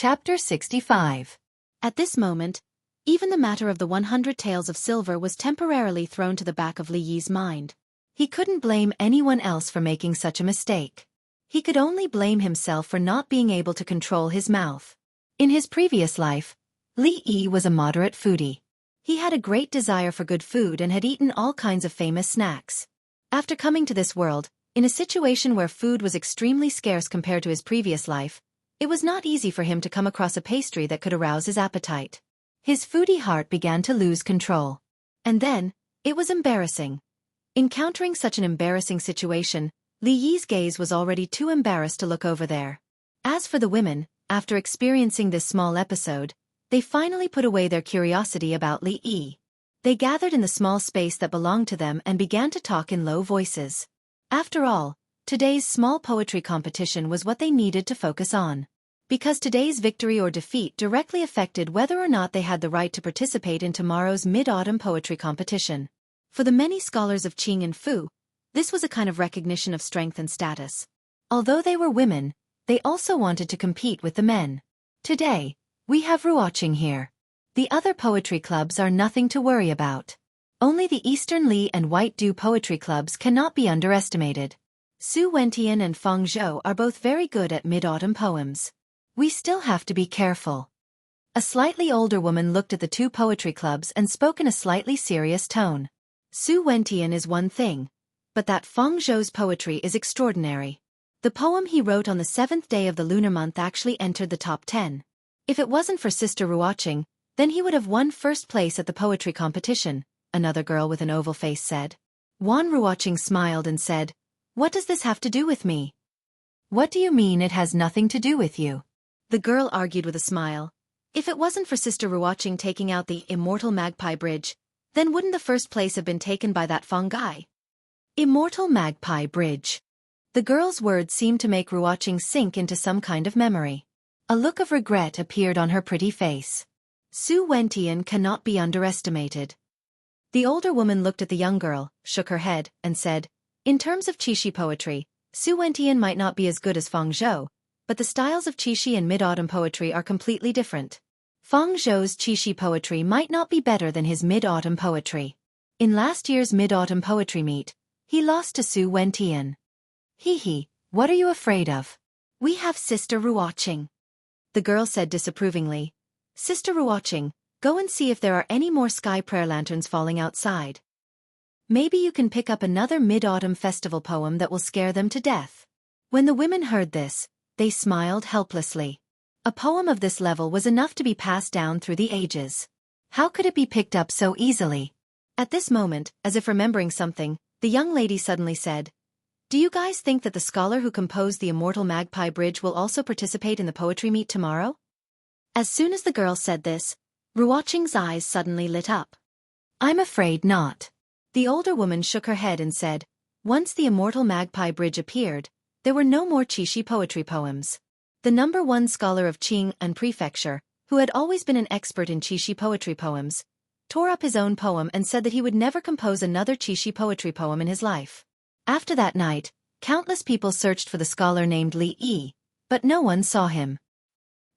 Chapter 65. At this moment, even the matter of the 100 taels of silver was temporarily thrown to the back of Li Yi's mind. He couldn't blame anyone else for making such a mistake. He could only blame himself for not being able to control his mouth. In his previous life, Li Yi was a moderate foodie. He had a great desire for good food and had eaten all kinds of famous snacks. After coming to this world, in a situation where food was extremely scarce compared to his previous life, it was not easy for him to come across a pastry that could arouse his appetite. His foodie heart began to lose control. And then, it was embarrassing. Encountering such an embarrassing situation, Li Yi's gaze was already too embarrassed to look over there. As for the women, after experiencing this small episode, they finally put away their curiosity about Li Yi. They gathered in the small space that belonged to them and began to talk in low voices. After all, today's small poetry competition was what they needed to focus on. Because today's victory or defeat directly affected whether or not they had the right to participate in tomorrow's mid-autumn poetry competition. For the many scholars of Qing and Fu, this was a kind of recognition of strength and status. Although they were women, they also wanted to compete with the men. Today, we have Ruoqing here. The other poetry clubs are nothing to worry about. Only the Eastern Li and White Dew poetry clubs cannot be underestimated. Su Wentian and Feng Zhou are both very good at mid-autumn poems. We still have to be careful. A slightly older woman looked at the two poetry clubs and spoke in a slightly serious tone. Su Wentian is one thing, but that Feng Zhou's poetry is extraordinary. The poem he wrote on the 7th day of the lunar month actually entered the top 10. If it wasn't for Sister Ruoqing, then he would have won first place at the poetry competition, another girl with an oval face said. Wan Ruoqing smiled and said, "What does this have to do with me?" "What do you mean it has nothing to do with you?" The girl argued with a smile. "If it wasn't for Sister Ruoqing taking out the Immortal Magpie Bridge, then wouldn't the first place have been taken by that Feng guy?" Immortal Magpie Bridge. The girl's words seemed to make Ruoqing sink into some kind of memory. A look of regret appeared on her pretty face. Su Wentian cannot be underestimated. The older woman looked at the young girl, shook her head, and said, "In terms of Qixi poetry, Su Wentian might not be as good as Feng Zhou, but the styles of Qixi and mid-autumn poetry are completely different. Feng Zhou's Qixi poetry might not be better than his mid-autumn poetry. In last year's mid-autumn poetry meet, he lost to Su Wentian." "Hee, what are you afraid of?" "We have Sister Ruoqing." The girl said disapprovingly. "Sister Ruoqing, go and see if there are any more sky prayer lanterns falling outside. Maybe you can pick up another mid-autumn festival poem that will scare them to death." When the women heard this, they smiled helplessly. A poem of this level was enough to be passed down through the ages. How could it be picked up so easily? At this moment, as if remembering something, the young lady suddenly said, "Do you guys think that the scholar who composed the Immortal Magpie Bridge will also participate in the poetry meet tomorrow?" As soon as the girl said this, Ruoqing's eyes suddenly lit up. "I'm afraid not." The older woman shook her head and said, "Once the Immortal Magpie Bridge appeared, there were no more Qixi poetry poems. The #1 scholar of Qing and Prefecture, who had always been an expert in Qixi poetry poems, tore up his own poem and said that he would never compose another Qixi poetry poem in his life. After that night, countless people searched for the scholar named Li Yi, but no one saw him.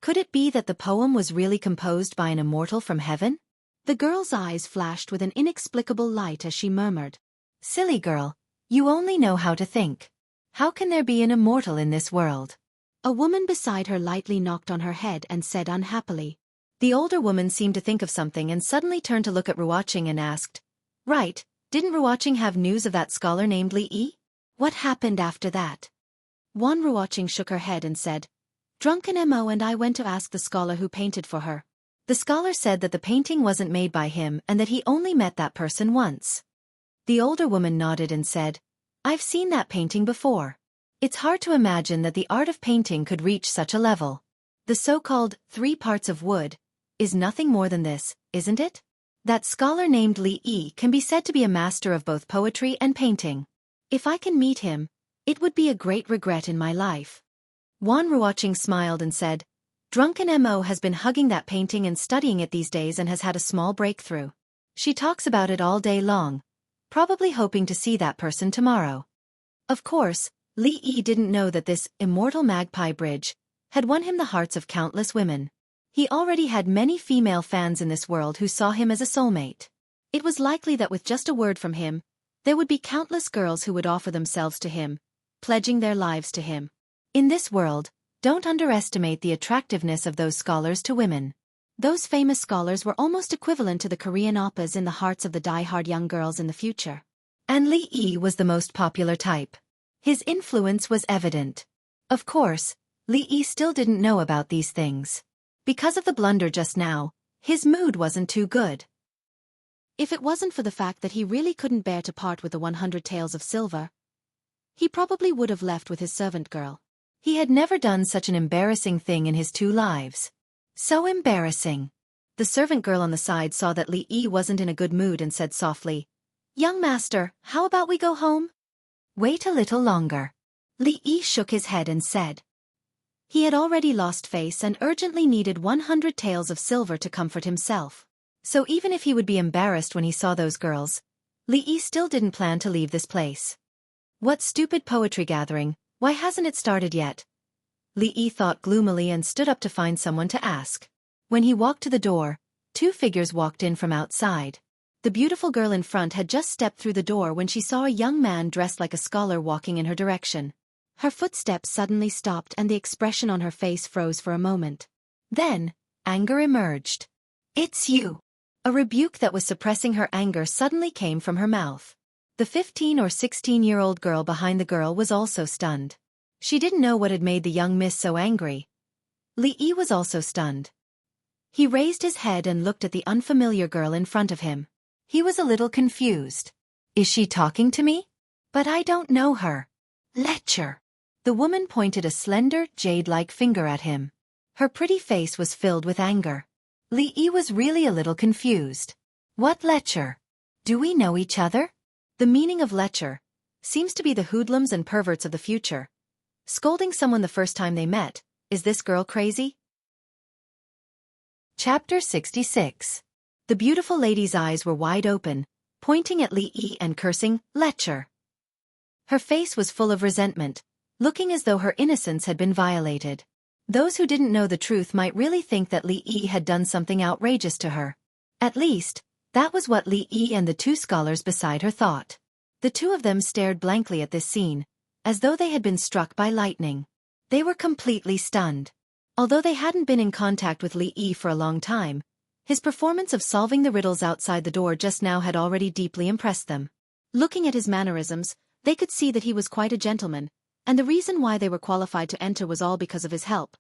Could it be that the poem was really composed by an immortal from heaven? The girl's eyes flashed with an inexplicable light as she murmured, "Silly girl, you only know how to think. How can there be an immortal in this world?" A woman beside her lightly knocked on her head and said unhappily. The older woman seemed to think of something and suddenly turned to look at Ruoqing and asked, "Right, didn't Ruoqing have news of that scholar named Li Yi? What happened after that?" Wan Ruoqing shook her head and said, "Drunken Mo and I went to ask the scholar who painted for her. The scholar said that the painting wasn't made by him and that he only met that person once." The older woman nodded and said, "I've seen that painting before. It's hard to imagine that the art of painting could reach such a level. The so-called 3 parts of wood is nothing more than this, isn't it? That scholar named Li Yi can be said to be a master of both poetry and painting. If I can meet him, it would be a great regret in my life." Wan Ruoqing smiled and said, "Drunken Mo has been hugging that painting and studying it these days and has had a small breakthrough. She talks about it all day long, probably hoping to see that person tomorrow." Of course, Li Yi didn't know that this Immortal Magpie Bridge had won him the hearts of countless women. He already had many female fans in this world who saw him as a soulmate. It was likely that with just a word from him, there would be countless girls who would offer themselves to him, pledging their lives to him. In this world, don't underestimate the attractiveness of those scholars to women. Those famous scholars were almost equivalent to the Korean oppas in the hearts of the die-hard young girls in the future. And Lee Yi was the most popular type. His influence was evident. Of course, Lee Yi still didn't know about these things. Because of the blunder just now, his mood wasn't too good. If it wasn't for the fact that he really couldn't bear to part with the 100 taels of silver, he probably would have left with his servant girl. He had never done such an embarrassing thing in his 2 lives. So embarrassing. The servant girl on the side saw that Lee Yi wasn't in a good mood and said softly, "Young master, how about we go home?" "Wait a little longer." Lee Yi shook his head and said. He had already lost face and urgently needed 100 taels of silver to comfort himself. So even if he would be embarrassed when he saw those girls, Lee Yi still didn't plan to leave this place. What stupid poetry gathering, why hasn't it started yet? Lee Yi thought gloomily and stood up to find someone to ask. When he walked to the door, 2 figures walked in from outside. The beautiful girl in front had just stepped through the door when she saw a young man dressed like a scholar walking in her direction. Her footsteps suddenly stopped and the expression on her face froze for a moment. Then, anger emerged. "It's you!" A rebuke that was suppressing her anger suddenly came from her mouth. The 15 or 16-year-old girl behind the girl was also stunned. She didn't know what had made the young miss so angry. Lee Yi was also stunned. He raised his head and looked at the unfamiliar girl in front of him. He was a little confused. "Is she talking to me? But I don't know her." "Lecture." The woman pointed a slender, jade-like finger at him. Her pretty face was filled with anger. Lee Yi was really a little confused. "What lecture? Do we know each other?" The meaning of lecture seems to be the hoodlums and perverts of the future. Scolding someone the first time they met, is this girl crazy? Chapter 66. The beautiful lady's eyes were wide open, pointing at Lee Yi and cursing, "Lecture." Her face was full of resentment, looking as though her innocence had been violated. Those who didn't know the truth might really think that Lee Yi had done something outrageous to her. At least, that was what Lee Yi and the 2 scholars beside her thought. The 2 of them stared blankly at this scene, as though they had been struck by lightning. They were completely stunned. Although they hadn't been in contact with Lee Yi for a long time, his performance of solving the riddles outside the door just now had already deeply impressed them. Looking at his mannerisms, they could see that he was quite a gentleman, and the reason why they were qualified to enter was all because of his help.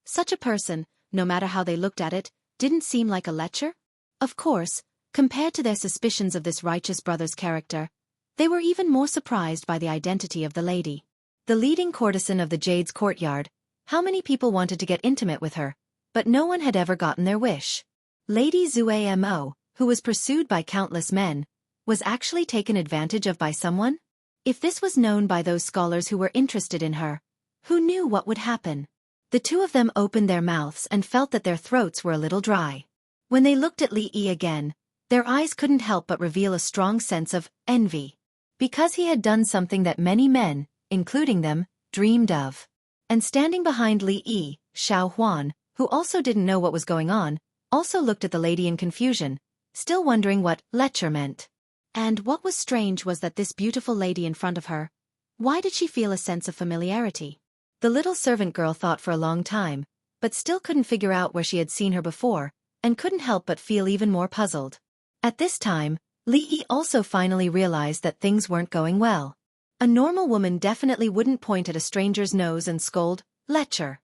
Such a person, no matter how they looked at it, didn't seem like a lecher. Of course, compared to their suspicions of this righteous brother's character, they were even more surprised by the identity of the lady. The leading courtesan of the Jade's courtyard, how many people wanted to get intimate with her, but no one had ever gotten their wish. Lady Zue Mo, who was pursued by countless men, was actually taken advantage of by someone? If this was known by those scholars who were interested in her, who knew what would happen? The 2 of them opened their mouths and felt that their throats were a little dry. When they looked at Lee Yi again, their eyes couldn't help but reveal a strong sense of envy. Because he had done something that many men, including them, dreamed of. And standing behind Lee Yi, Xiao Huan, who also didn't know what was going on, also looked at the lady in confusion, still wondering what lecture meant. And what was strange was that this beautiful lady in front of her, why did she feel a sense of familiarity? The little servant girl thought for a long time, but still couldn't figure out where she had seen her before, and couldn't help but feel even more puzzled. At this time, Lee Yi also finally realized that things weren't going well. A normal woman definitely wouldn't point at a stranger's nose and scold, "Lecture."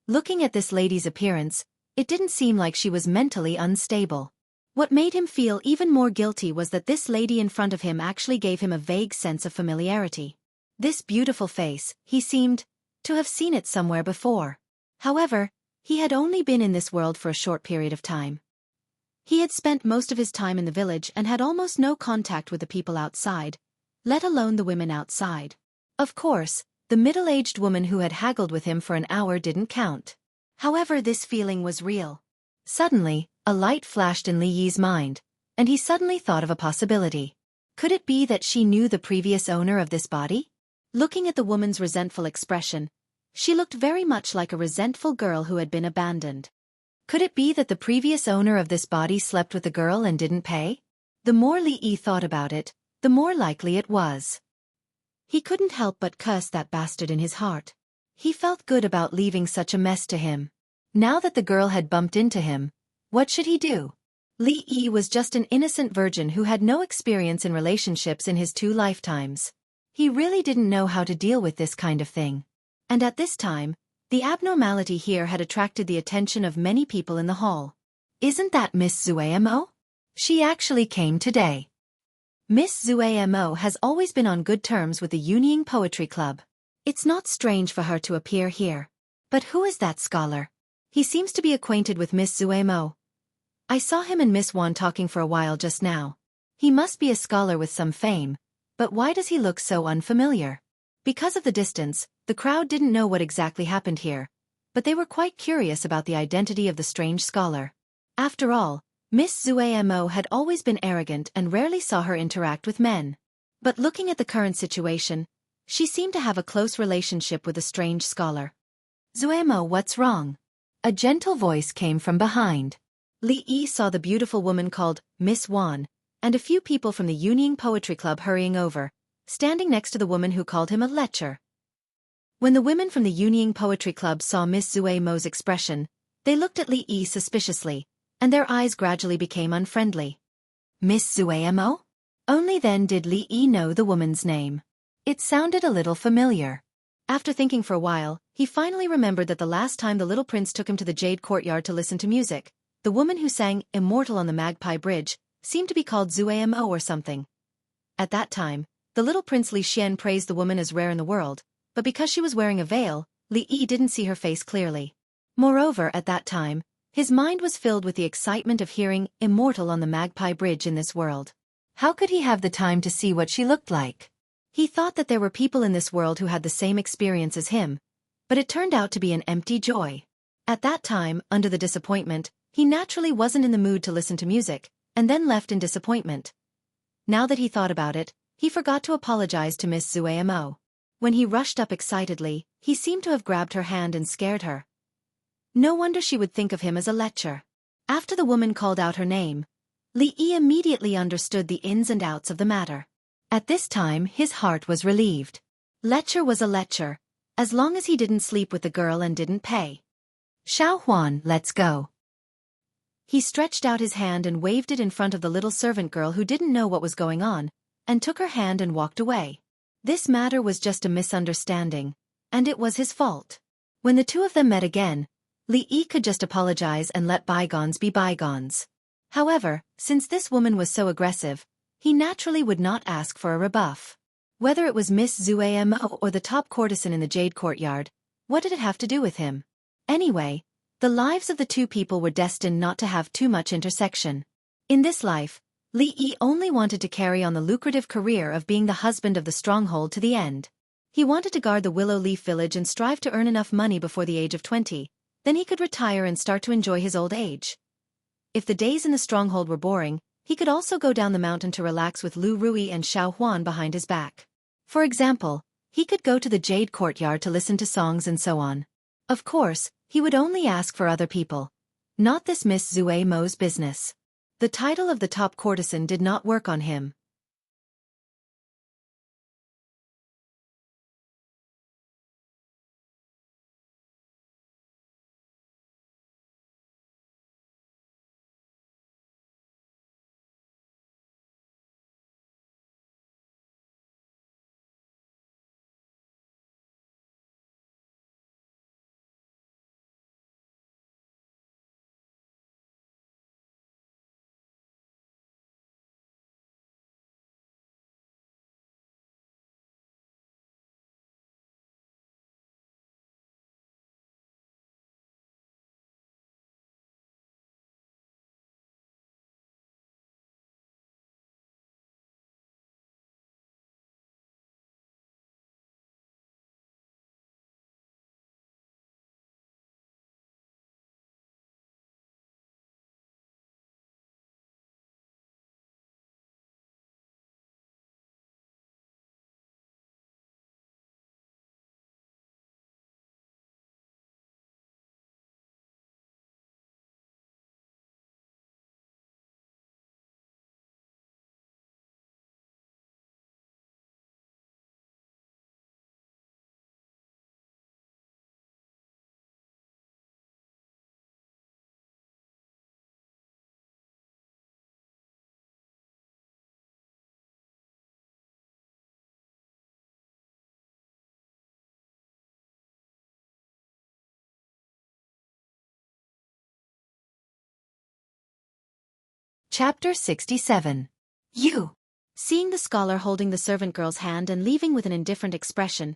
Looking at this lady's appearance, it didn't seem like she was mentally unstable. What made him feel even more guilty was that this lady in front of him actually gave him a vague sense of familiarity. This beautiful face, he seemed to have seen it somewhere before. However, he had only been in this world for a short period of time. He had spent most of his time in the village and had almost no contact with the people outside, let alone the women outside. Of course, the middle-aged woman who had haggled with him for an hour didn't count. However, this feeling was real. Suddenly, a light flashed in Li Yi's mind, and he suddenly thought of a possibility. Could it be that she knew the previous owner of this body? Looking at the woman's resentful expression, She looked very much like a resentful girl who had been abandoned. Could it be that the previous owner of this body slept with the girl and didn't pay? The more Li Yi thought about it, the more likely it was. He couldn't help but curse that bastard in his heart. He felt good about leaving such a mess to him. Now that the girl had bumped into him, what should he do? Li Yi was just an innocent virgin who had no experience in relationships in his 2 lifetimes. He really didn't know how to deal with this kind of thing. And at this time, the abnormality here had attracted the attention of many people in the hall. Isn't that Miss Zuemo? She actually came today. Miss Zuemo has always been on good terms with the Unfettered Poetry Club. It's not strange for her to appear here. But who is that scholar? He seems to be acquainted with Miss Zuemo. I saw him and Miss Wan talking for a while just now. He must be a scholar with some fame, but why does he look so unfamiliar? Because of the distance, the crowd didn't know what exactly happened here, but they were quite curious about the identity of the strange scholar. After all, Miss Zuemo had always been arrogant and rarely saw her interact with men. But looking at the current situation, she seemed to have a close relationship with the strange scholar. Zuemo, what's wrong? A gentle voice came from behind. Li Yi saw the beautiful woman called Miss Wan, and a few people from the Unfettered Poetry Club hurrying over, standing next to the woman who called him a lecher. When the women from the Unfettered Poetry Club saw Miss Zuemo's expression, they looked at Li Yi suspiciously, and their eyes gradually became unfriendly. Miss Zuemo? Only then did Li Yi know the woman's name. It sounded a little familiar. After thinking for a while, he finally remembered that the last time the little prince took him to the Jade Courtyard to listen to music, the woman who sang Immortal on the Magpie Bridge seemed to be called Zuemo or something. At that time, the little prince Li Xian praised the woman as rare in the world, but because she was wearing a veil, Li Yi didn't see her face clearly. Moreover, at that time, his mind was filled with the excitement of hearing Immortal on the Magpie Bridge in this world. How could he have the time to see what she looked like? He thought that there were people in this world who had the same experience as him, but it turned out to be an empty joy. At that time, under the disappointment, he naturally wasn't in the mood to listen to music, and then left in disappointment. Now that he thought about it, he forgot to apologize to Miss Zuemo. When he rushed up excitedly, he seemed to have grabbed her hand and scared her. No wonder she would think of him as a lecher. After the woman called out her name, Li Yi immediately understood the ins and outs of the matter. At this time his heart was relieved. Lecher was a lecher, as long as he didn't sleep with the girl and didn't pay. Xiao Huan, let's go. He stretched out his hand and waved it in front of the little servant girl who didn't know what was going on, and took her hand and walked away. This matter was just a misunderstanding, and it was his fault. When the two of them met again, Li Yi could just apologize and let bygones be bygones. However, since this woman was so aggressive, he naturally would not ask for a rebuff. Whether it was Miss Zuemo or the top courtesan in the Jade Courtyard, what did it have to do with him? Anyway, the lives of the two people were destined not to have too much intersection. In this life, Li Yi only wanted to carry on the lucrative career of being the husband of the stronghold to the end. He wanted to guard the Willow Leaf Village and strive to earn enough money before the age of 20, then he could retire and start to enjoy his old age. If the days in the stronghold were boring, he could also go down the mountain to relax with Lu Rui and Xiao Huan behind his back. For example, he could go to the Jade Courtyard to listen to songs and so on. Of course, he would only ask for other people. Not this Miss Zuemo's business. The title of the top courtesan did not work on him. Chapter 67. You! Seeing the scholar holding the servant girl's hand and leaving with an indifferent expression,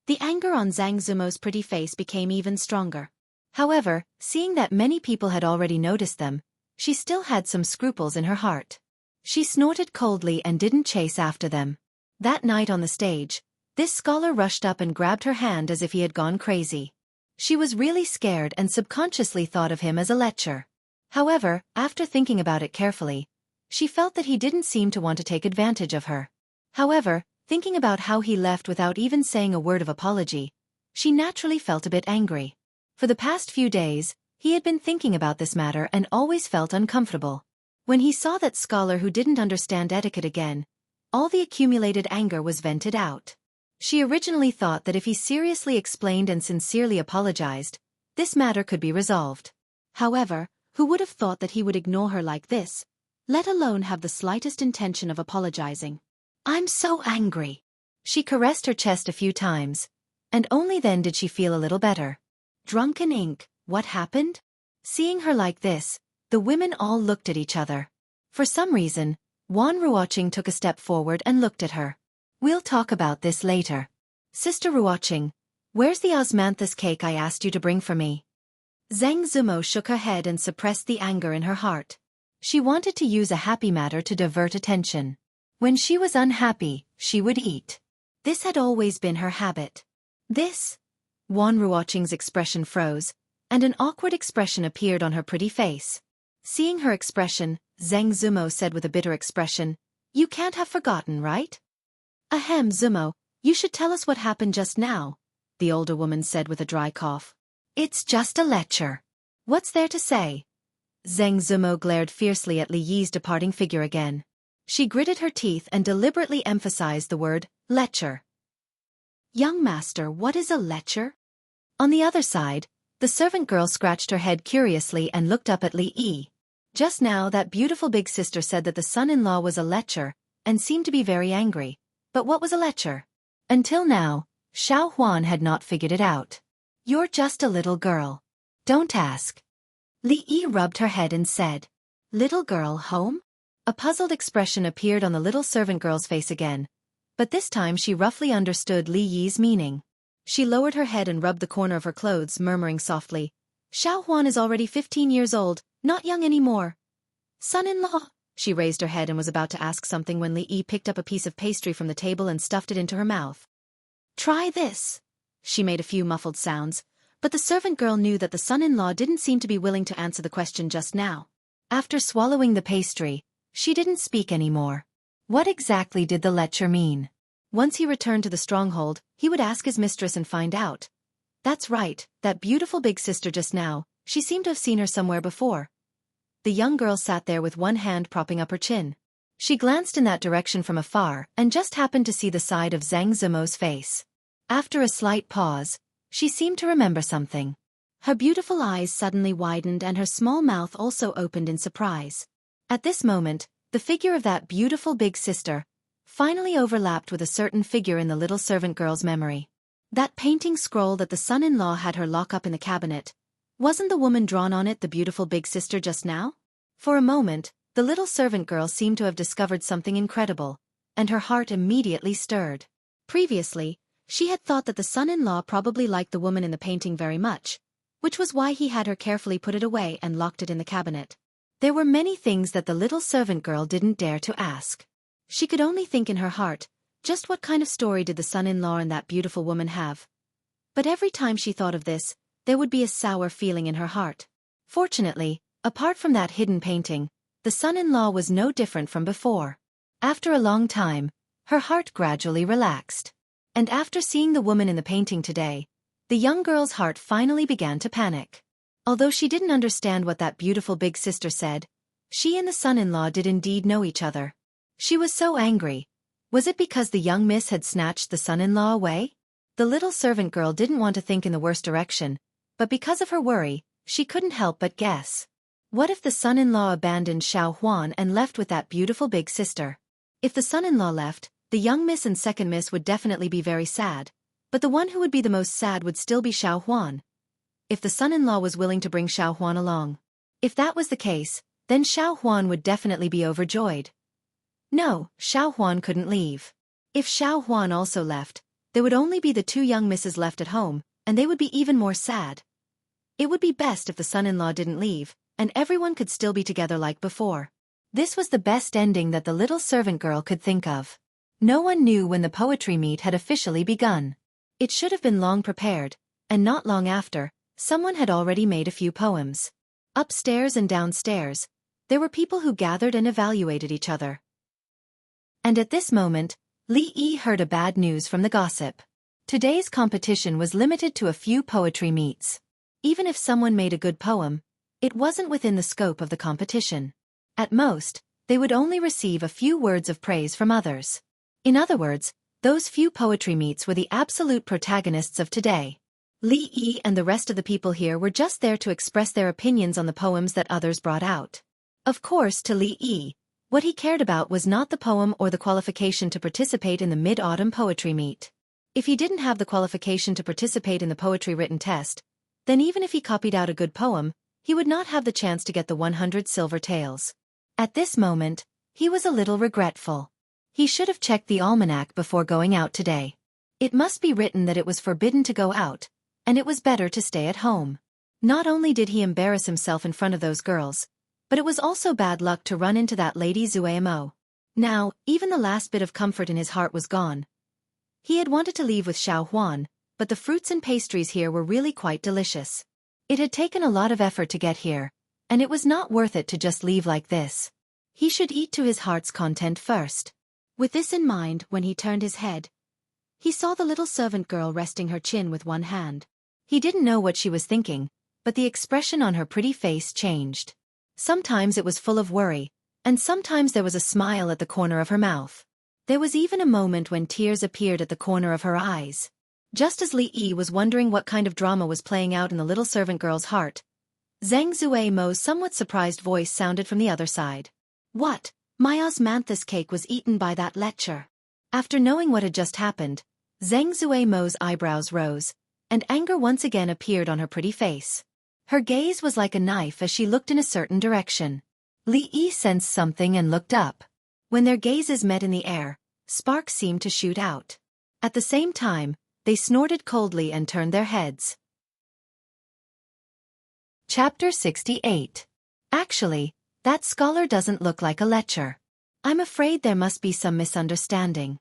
the anger on Zhang Zumo's pretty face became even stronger. However, seeing that many people had already noticed them, she still had some scruples in her heart. She snorted coldly and didn't chase after them. That night on the stage, this scholar rushed up and grabbed her hand as if he had gone crazy. She was really scared and subconsciously thought of him as a lecher. However, after thinking about it carefully, she felt that he didn't seem to want to take advantage of her. However, thinking about how he left without even saying a word of apology, she naturally felt a bit angry. For the past few days, he had been thinking about this matter and always felt uncomfortable. When he saw that scholar who didn't understand etiquette again, all the accumulated anger was vented out. She originally thought that if he seriously explained and sincerely apologized, this matter could be resolved. However, who would have thought that he would ignore her like this, let alone have the slightest intention of apologizing? I'm so angry. She caressed her chest a few times, and only then did she feel a little better. Drunken ink, what happened? Seeing her like this, the women all looked at each other. For some reason, Wan Ruoqing took a step forward and looked at her. We'll talk about this later. Sister Ruoqing, where's the osmanthus cake I asked you to bring for me? Zhang Zumo shook her head and suppressed the anger in her heart. She wanted to use a happy matter to divert attention. When she was unhappy, she would eat. This had always been her habit. This? Wan Ruoqing's expression froze, and an awkward expression appeared on her pretty face. Seeing her expression, Zhang Zumo said with a bitter expression, You can't have forgotten, right? Ahem, Zumo, you should tell us what happened just now, the older woman said with a dry cough. It's just a lecture. What's there to say? Zhang Zumo glared fiercely at Li Yi's departing figure again. She gritted her teeth and deliberately emphasized the word, lecture. Young master, what is a lecture? On the other side, the servant girl scratched her head curiously and looked up at Li Yi. Just now that beautiful big sister said that the son-in-law was a lecture, and seemed to be very angry. But what was a lecture? Until now, Xiao Huan had not figured it out. You're just a little girl. Don't ask. Li Yi rubbed her head and said, Little girl home? A puzzled expression appeared on the little servant girl's face again, but this time she roughly understood Li Yi's meaning. She lowered her head and rubbed the corner of her clothes, murmuring softly, Xiao Huan is already 15 years old, not young anymore. Son-in-law? She raised her head and was about to ask something when Li Yi picked up a piece of pastry from the table and stuffed it into her mouth. Try this. She made a few muffled sounds, but the servant girl knew that the son-in-law didn't seem to be willing to answer the question just now. After swallowing the pastry, she didn't speak anymore. What exactly did the lecture mean? Once he returned to the stronghold, he would ask his mistress and find out. That's right, that beautiful big sister just now, she seemed to have seen her somewhere before. The young girl sat there with one hand propping up her chin. She glanced in that direction from afar and just happened to see the side of Zhang Zumo's face. After a slight pause, she seemed to remember something. Her beautiful eyes suddenly widened and her small mouth also opened in surprise. At this moment, the figure of that beautiful big sister finally overlapped with a certain figure in the little servant girl's memory. That painting scroll that the son-in-law had her lock up in the cabinet, wasn't the woman drawn on it the beautiful big sister just now? For a moment, the little servant girl seemed to have discovered something incredible, and her heart immediately stirred. Previously, she had thought that the son-in-law probably liked the woman in the painting very much, which was why he had her carefully put it away and locked it in the cabinet. There were many things that the little servant girl didn't dare to ask. She could only think in her heart, just what kind of story did the son-in-law and that beautiful woman have? But every time she thought of this, there would be a sour feeling in her heart. Fortunately, apart from that hidden painting, the son-in-law was no different from before. After a long time, her heart gradually relaxed. And after seeing the woman in the painting today, the young girl's heart finally began to panic. Although she didn't understand what that beautiful big sister said, she and the son-in-law did indeed know each other. She was so angry. Was it because the young miss had snatched the son-in-law away? The little servant girl didn't want to think in the worst direction, but because of her worry, she couldn't help but guess. What if the son-in-law abandoned Xiao Huan and left with that beautiful big sister? If the son-in-law left, the young miss and second miss would definitely be very sad, but the one who would be the most sad would still be Xiao Huan. If the son-in-law was willing to bring Xiao Huan along. If that was the case, then Xiao Huan would definitely be overjoyed. No, Xiao Huan couldn't leave. If Xiao Huan also left, there would only be the two young misses left at home, and they would be even more sad. It would be best if the son-in-law didn't leave, and everyone could still be together like before. This was the best ending that the little servant girl could think of. No one knew when the poetry meet had officially begun. It should have been long prepared, and not long after, someone had already made a few poems. Upstairs and downstairs, there were people who gathered and evaluated each other. And at this moment, Li Yi heard a bad news from the gossip. Today's competition was limited to a few poetry meets. Even if someone made a good poem, it wasn't within the scope of the competition. At most, they would only receive a few words of praise from others. In other words, those few poetry meets were the absolute protagonists of today. Li Yi and the rest of the people here were just there to express their opinions on the poems that others brought out. Of course, to Li Yi, what he cared about was not the poem or the qualification to participate in the Mid-Autumn Poetry Meet. If he didn't have the qualification to participate in the poetry written test, then even if he copied out a good poem, he would not have the chance to get the 100 silver taels. At this moment, he was a little regretful. He should have checked the almanac before going out today. It must be written that it was forbidden to go out, and it was better to stay at home. Not only did he embarrass himself in front of those girls, but it was also bad luck to run into that lady Zuemo. Now, even the last bit of comfort in his heart was gone. He had wanted to leave with Xiao Huan, but the fruits and pastries here were really quite delicious. It had taken a lot of effort to get here, and it was not worth it to just leave like this. He should eat to his heart's content first. With this in mind, when he turned his head, he saw the little servant girl resting her chin with one hand. He didn't know what she was thinking, but the expression on her pretty face changed. Sometimes it was full of worry, and sometimes there was a smile at the corner of her mouth. There was even a moment when tears appeared at the corner of her eyes. Just as Li Yi was wondering what kind of drama was playing out in the little servant girl's heart, Zhang Zueimo's somewhat surprised voice sounded from the other side. What? My osmanthus cake was eaten by that lecher. After knowing what had just happened, Zhang Zueimo's eyebrows rose, and anger once again appeared on her pretty face. Her gaze was like a knife as she looked in a certain direction. Li Yi sensed something and looked up. When their gazes met in the air, sparks seemed to shoot out. At the same time, they snorted coldly and turned their heads. Chapter 68. Actually, that scholar doesn't look like a lecher. I'm afraid there must be some misunderstanding.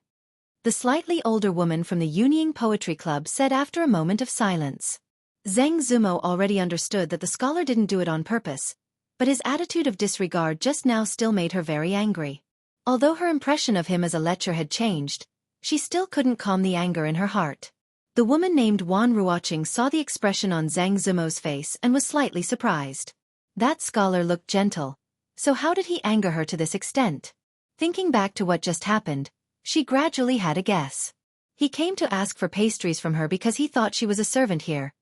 The slightly older woman from the Yunying Poetry Club said after a moment of silence. Zhang Zumo already understood that the scholar didn't do it on purpose, but his attitude of disregard just now still made her very angry. Although her impression of him as a lecher had changed, she still couldn't calm the anger in her heart. The woman named Wan Ruoqing saw the expression on Zhang Zumo's face and was slightly surprised. That scholar looked gentle, so how did he anger her to this extent? Thinking back to what just happened, she gradually had a guess. He came to ask for pastries from her because he thought she was a servant here.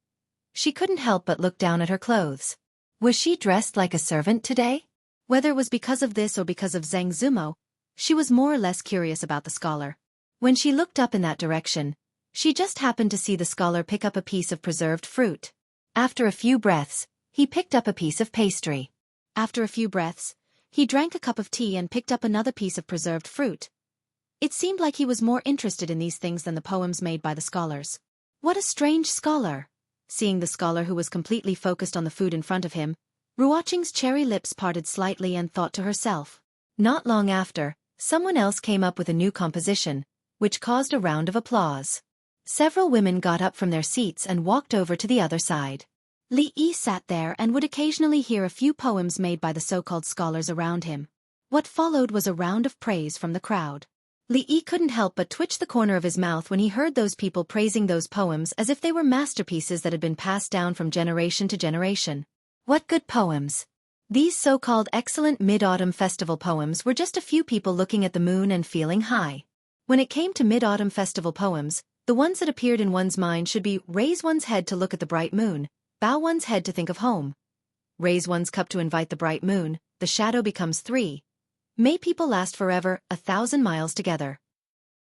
She couldn't help but look down at her clothes. Was she dressed like a servant today? Whether it was because of this or because of Zhang Zumo, she was more or less curious about the scholar. When she looked up in that direction, she just happened to see the scholar pick up a piece of preserved fruit. After a few breaths, he picked up a piece of pastry. After a few breaths, he drank a cup of tea and picked up another piece of preserved fruit. It seemed like he was more interested in these things than the poems made by the scholars. What a strange scholar! Seeing the scholar who was completely focused on the food in front of him, Ruoqing's cherry lips parted slightly and thought to herself. Not long after, someone else came up with a new composition, which caused a round of applause. Several women got up from their seats and walked over to the other side. Li Yi sat there and would occasionally hear a few poems made by the so-called scholars around him. What followed was a round of praise from the crowd. Li Yi couldn't help but twitch the corner of his mouth when he heard those people praising those poems as if they were masterpieces that had been passed down from generation to generation. What good poems! These so-called excellent Mid-Autumn Festival poems were just a few people looking at the moon and feeling high. When it came to Mid-Autumn Festival poems, the ones that appeared in one's mind should be raise one's head to look at the bright moon, bow one's head to think of home. Raise one's cup to invite the bright moon, the shadow becomes 3. May people last forever, 1,000 miles together.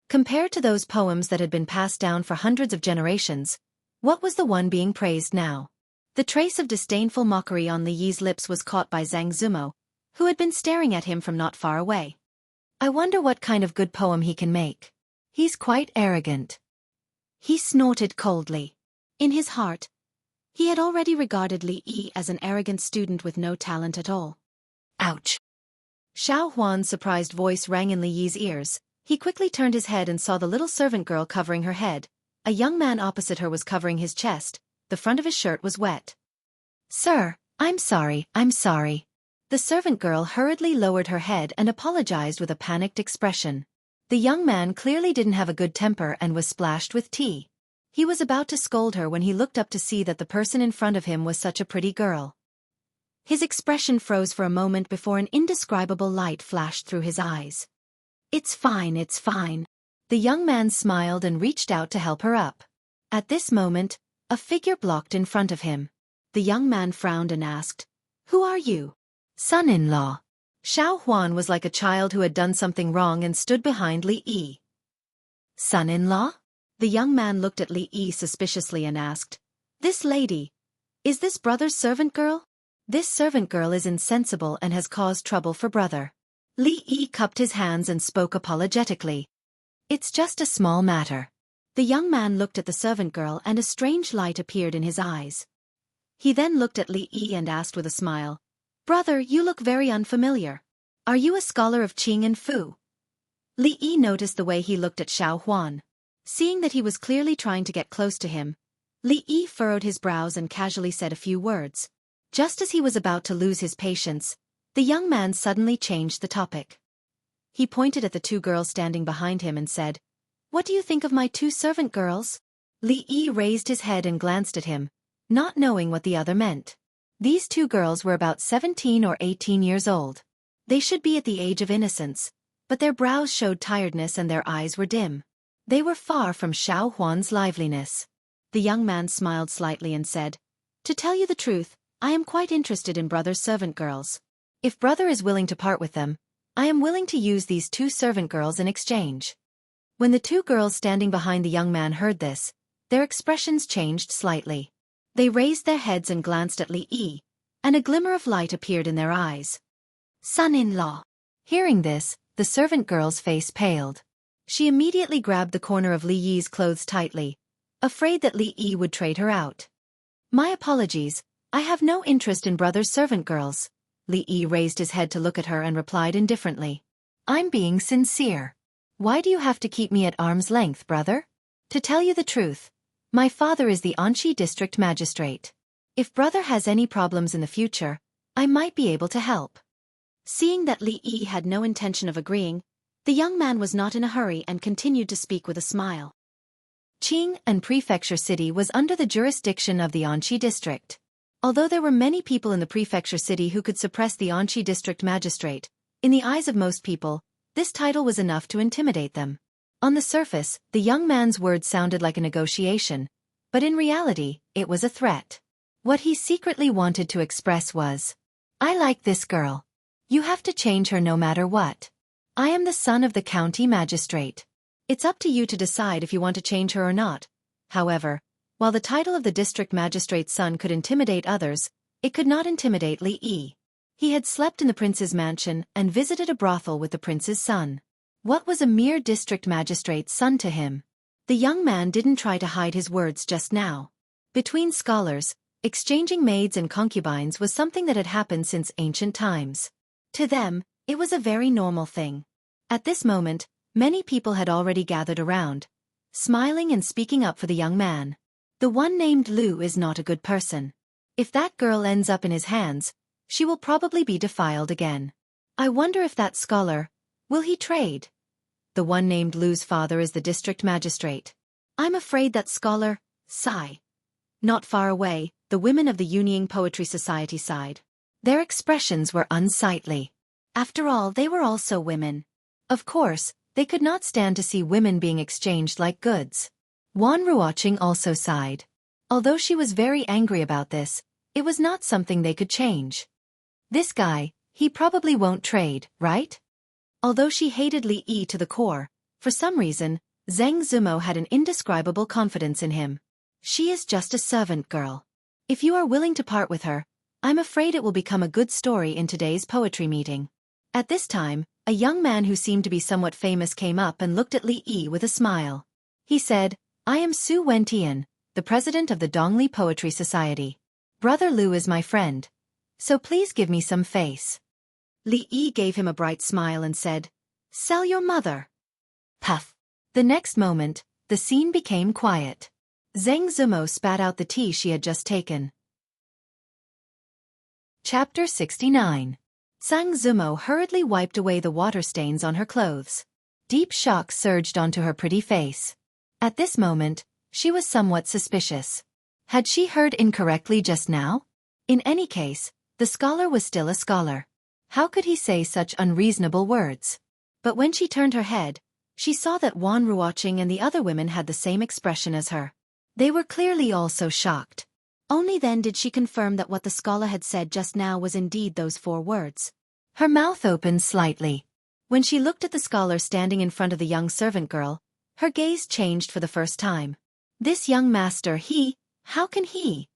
Compared to those poems that had been passed down for hundreds of generations, what was the one being praised now? The trace of disdainful mockery on Li Yi's lips was caught by Zhang Zumo, who had been staring at him from not far away. I wonder what kind of good poem he can make. He's quite arrogant. He snorted coldly. In his heart, he had already regarded Li Yi as an arrogant student with no talent at all. Ouch! Xiao Huan's surprised voice rang in Li Yi's ears. He quickly turned his head and saw the little servant girl covering her head. A young man opposite her was covering his chest. The front of his shirt was wet. Sir, I'm sorry. The servant girl hurriedly lowered her head and apologized with a panicked expression. The young man clearly didn't have a good temper and was splashed with tea. He was about to scold her when he looked up to see that the person in front of him was such a pretty girl. His expression froze for a moment before an indescribable light flashed through his eyes. It's fine. The young man smiled and reached out to help her up. At this moment, a figure blocked in front of him. The young man frowned and asked, "Who are you?" "Son-in-law." Xiao Huan was like a child who had done something wrong and stood behind Li Yi. "Son-in-law?" The young man looked at Li Yi suspiciously and asked, "This lady, is this brother's servant girl?" "This servant girl is insensible and has caused trouble for brother." Li Yi cupped his hands and spoke apologetically. "It's just a small matter." The young man looked at the servant girl and a strange light appeared in his eyes. He then looked at Li Yi and asked with a smile, "Brother, you look very unfamiliar. Are you a scholar of Qing and Fu?" Li Yi noticed the way he looked at Xiao Huan. Seeing that he was clearly trying to get close to him, Li Yi furrowed his brows and casually said a few words. Just as he was about to lose his patience, the young man suddenly changed the topic. He pointed at the two girls standing behind him and said, "What do you think of my two servant girls?" Li Yi raised his head and glanced at him, not knowing what the other meant. These two girls were about 17 or 18 years old. They should be at the age of innocence, but their brows showed tiredness and their eyes were dim. They were far from Xiao Huan's liveliness. The young man smiled slightly and said, "To tell you the truth, I am quite interested in brother's servant girls. If brother is willing to part with them, I am willing to use these two servant girls in exchange." When the two girls standing behind the young man heard this, their expressions changed slightly. They raised their heads and glanced at Li Yi, and a glimmer of light appeared in their eyes. "Son-in-law." Hearing this, the servant girl's face paled. She immediately grabbed the corner of Li Yi's clothes tightly, afraid that Li Yi would trade her out. "My apologies, I have no interest in brother's servant girls." Li Yi raised his head to look at her and replied indifferently, "I'm being sincere. Why do you have to keep me at arm's length, brother? To tell you the truth, my father is the Anqi district magistrate. If brother has any problems in the future, I might be able to help." Seeing that Li Yi had no intention of agreeing, the young man was not in a hurry and continued to speak with a smile. Qing and Prefecture City was under the jurisdiction of the Anqi district. Although there were many people in the Prefecture City who could suppress the Anqi district magistrate, in the eyes of most people, this title was enough to intimidate them. On the surface, the young man's words sounded like a negotiation, but in reality, it was a threat. What he secretly wanted to express was, "I like this girl. You have to change her no matter what. I am the son of the county magistrate. It's up to you to decide if you want to change her or not." However, while the title of the district magistrate's son could intimidate others, it could not intimidate Li Yi. He had slept in the prince's mansion and visited a brothel with the prince's son. What was a mere district magistrate's son to him? The young man didn't try to hide his words just now. Between scholars, exchanging maids and concubines was something that had happened since ancient times. To them, it was a very normal thing. At this moment, many people had already gathered around, smiling and speaking up for the young man. "The one named Lu is not a good person. If that girl ends up in his hands, she will probably be defiled again. I wonder if that scholar, will he trade? The one named Lu's father is the district magistrate. I'm afraid that scholar, sigh." Not far away, the women of the Yunying Poetry Society sighed. Their expressions were unsightly. After all, they were also women. Of course, they could not stand to see women being exchanged like goods. Wan Ruoqing also sighed. Although she was very angry about this, it was not something they could change. This guy, he probably won't trade, right? Although she hated Li Yi to the core, for some reason, Zheng Zumo had an indescribable confidence in him. "She is just a servant girl. If you are willing to part with her, I'm afraid it will become a good story in today's poetry meeting. At this time, a young man who seemed to be somewhat famous came up and looked at Li Yi with a smile. He said, I am Su Wentian, the president of the Dongli Poetry Society. Brother Lu is my friend. So please give me some face. Li Yi gave him a bright smile and said, Sell your mother. Puff. The next moment, the scene became quiet. Zheng Zumo spat out the tea she had just taken. Chapter 69. Zheng Zumo hurriedly wiped away the water stains on her clothes. Deep shock surged onto her pretty face. At this moment, she was somewhat suspicious. Had she heard incorrectly just now? In any case, the scholar was still a scholar. How could he say such unreasonable words? But when she turned her head, she saw that Wan Ruoqing and the other women had the same expression as her. They were clearly also shocked. Only then did she confirm that what the scholar had said just now was indeed those 4 words. Her mouth opened slightly. When she looked at the scholar standing in front of the young servant girl, her gaze changed for the first time. This young master, how can he?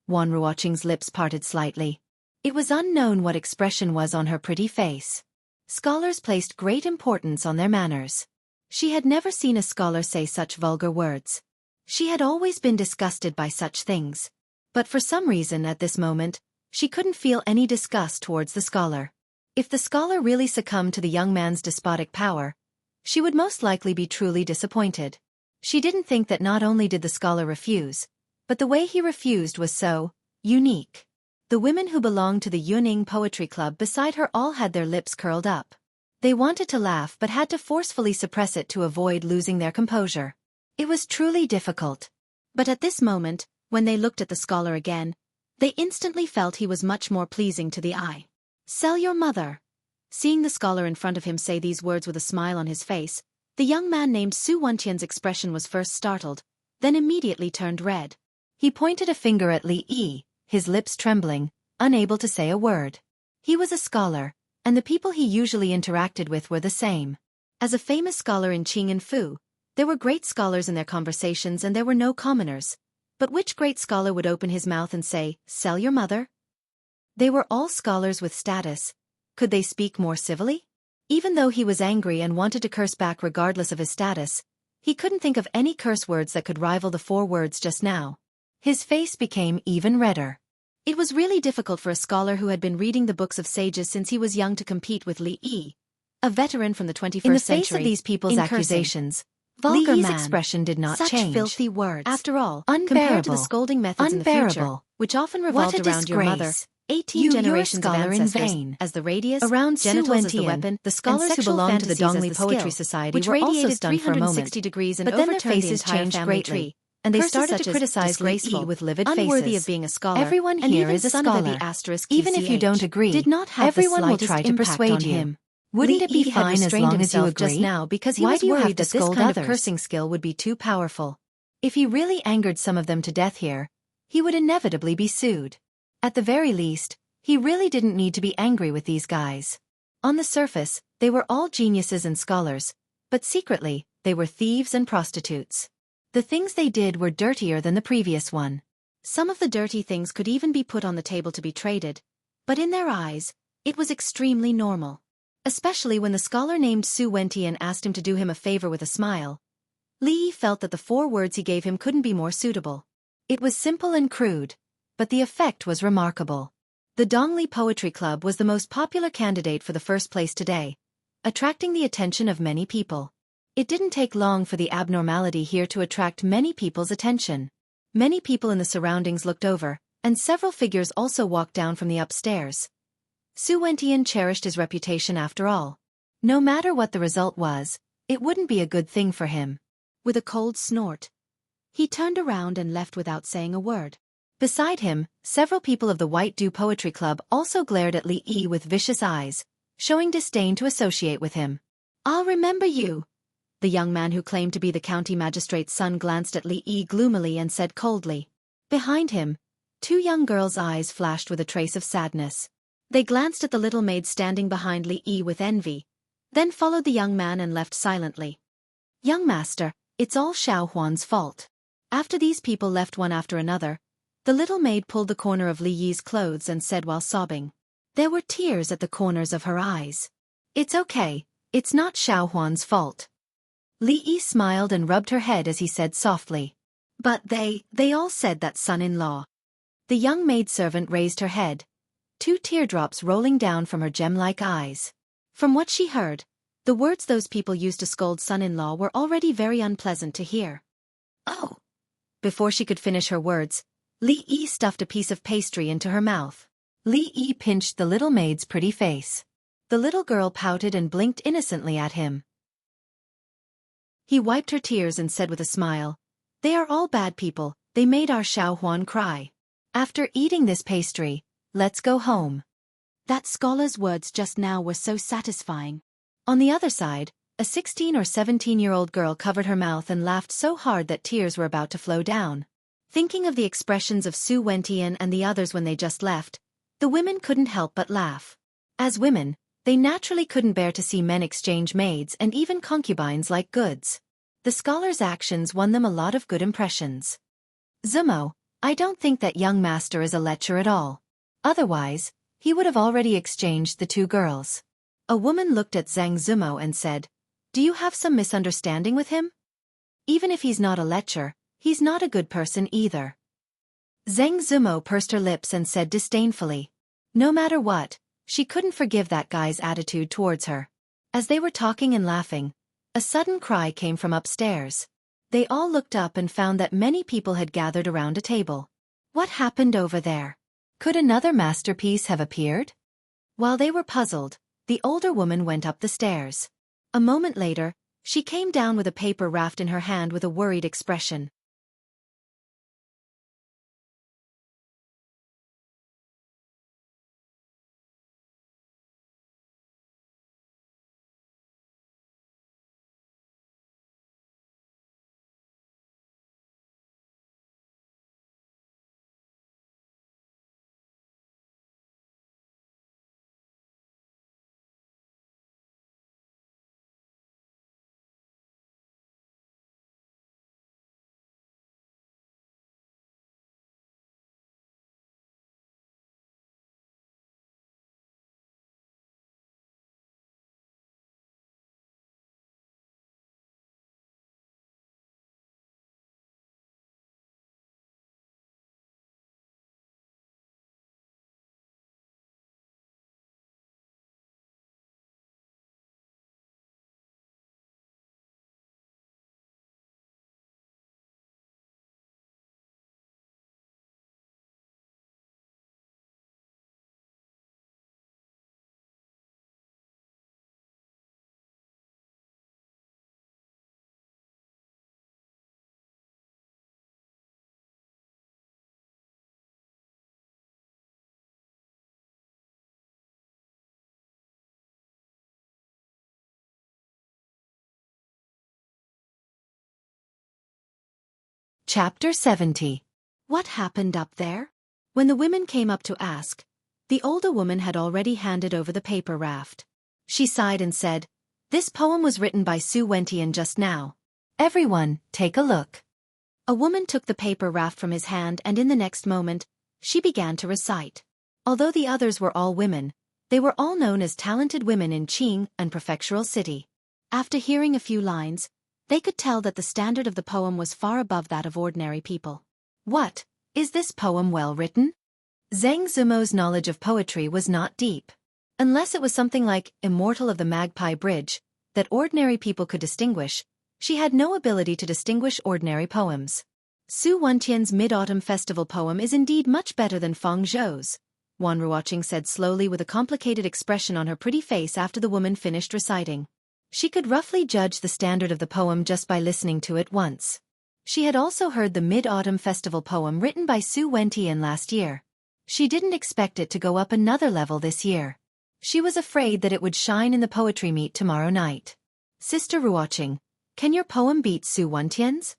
Wan Ruoqing's lips parted slightly. It was unknown what expression was on her pretty face. Scholars placed great importance on their manners. She had never seen a scholar say such vulgar words. She had always been disgusted by such things. But for some reason at this moment, she couldn't feel any disgust towards the scholar. If the scholar really succumbed to the young man's despotic power, she would most likely be truly disappointed. She didn't think that not only did the scholar refuse, but the way he refused was so unique. The women who belonged to the Yuning Poetry Club beside her all had their lips curled up. They wanted to laugh but had to forcefully suppress it to avoid losing their composure. It was truly difficult. But at this moment, when they looked at the scholar again, they instantly felt he was much more pleasing to the eye. Sell your mother. Seeing the scholar in front of him say these words with a smile on his face, the young man named Su Wentian's expression was first startled, then immediately turned red. He pointed a finger at Li Yi, his lips trembling, unable to say a word. He was a scholar, and the people he usually interacted with were the same. As a famous scholar in Qing and Fu, there were great scholars in their conversations and there were no commoners. But which great scholar would open his mouth and say, "Sell your mother"? They were all scholars with status. Could they speak more civilly? Even though he was angry and wanted to curse back regardless of his status, he couldn't think of any curse words that could rival the 4 words just now. His face became even redder. It was really difficult for a scholar who had been reading the books of sages since he was young to compete with Li Yi, a veteran from the 21st century. In the face of these people's accusations, Li Yi's expression did not change. Such filthy words. After all, compared to the scolding methods in the future, which often revolved around your mother, 18 generations of ancestors, as the radius, around genitals as the weapon, the scholars who belonged to the Dongli Poetry Society were also stunned for a moment, but then their faces changed greatly, and they started to criticize Li Yi with livid faces. Unworthy of being a scholar, everyone here is a scholar. Even if you don't agree, everyone will try to persuade him. Wouldn't it be fine as long as you agree? Just now because he was worried that this kind of cursing skill would be too powerful. If he really angered some of them to death here, he would inevitably be sued. At the very least, he really didn't need to be angry with these guys. On the surface, they were all geniuses and scholars, but secretly, they were thieves and prostitutes. The things they did were dirtier than the previous one. Some of the dirty things could even be put on the table to be traded, but in their eyes, it was extremely normal. Especially when the scholar named Su Wentian asked him to do him a favor with a smile. Li Yi felt that the 4 words he gave him couldn't be more suitable. It was simple and crude, but the effect was remarkable. The Dongli Poetry Club was the most popular candidate for the first place today, attracting the attention of many people. It didn't take long for the abnormality here to attract many people's attention. Many people in the surroundings looked over, and several figures also walked down from the upstairs. Su Wentian cherished his reputation after all. No matter what the result was, it wouldn't be a good thing for him. With a cold snort, he turned around and left without saying a word. Beside him, several people of the White Dew Poetry Club also glared at Li Yi with vicious eyes, showing disdain to associate with him. "I'll remember you." The young man who claimed to be the county magistrate's son glanced at Li Yi gloomily and said coldly. Behind him, 2 young girls' eyes flashed with a trace of sadness. They glanced at the little maid standing behind Li Yi with envy, then followed the young man and left silently. "Young master, it's all Xiao Huan's fault." After these people left one after another, The little maid pulled the corner of Li Yi's clothes and said while sobbing. There were tears at the corners of her eyes. It's okay, it's not Xiao Huan's fault. Li Yi smiled and rubbed her head as he said softly. But they all said that son-in-law. The young maidservant raised her head, 2 teardrops rolling down from her gem-like eyes. From what she heard, the words those people used to scold son-in-law were already very unpleasant to hear. Oh! Before she could finish her words, Li Yi stuffed a piece of pastry into her mouth. Li Yi pinched the little maid's pretty face. The little girl pouted and blinked innocently at him. He wiped her tears and said with a smile, They are all bad people, they made our Xiao Huan cry. After eating this pastry, let's go home. That scholar's words just now were so satisfying. On the other side, a 16 or 17-year-old girl covered her mouth and laughed so hard that tears were about to flow down. Thinking of the expressions of Su Wentian and the others when they just left, the women couldn't help but laugh. As women, they naturally couldn't bear to see men exchange maids and even concubines like goods. The scholar's actions won them a lot of good impressions. Zumo, I don't think that young master is a lecher at all. Otherwise, he would have already exchanged the 2 girls. A woman looked at Zhang Zumo and said, Do you have some misunderstanding with him? Even if he's not a lecher, he's not a good person either. Zhang Zumo pursed her lips and said disdainfully. No matter what, she couldn't forgive that guy's attitude towards her. As they were talking and laughing, a sudden cry came from upstairs. They all looked up and found that many people had gathered around a table. What happened over there? Could another masterpiece have appeared? While they were puzzled, the older woman went up the stairs. A moment later, she came down with a paper raft in her hand with a worried expression. Chapter 70. What happened up there? When the women came up to ask, the older woman had already handed over the paper raft. She sighed and said, This poem was written by Su Wentian just now. Everyone, take a look. A woman took the paper raft from his hand and in the next moment, she began to recite. Although the others were all women, they were all known as talented women in Qing and prefectural city. After hearing a few lines, they could tell that the standard of the poem was far above that of ordinary people. What? Is this poem well written? Zhang Zumo's knowledge of poetry was not deep. Unless it was something like Immortal of the Magpie Bridge, that ordinary people could distinguish, she had no ability to distinguish ordinary poems. Su Wentian's Mid-Autumn Festival poem is indeed much better than Feng Zhou's, Wan Ruoqing said slowly with a complicated expression on her pretty face after the woman finished reciting. She could roughly judge the standard of the poem just by listening to it once. She had also heard the Mid-Autumn Festival poem written by Su Wentian last year. She didn't expect it to go up another level this year. She was afraid that it would shine in the poetry meet tomorrow night. Sister Ruoqing, can your poem beat Su Wentian's?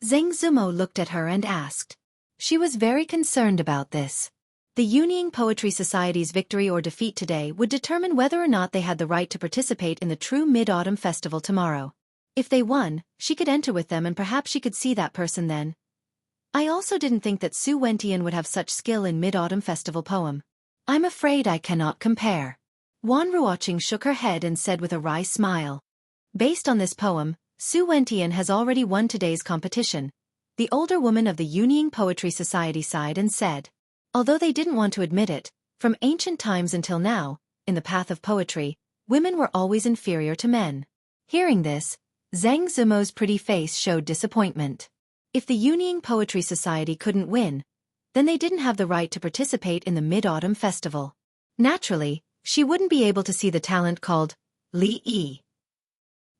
Zhang Zumo looked at her and asked. She was very concerned about this. The Yunying Poetry Society's victory or defeat today would determine whether or not they had the right to participate in the true Mid-Autumn Festival tomorrow. If they won, she could enter with them and perhaps she could see that person then. I also didn't think that Su Wentian would have such skill in Mid-Autumn Festival poem. I'm afraid I cannot compare. Wan Ruoqing shook her head and said with a wry smile. Based on this poem, Su Wentian has already won today's competition. The older woman of the Yunying Poetry Society sighed and said. Although they didn't want to admit it, from ancient times until now, in the path of poetry, women were always inferior to men. Hearing this, Zhang Zimo's pretty face showed disappointment. If the Yunying Poetry Society couldn't win, then they didn't have the right to participate in the Mid-Autumn Festival. Naturally, she wouldn't be able to see the talent called Li Yi.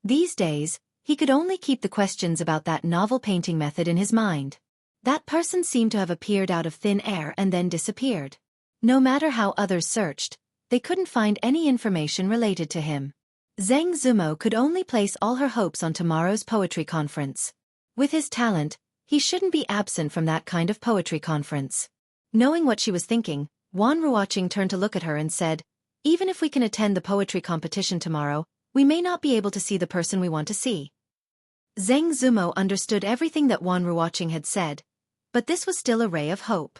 These days, he could only keep the questions about that novel painting method in his mind. That person seemed to have appeared out of thin air and then disappeared. No matter how others searched, they couldn't find any information related to him. Zhang Zimo could only place all her hopes on tomorrow's poetry conference. With his talent, he shouldn't be absent from that kind of poetry conference. Knowing what she was thinking, Wan Ruoqing turned to look at her and said, even if we can attend the poetry competition tomorrow, we may not be able to see the person we want to see. Zhang Zimo understood everything that Wan Ruoqing had said, but this was still a ray of hope.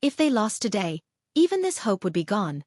If they lost today, even this hope would be gone.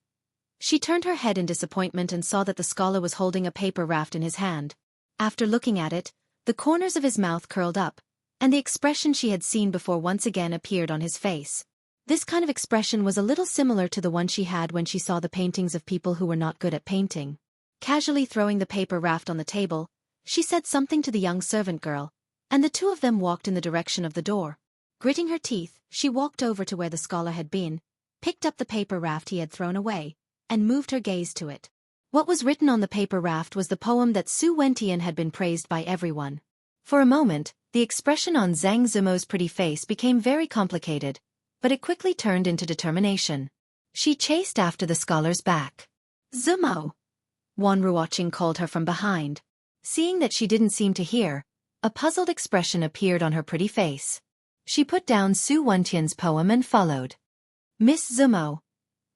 She turned her head in disappointment and saw that the scholar was holding a paper raft in his hand. After looking at it, the corners of his mouth curled up, and the expression she had seen before once again appeared on his face. This kind of expression was a little similar to the one she had when she saw the paintings of people who were not good at painting. Casually throwing the paper raft on the table, she said something to the young servant girl, and the two of them walked in the direction of the door. Gritting her teeth, she walked over to where the scholar had been, picked up the paper raft he had thrown away, and moved her gaze to it. What was written on the paper raft was the poem that Su Wentian had been praised by everyone. For a moment, the expression on Zhang Zimo's pretty face became very complicated, but it quickly turned into determination. She chased after the scholar's back. Zimo! Wan Ruoqing called her from behind. Seeing that she didn't seem to hear, a puzzled expression appeared on her pretty face. She put down Su Wentian's poem and followed. Miss Zimo.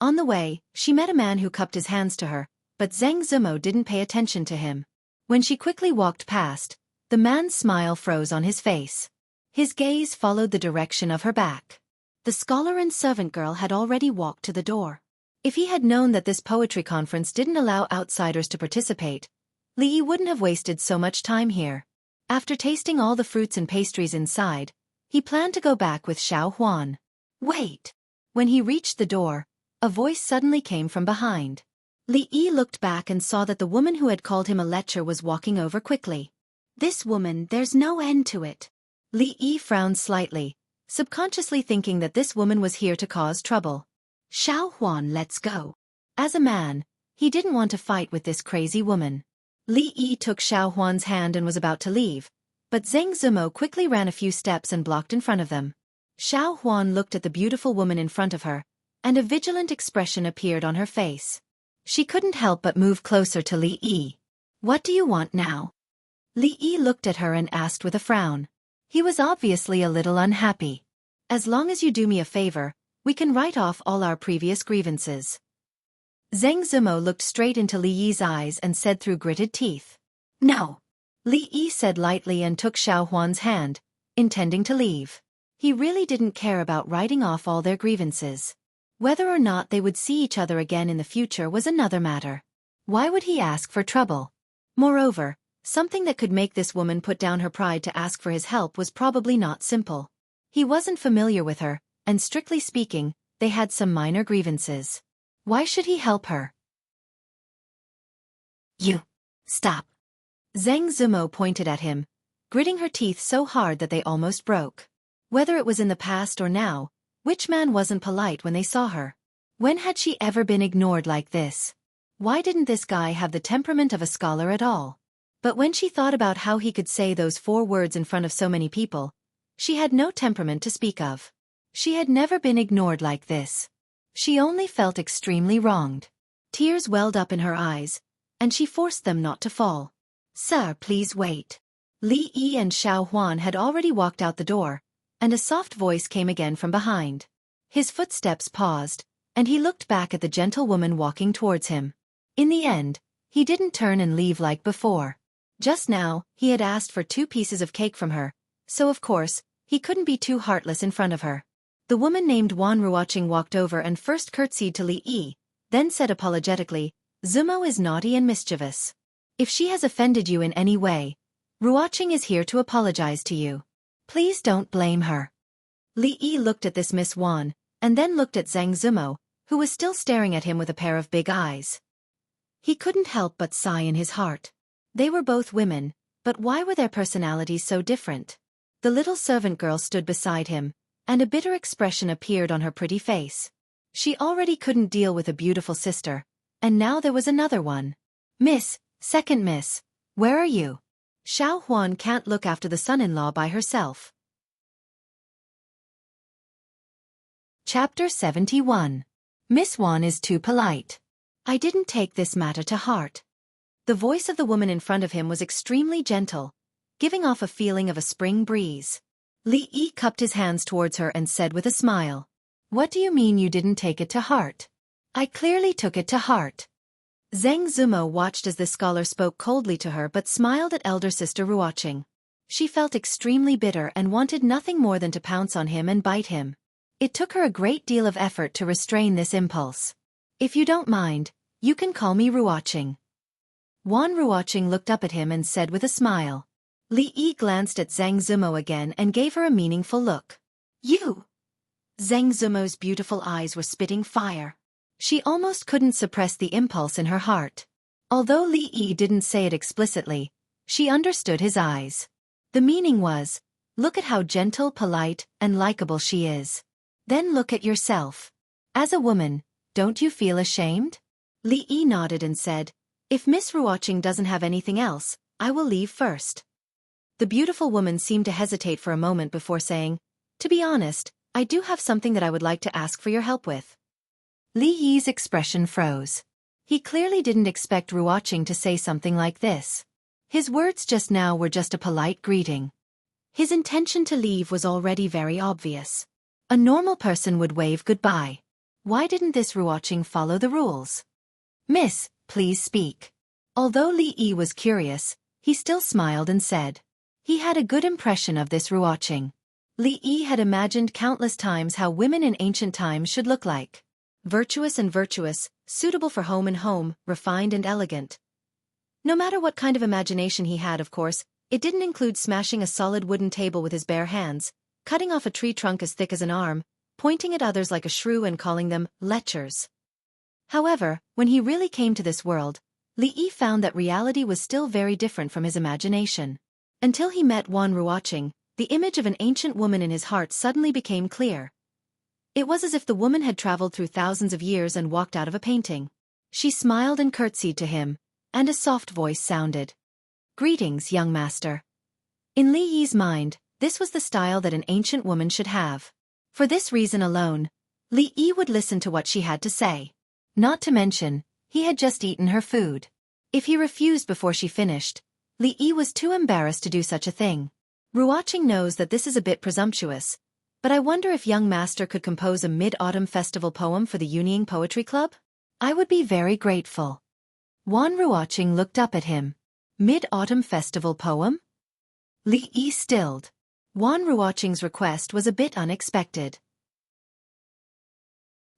On the way, she met a man who cupped his hands to her, but Zhang Zimo didn't pay attention to him. When she quickly walked past, the man's smile froze on his face. His gaze followed the direction of her back. The scholar and servant girl had already walked to the door. If he had known that this poetry conference didn't allow outsiders to participate, Li Yi wouldn't have wasted so much time here. After tasting all the fruits and pastries inside, he planned to go back with Xiao Huan. Wait! When he reached the door, a voice suddenly came from behind. Li Yi looked back and saw that the woman who had called him a lecher was walking over quickly. This woman, there's no end to it. Li Yi frowned slightly, subconsciously thinking that this woman was here to cause trouble. Xiao Huan, let's go. As a man, he didn't want to fight with this crazy woman. Li Yi took Xiao Huan's hand and was about to leave, but Zhang Zimo quickly ran a few steps and blocked in front of them. Xiao Huan looked at the beautiful woman in front of her, and a vigilant expression appeared on her face. She couldn't help but move closer to Li Yi. What do you want now? Li Yi looked at her and asked with a frown. He was obviously a little unhappy. As long as you do me a favor, we can write off all our previous grievances. Zhang Zimo looked straight into Li Yi's eyes and said through gritted teeth. No. Li Yi said lightly and took Xiao Huan's hand, intending to leave. He really didn't care about writing off all their grievances. Whether or not they would see each other again in the future was another matter. Why would he ask for trouble? Moreover, something that could make this woman put down her pride to ask for his help was probably not simple. He wasn't familiar with her, and strictly speaking, they had some minor grievances. Why should he help her? You! Stop! Zhang Zimo pointed at him, gritting her teeth so hard that they almost broke. Whether it was in the past or now, which man wasn't polite when they saw her? When had she ever been ignored like this? Why didn't this guy have the temperament of a scholar at all? But when she thought about how he could say those 4 words in front of so many people, she had no temperament to speak of. She had never been ignored like this. She only felt extremely wronged. Tears welled up in her eyes, and she forced them not to fall. Sir, please wait. Li Yi and Xiao Huan had already walked out the door, and a soft voice came again from behind. His footsteps paused, and he looked back at the gentle woman walking towards him. In the end, he didn't turn and leave like before. Just now, he had asked for 2 pieces of cake from her, so of course, he couldn't be too heartless in front of her. The woman named Wan Ruoqing walked over and first curtsied to Li Yi, then said apologetically, "Zumo is naughty and mischievous. If she has offended you in any way, Ruoqing is here to apologize to you. Please don't blame her." Li Yi looked at this Miss Wan, and then looked at Zhang Zumo, who was still staring at him with a pair of big eyes. He couldn't help but sigh in his heart. They were both women, but why were their personalities so different? The little servant girl stood beside him, and a bitter expression appeared on her pretty face. She already couldn't deal with a beautiful sister, and now there was another one. "Miss, second miss, where are you? Xiao Huan can't look after the son-in-law by herself." Chapter 71. Miss Wan is too polite. I didn't take this matter to heart. The voice of the woman in front of him was extremely gentle, giving off a feeling of a spring breeze. Li Yi cupped his hands towards her and said with a smile, "What do you mean you didn't take it to heart?" "I clearly took it to heart." Zhang Zumo watched as the scholar spoke coldly to her but smiled at elder sister Ruoqing. She felt extremely bitter and wanted nothing more than to pounce on him and bite him. It took her a great deal of effort to restrain this impulse. "If you don't mind, you can call me Ruoqing." Wan Ruoqing looked up at him and said with a smile. Li Yi glanced at Zhang Zumo again and gave her a meaningful look. "You!" Zhang Zumo's beautiful eyes were spitting fire. She almost couldn't suppress the impulse in her heart. Although Li Yi didn't say it explicitly, she understood his eyes. The meaning was, look at how gentle, polite, and likable she is. Then look at yourself. As a woman, don't you feel ashamed? Li Yi nodded and said, "If Miss Ruoqing doesn't have anything else, I will leave first." The beautiful woman seemed to hesitate for a moment before saying, "To be honest, I do have something that I would like to ask for your help with." Li Yi's expression froze. He clearly didn't expect Ruoqing to say something like this. His words just now were just a polite greeting. His intention to leave was already very obvious. A normal person would wave goodbye. Why didn't this Ruoqing follow the rules? "Miss, please speak." Although Li Yi was curious, he still smiled and said. He had a good impression of this Ruoqing. Li Yi had imagined countless times how women in ancient times should look like. Virtuous and virtuous, suitable for home and home, refined and elegant. No matter what kind of imagination he had, of course, it didn't include smashing a solid wooden table with his bare hands, cutting off a tree trunk as thick as an arm, pointing at others like a shrew and calling them lechers. However, when he really came to this world, Li Yi found that reality was still very different from his imagination. Until he met Wan Ruoqing, the image of an ancient woman in his heart suddenly became clear. It was as if the woman had traveled through thousands of years and walked out of a painting. She smiled and curtsied to him, and a soft voice sounded. "Greetings, young master." In Li Yi's mind, this was the style that an ancient woman should have. For this reason alone, Li Yi would listen to what she had to say. Not to mention, he had just eaten her food. If he refused before she finished, Li Yi was too embarrassed to do such a thing. Ruoqing knows that this is a bit presumptuous, but I wonder if young master could compose a mid-autumn festival poem for the Yunying Poetry Club? I would be very grateful. Wan Ruoqing looked up at him. Mid-autumn festival poem? Li Yi stilled. Wan Ruoqing's request was a bit unexpected.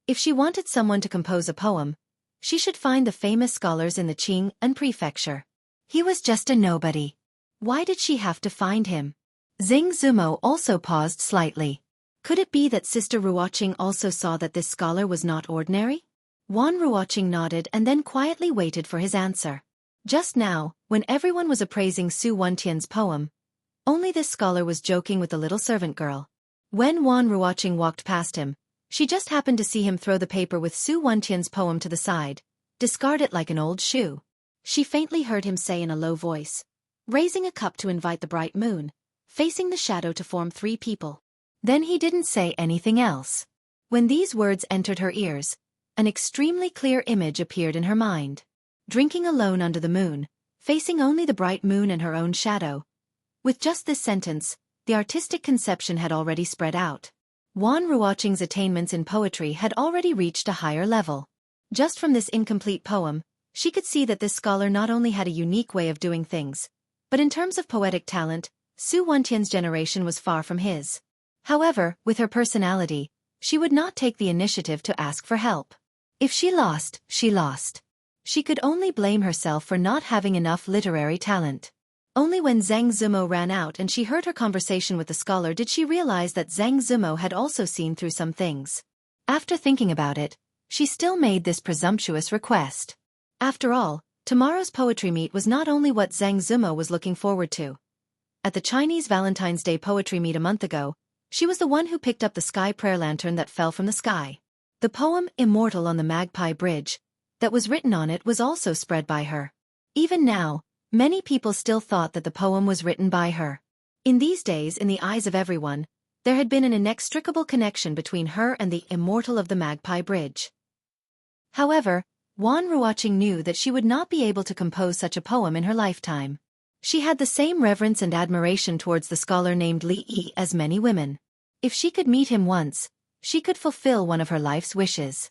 If she wanted someone to compose a poem, she should find the famous scholars in the Qing and prefecture. He was just a nobody. Why did she have to find him? Zhang Zumo also paused slightly. Could it be that Sister Ruoqing also saw that this scholar was not ordinary? Wan Ruoqing nodded and then quietly waited for his answer. Just now, when everyone was appraising Su Wentian's poem, only this scholar was joking with the little servant girl. When Wan Ruoqing walked past him, she just happened to see him throw the paper with Su Wentian's poem to the side, discard it like an old shoe. She faintly heard him say in a low voice, raising a cup to invite the bright moon, facing the shadow to form 3 people. Then he didn't say anything else. When these words entered her ears, an extremely clear image appeared in her mind. Drinking alone under the moon, facing only the bright moon and her own shadow. With just this sentence, the artistic conception had already spread out. Wan Ruoqing's attainments in poetry had already reached a higher level. Just from this incomplete poem, she could see that this scholar not only had a unique way of doing things, but in terms of poetic talent, Su Wentian's generation was far from his. However, with her personality, she would not take the initiative to ask for help. If she lost, she lost. She could only blame herself for not having enough literary talent. Only when Zhang Zumo ran out and she heard her conversation with the scholar did she realize that Zhang Zumo had also seen through some things. After thinking about it, she still made this presumptuous request. After all, tomorrow's poetry meet was not only what Zhang Zumo was looking forward to. At the Chinese Valentine's Day poetry meet a month ago, she was the one who picked up the sky prayer lantern that fell from the sky. The poem Immortal on the Magpie Bridge, that was written on it was also spread by her. Even now, many people still thought that the poem was written by her. In these days, in the eyes of everyone, there had been an inextricable connection between her and the Immortal of the Magpie Bridge. However, Wan Ruoqing knew that she would not be able to compose such a poem in her lifetime. She had the same reverence and admiration towards the scholar named Li Yi as many women. If she could meet him once, she could fulfill one of her life's wishes.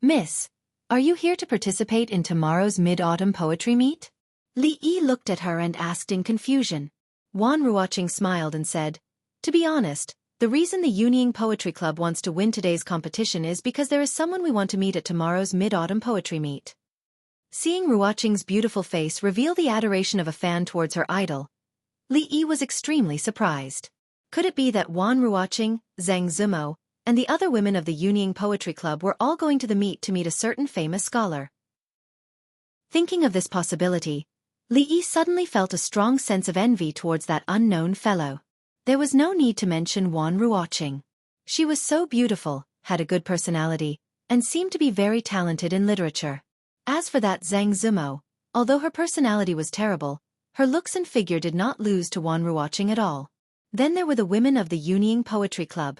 "Miss, are you here to participate in tomorrow's mid-autumn poetry meet?" Li Yi looked at her and asked in confusion. Wan Ruoqing smiled and said, "To be honest, the reason the Yunying Poetry Club wants to win today's competition is because there is someone we want to meet at tomorrow's mid-autumn poetry meet." Seeing Ruoqing's beautiful face reveal the adoration of a fan towards her idol, Li Yi was extremely surprised. Could it be that Wan Ruoqing, Zhang Zumo, and the other women of the Yunying Poetry Club were all going to the meet to meet a certain famous scholar? Thinking of this possibility, Li Yi suddenly felt a strong sense of envy towards that unknown fellow. There was no need to mention Wan Ruoqing. She was so beautiful, had a good personality, and seemed to be very talented in literature. As for that Zhang Zumo, although her personality was terrible, her looks and figure did not lose to Wan Ruoqing at all. Then there were the women of the Yunying Poetry Club.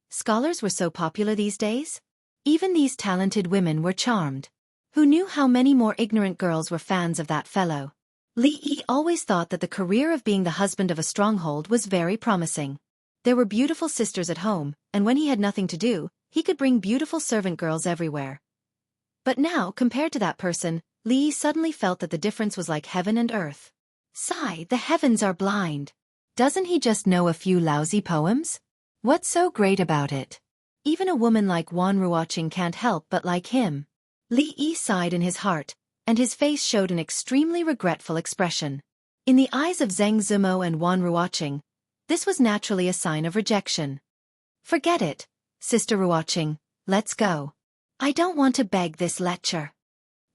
Scholars were so popular these days? Even these talented women were charmed. Who knew how many more ignorant girls were fans of that fellow? Li Yi always thought that the career of being the husband of a stronghold was very promising. There were beautiful sisters at home, and when he had nothing to do, he could bring beautiful servant girls everywhere. But now, compared to that person, Li Yi suddenly felt that the difference was like heaven and earth. Sigh, the heavens are blind. Doesn't he just know a few lousy poems? What's so great about it? Even a woman like Wan Ruoqing can't help but like him. Li Yi sighed in his heart, and his face showed an extremely regretful expression. In the eyes of Zhang Zumo and Wan Ruoqing, this was naturally a sign of rejection. "Forget it, Sister Ruoqing, let's go. I don't want to beg this lecture."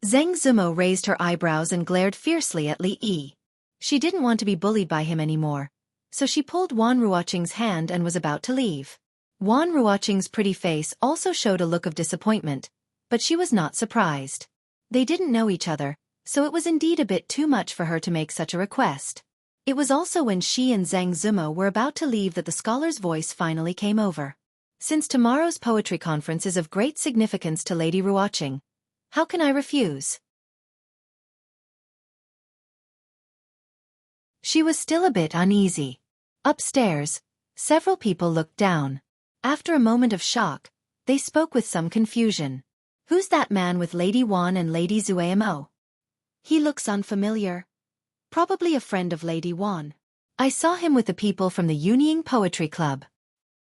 Zhang Zumo raised her eyebrows and glared fiercely at Li Yi. She didn't want to be bullied by him anymore, so she pulled Wan Ruoqing's hand and was about to leave. Wan Ruoqing's pretty face also showed a look of disappointment, but she was not surprised. They didn't know each other, so it was indeed a bit too much for her to make such a request. It was also when she and Zhang Zumo were about to leave that the scholar's voice finally came over. "Since tomorrow's poetry conference is of great significance to Lady Ruoqing, how can I refuse?" She was still a bit uneasy. Upstairs, several people looked down. After a moment of shock, they spoke with some confusion. "Who's that man with Lady Wan and Lady Zuamo? He looks unfamiliar. Probably a friend of Lady Wan. I saw him with the people from the Yunying Poetry Club."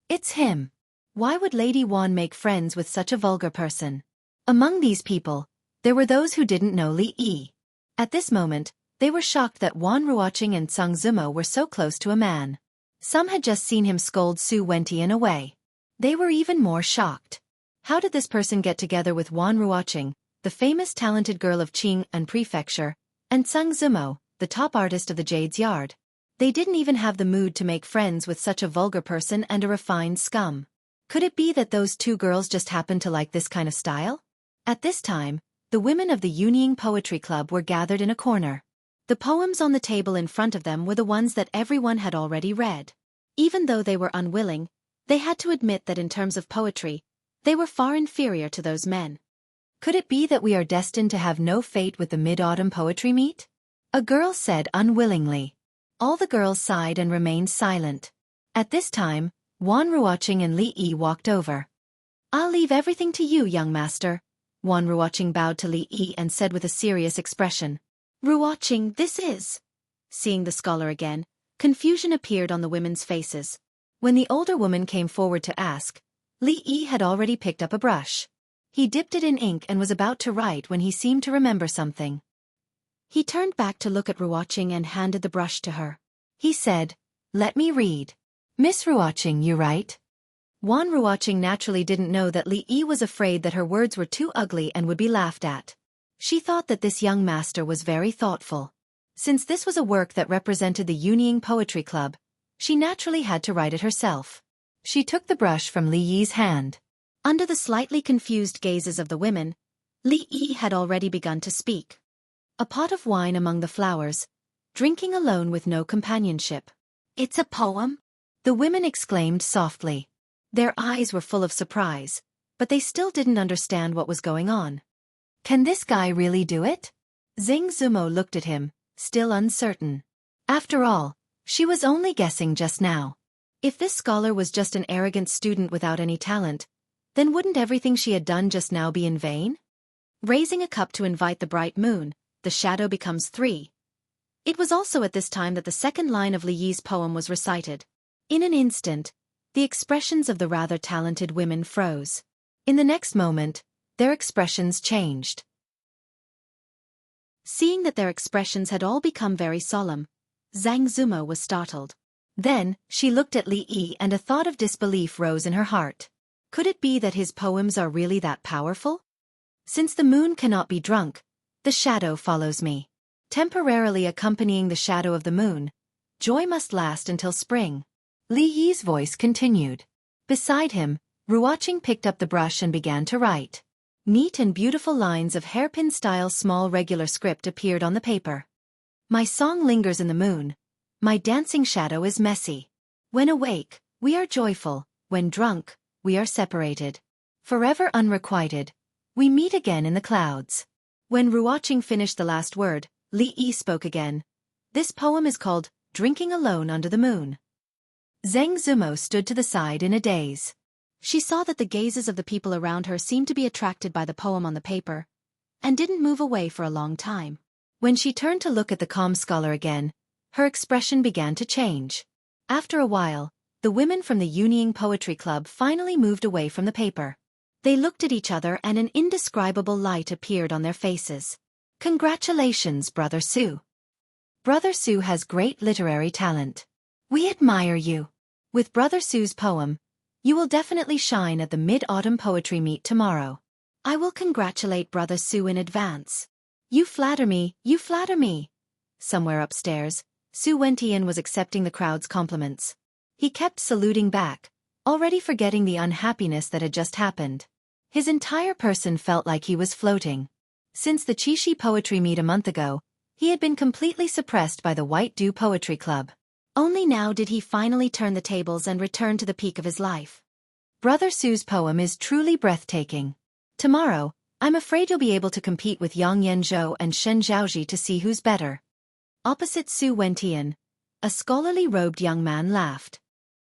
"It's him. Why would Lady Wan make friends with such a vulgar person?" Among these people, there were those who didn't know Li Yi. At this moment, they were shocked that Wan Ruoqing and Zhang Zumo were so close to a man. Some had just seen him scold Su Wentian away. They were even more shocked. How did this person get together with Wan Ruoqing, the famous talented girl of Qing and Prefecture, and Zhang Zumo, the top artist of the Jade's Yard? They didn't even have the mood to make friends with such a vulgar person and a refined scum. Could it be that those two girls just happened to like this kind of style? At this time, the women of the Yunying Poetry Club were gathered in a corner. The poems on the table in front of them were the ones that everyone had already read. Even though they were unwilling, they had to admit that in terms of poetry, they were far inferior to those men. Could it be that we are destined to have no fate with the mid-autumn poetry meet? A girl said unwillingly. All the girls sighed and remained silent. At this time, Wan Ruoqing and Li Yi walked over. "I'll leave everything to you, young master." Wan Ruoqing bowed to Li Yi and said with a serious expression. "Ruoqing, this is..." Seeing the scholar again, Confusion appeared on the women's faces. When the older woman came forward to ask, Li Yi had already picked up a brush. He dipped it in ink and was about to write when he seemed to remember something. He turned back to look at Ruoqing and handed the brush to her. He said, "Let me read." "Miss Ruoqing, you write?" Wan Ruoqing naturally didn't know that Li Yi was afraid that her words were too ugly and would be laughed at. She thought that this young master was very thoughtful. Since this was a work that represented the Unfettered Poetry Club, she naturally had to write it herself. She took the brush from Li Yi's hand. Under the slightly confused gazes of the women, Li Yi had already begun to speak. A pot of wine among the flowers, drinking alone with no companionship. "It's a poem?" the women exclaimed softly. Their eyes were full of surprise, but they still didn't understand what was going on. Can this guy really do it? Zhang Zumo looked at him, still uncertain. After all, she was only guessing just now. If this scholar was just an arrogant student without any talent, then wouldn't everything she had done just now be in vain? Raising a cup to invite the bright moon, the shadow becomes 3. It was also at this time that the second line of Li Yi's poem was recited. In an instant, the expressions of the rather talented women froze. In the next moment, their expressions changed. Seeing that their expressions had all become very solemn, Zhang Zumo was startled. Then, she looked at Li Yi and a thought of disbelief rose in her heart. Could it be that his poems are really that powerful? Since the moon cannot be drunk, the shadow follows me. Temporarily accompanying the shadow of the moon, joy must last until spring. Li Yi's voice continued. Beside him, Ruoqing picked up the brush and began to write. Neat and beautiful lines of hairpin-style small regular script appeared on the paper. My song lingers in the moon. My dancing shadow is messy. When awake, we are joyful. When drunk, we are separated. Forever unrequited, we meet again in the clouds. When Ruoqing finished the last word, Li Yi spoke again. This poem is called Drinking Alone Under the Moon. Zhang Zumo stood to the side in a daze. She saw that the gazes of the people around her seemed to be attracted by the poem on the paper, and didn't move away for a long time. When she turned to look at the calm scholar again, her expression began to change. After a while, the women from the Unfettered Poetry Club finally moved away from the paper. They looked at each other and an indescribable light appeared on their faces. Congratulations, Brother Su. Brother Su has great literary talent. We admire you. With Brother Su's poem, you will definitely shine at the Mid-Autumn Poetry Meet tomorrow. I will congratulate Brother Su in advance. You flatter me, you flatter me. Somewhere upstairs, Su Wentian was accepting the crowd's compliments. He kept saluting back, already forgetting the unhappiness that had just happened. His entire person felt like he was floating. Since the Qishi Poetry Meet a month ago, he had been completely suppressed by the White Dew Poetry Club. Only now did he finally turn the tables and return to the peak of his life. Brother Su's poem is truly breathtaking. Tomorrow, I'm afraid you'll be able to compete with Yang Yanzhou and Shen Zhaoji to see who's better. Opposite Su Wentian, a scholarly robed young man laughed.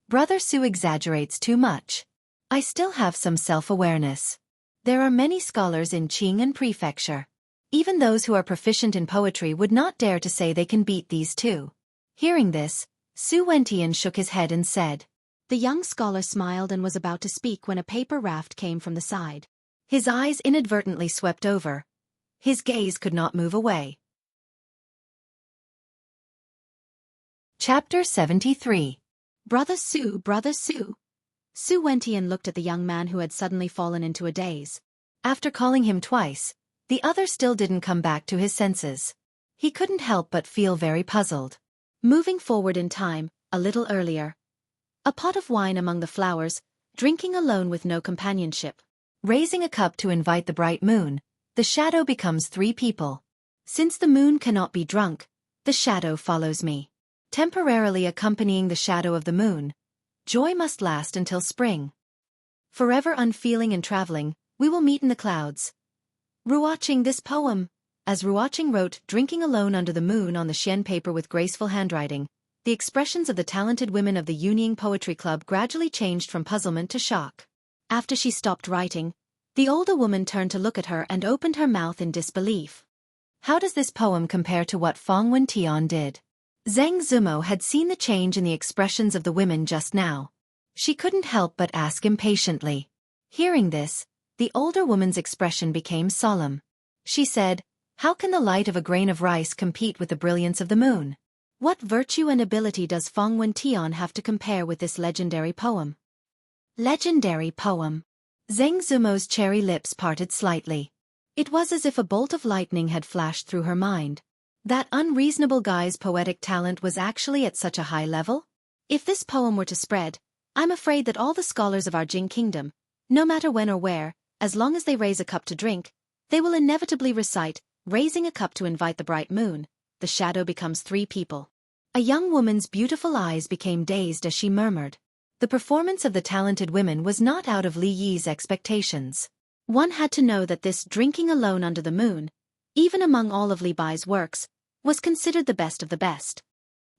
Brother Su exaggerates too much. I still have some self-awareness. There are many scholars in Qing'an Prefecture. Even those who are proficient in poetry would not dare to say they can beat these two. Hearing this, Su Wentian shook his head and said. The young scholar smiled and was about to speak when a paper raft came from the side. His eyes inadvertently swept over. His gaze could not move away. Chapter 73. Brother Su, Brother Su. Su Wentian looked at the young man who had suddenly fallen into a daze. After calling him twice, the other still didn't come back to his senses. He couldn't help but feel very puzzled. Moving forward in time, a little earlier. A pot of wine among the flowers, drinking alone with no companionship. Raising a cup to invite the bright moon, the shadow becomes 3 people. Since the moon cannot be drunk, the shadow follows me. Temporarily accompanying the shadow of the moon, joy must last until spring. Forever unfeeling and traveling, we will meet in the clouds. Ruoqing this poem. As Ruoqing wrote Drinking Alone Under the Moon on the Xian paper with graceful handwriting, the expressions of the talented women of the Unfettered Poetry Club gradually changed from puzzlement to shock. After she stopped writing, the older woman turned to look at her and opened her mouth in disbelief. How does this poem compare to what Feng Wentian did? Zhang Zumo had seen the change in the expressions of the women just now. She couldn't help but ask impatiently. Hearing this, the older woman's expression became solemn. She said, "How can the light of a grain of rice compete with the brilliance of the moon? What virtue and ability does Feng Wentian have to compare with this legendary poem?" Legendary poem. Zhang Zumo's cherry lips parted slightly. It was as if a bolt of lightning had flashed through her mind. That unreasonable guy's poetic talent was actually at such a high level? If this poem were to spread, I'm afraid that all the scholars of our Jing kingdom, no matter when or where, as long as they raise a cup to drink, they will inevitably recite, "Raising a cup to invite the bright moon, the shadow becomes three people." A young woman's beautiful eyes became dazed as she murmured. The performance of the talented women was not out of Li Yi's expectations. One had to know that this drinking alone under the moon, even among all of Li Bai's works, was considered the best of the best.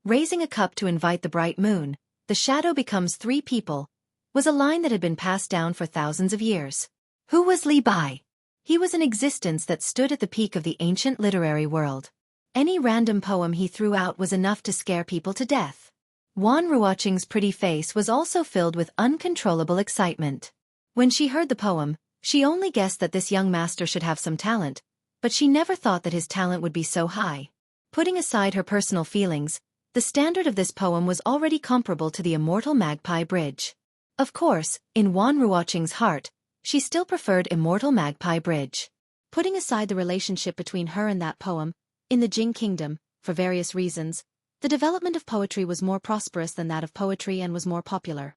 Raising a cup to invite the bright moon, the shadow becomes three people, was a line that had been passed down for thousands of years. Who was Li Bai? He was an existence that stood at the peak of the ancient literary world. Any random poem he threw out was enough to scare people to death. Wan Ruoqing's pretty face was also filled with uncontrollable excitement. When she heard the poem, she only guessed that this young master should have some talent, but she never thought that his talent would be so high. Putting aside her personal feelings, the standard of this poem was already comparable to the immortal Magpie Bridge. Of course, in Wan Ruoqing's heart, she still preferred immortal Magpie Bridge. Putting aside the relationship between her and that poem, in the Jing kingdom, for various reasons, the development of poetry was more prosperous than that of poetry and was more popular.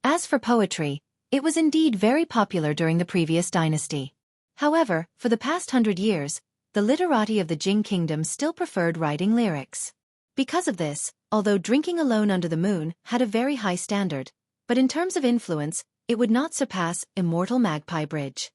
As for poetry, it was indeed very popular during the previous dynasty. However, for the past 100 years, the literati of the Jing kingdom still preferred writing lyrics. Because of this, although Drinking Alone Under the Moon had a very high standard, but in terms of influence, it would not surpass Immortal Magpie Bridge.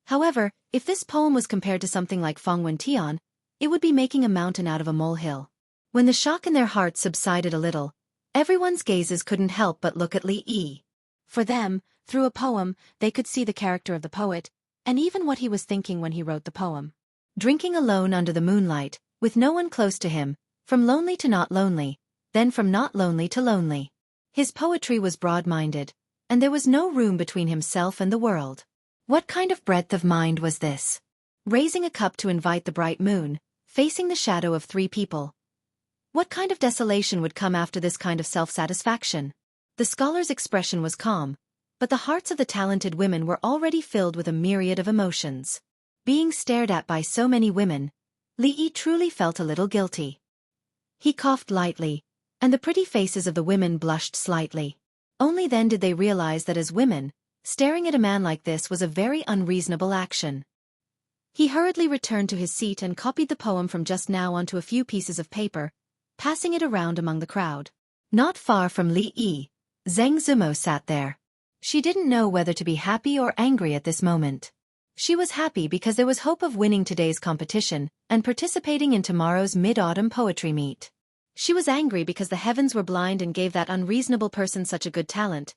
However, if this poem was compared to something like Feng Wentian, it would be making a mountain out of a molehill. When the shock in their hearts subsided a little, everyone's gazes couldn't help but look at Li Yi. For them, through a poem, they could see the character of the poet, and even what he was thinking when he wrote the poem. Drinking alone under the moonlight, with no one close to him, from lonely to not lonely, then from not lonely to lonely. His poetry was broad-minded, and there was no room between himself and the world. What kind of breadth of mind was this? Raising a cup to invite the bright moon, facing the shadow of three people. What kind of desolation would come after this kind of self-satisfaction? The scholar's expression was calm, but the hearts of the talented women were already filled with a myriad of emotions. Being stared at by so many women, Li Yi truly felt a little guilty. He coughed lightly, and the pretty faces of the women blushed slightly. Only then did they realize that as women, staring at a man like this was a very unreasonable action. He hurriedly returned to his seat and copied the poem from just now onto a few pieces of paper, passing it around among the crowd. Not far from Li Yi, Zhang Zumo sat there. She didn't know whether to be happy or angry at this moment. She was happy because there was hope of winning today's competition and participating in tomorrow's mid-autumn poetry meet. She was angry because the heavens were blind and gave that unreasonable person such a good talent.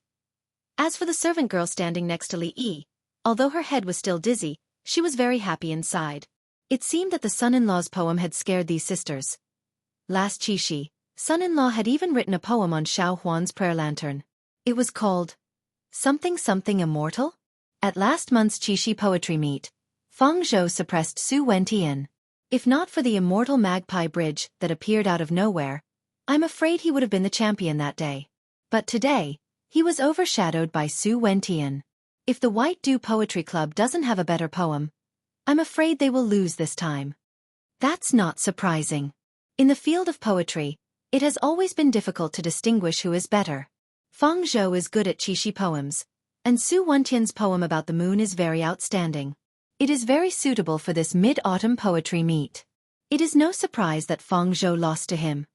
As for the servant girl standing next to Li Yi, although her head was still dizzy, she was very happy inside. It seemed that the son-in-law's poem had scared these sisters. Last Qixi, son-in-law had even written a poem on Xiao Huan's prayer lantern. It was called Something Something Immortal? At last month's Qixi poetry meet, Feng Zhou suppressed Su Wentian. If not for the immortal Magpie Bridge that appeared out of nowhere, I'm afraid he would have been the champion that day. But today, he was overshadowed by Su Wentian. If the White Dew Poetry Club doesn't have a better poem, I'm afraid they will lose this time. That's not surprising. In the field of poetry, it has always been difficult to distinguish who is better. Feng Zhou is good at Qixi poems, and Su Wentian's poem about the moon is very outstanding. It is very suitable for this mid-autumn poetry meet. It is no surprise that Feng Zhou lost to him.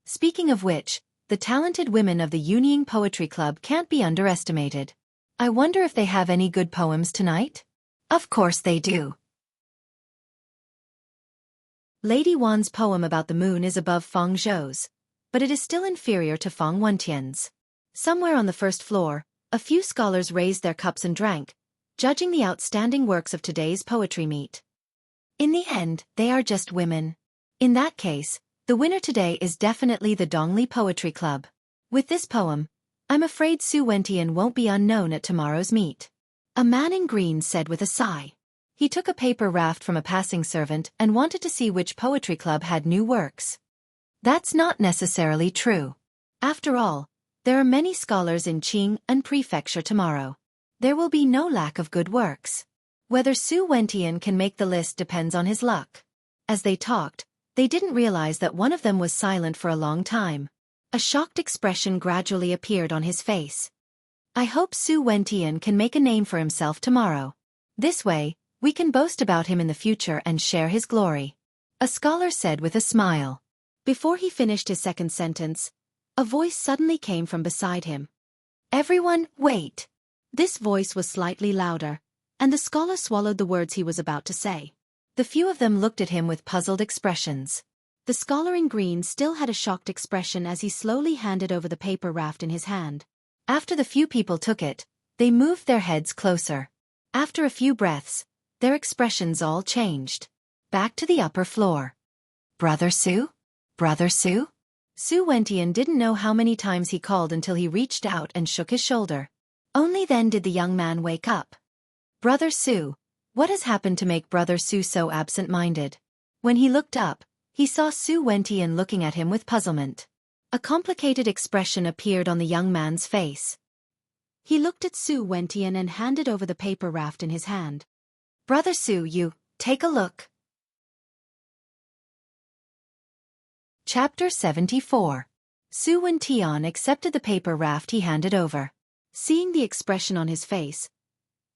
Speaking of which, the talented women of the Yunying Poetry Club can't be underestimated. I wonder if they have any good poems tonight? Of course they do. Lady Wan's poem about the moon is above Feng Zhou's, but it is still inferior to Feng Wentian's. Somewhere on the first floor, a few scholars raised their cups and drank, judging the outstanding works of today's poetry meet. In the end, they are just women. In that case, the winner today is definitely the Dongli Poetry Club. With this poem, I'm afraid Su Wentian won't be unknown at tomorrow's meet. A man in green said with a sigh. He took a paper raft from a passing servant and wanted to see which poetry club had new works. That's not necessarily true. After all, there are many scholars in Qing and Prefecture tomorrow. There will be no lack of good works. Whether Su Wentian can make the list depends on his luck. As they talked, they didn't realize that one of them was silent for a long time. A shocked expression gradually appeared on his face. I hope Su Wentian can make a name for himself tomorrow. This way, we can boast about him in the future and share his glory. A scholar said with a smile. Before he finished his second sentence, a voice suddenly came from beside him. Everyone, wait! This voice was slightly louder, and the scholar swallowed the words he was about to say. The few of them looked at him with puzzled expressions. The scholar in green still had a shocked expression as he slowly handed over the paper raft in his hand. After the few people took it, they moved their heads closer. After a few breaths, their expressions all changed. Back to the upper floor. Brother Su? Brother Su? Su Wentian didn't know how many times he called until he reached out and shook his shoulder. Only then did the young man wake up. Brother Su, what has happened to make Brother Su so absent-minded? When he looked up, he saw Su Wentian looking at him with puzzlement. A complicated expression appeared on the young man's face. He looked at Su Wentian and handed over the paper raft in his hand. Brother Su, you, take a look. Chapter 74. Su Wentian accepted the paper raft he handed over. Seeing the expression on his face,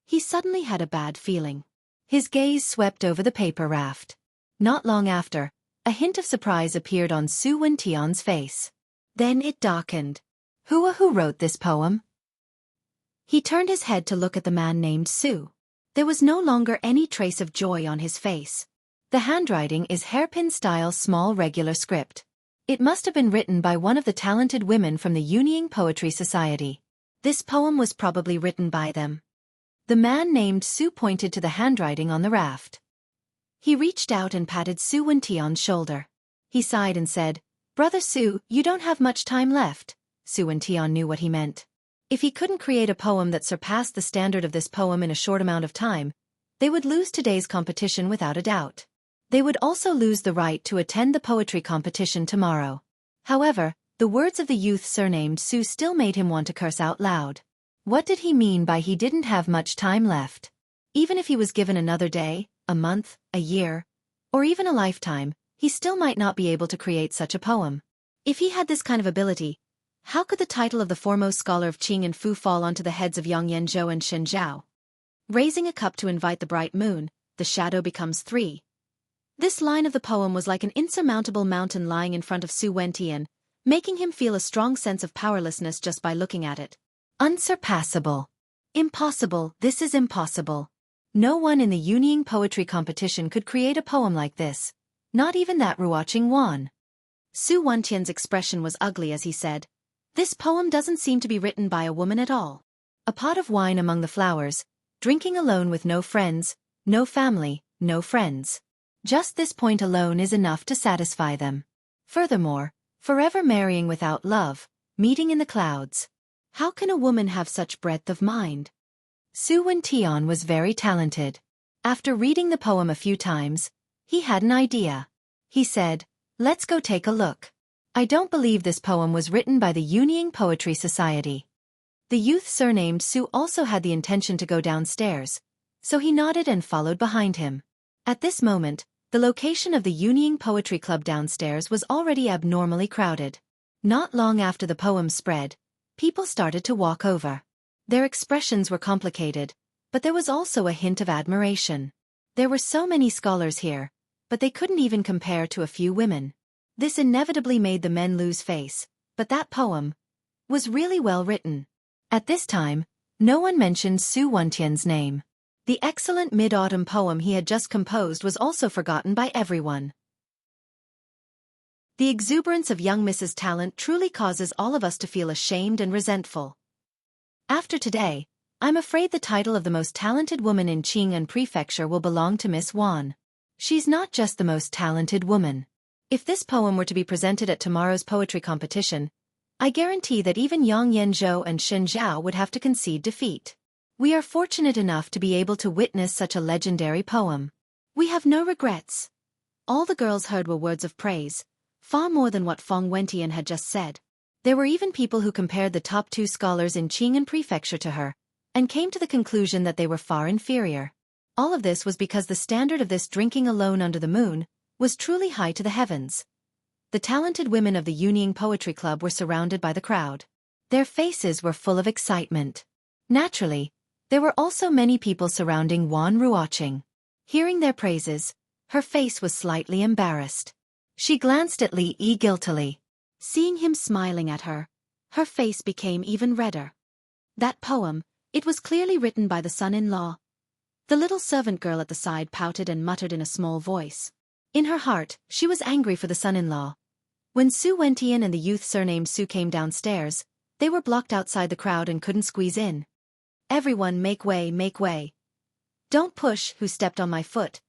he suddenly had a bad feeling. His gaze swept over the paper raft. Not long after, a hint of surprise appeared on Su Wentian's face. Then it darkened. Who wrote this poem? He turned his head to look at the man named Su. There was no longer any trace of joy on his face. The handwriting is hairpin-style small regular script. It must have been written by one of the talented women from the Unfettered Poetry Society. This poem was probably written by them. The man named Su pointed to the handwriting on the raft. He reached out and patted Su Wentian's shoulder. He sighed and said, Brother Su, you don't have much time left. Su Wentian knew what he meant. If he couldn't create a poem that surpassed the standard of this poem in a short amount of time, they would lose today's competition without a doubt. They would also lose the right to attend the poetry competition tomorrow. However, the words of the youth surnamed Su still made him want to curse out loud. What did he mean by he didn't have much time left? Even if he was given another day, a month, a year, or even a lifetime, he still might not be able to create such a poem. If he had this kind of ability, how could the title of the foremost scholar of Qing and Fu fall onto the heads of Yang Yanzhou and Shen Zhao? Raising a cup to invite the bright moon, the shadow becomes 3. This line of the poem was like an insurmountable mountain lying in front of Su Wentian, making him feel a strong sense of powerlessness just by looking at it. Unsurpassable. Impossible, this is impossible. No one in the Unfettered poetry competition could create a poem like this. Not even that Ruoqing Wan. Su Wentian's expression was ugly as he said, This poem doesn't seem to be written by a woman at all. A pot of wine among the flowers, drinking alone with no friends, no family, no friends. Just this point alone is enough to satisfy them. Furthermore, forever marrying without love, meeting in the clouds. How can a woman have such breadth of mind? Su Wentian was very talented. After reading the poem a few times, he had an idea. He said, Let's go take a look. I don't believe this poem was written by the Unfettered Poetry Society. The youth surnamed Su also had the intention to go downstairs, so he nodded and followed behind him. At this moment, the location of the Unfettered Poetry Club downstairs was already abnormally crowded. Not long after the poem spread, people started to walk over. Their expressions were complicated, but there was also a hint of admiration. There were so many scholars here, but they couldn't even compare to a few women. This inevitably made the men lose face, but that poem was really well written. At this time, no one mentioned Su Wentian's name. The excellent mid-autumn poem he had just composed was also forgotten by everyone. The exuberance of young Mrs. Talent truly causes all of us to feel ashamed and resentful. After today, I'm afraid the title of the most talented woman in Qing and Prefecture will belong to Miss Wan. She's not just the most talented woman. If this poem were to be presented at tomorrow's poetry competition, I guarantee that even Yang Yanzhou and Shen Zhao would have to concede defeat. We are fortunate enough to be able to witness such a legendary poem. We have no regrets. All the girls heard were words of praise, far more than what Feng Wentian had just said. There were even people who compared the top 2 scholars in Qing'an Prefecture to her, and came to the conclusion that they were far inferior. All of this was because the standard of this drinking alone under the moon was truly high to the heavens. The talented women of the Yunying Poetry Club were surrounded by the crowd. Their faces were full of excitement. Naturally, there were also many people surrounding Wan Ruoqing. Hearing their praises, her face was slightly embarrassed. She glanced at Li Yi guiltily. Seeing him smiling at her, her face became even redder. That poem, it was clearly written by the son-in-law. The little servant girl at the side pouted and muttered in a small voice. In her heart, she was angry for the son-in-law. When Su Wentian and the youth surnamed Su came downstairs, they were blocked outside the crowd and couldn't squeeze in. Everyone make way, make way. Don't push, who stepped on my foot?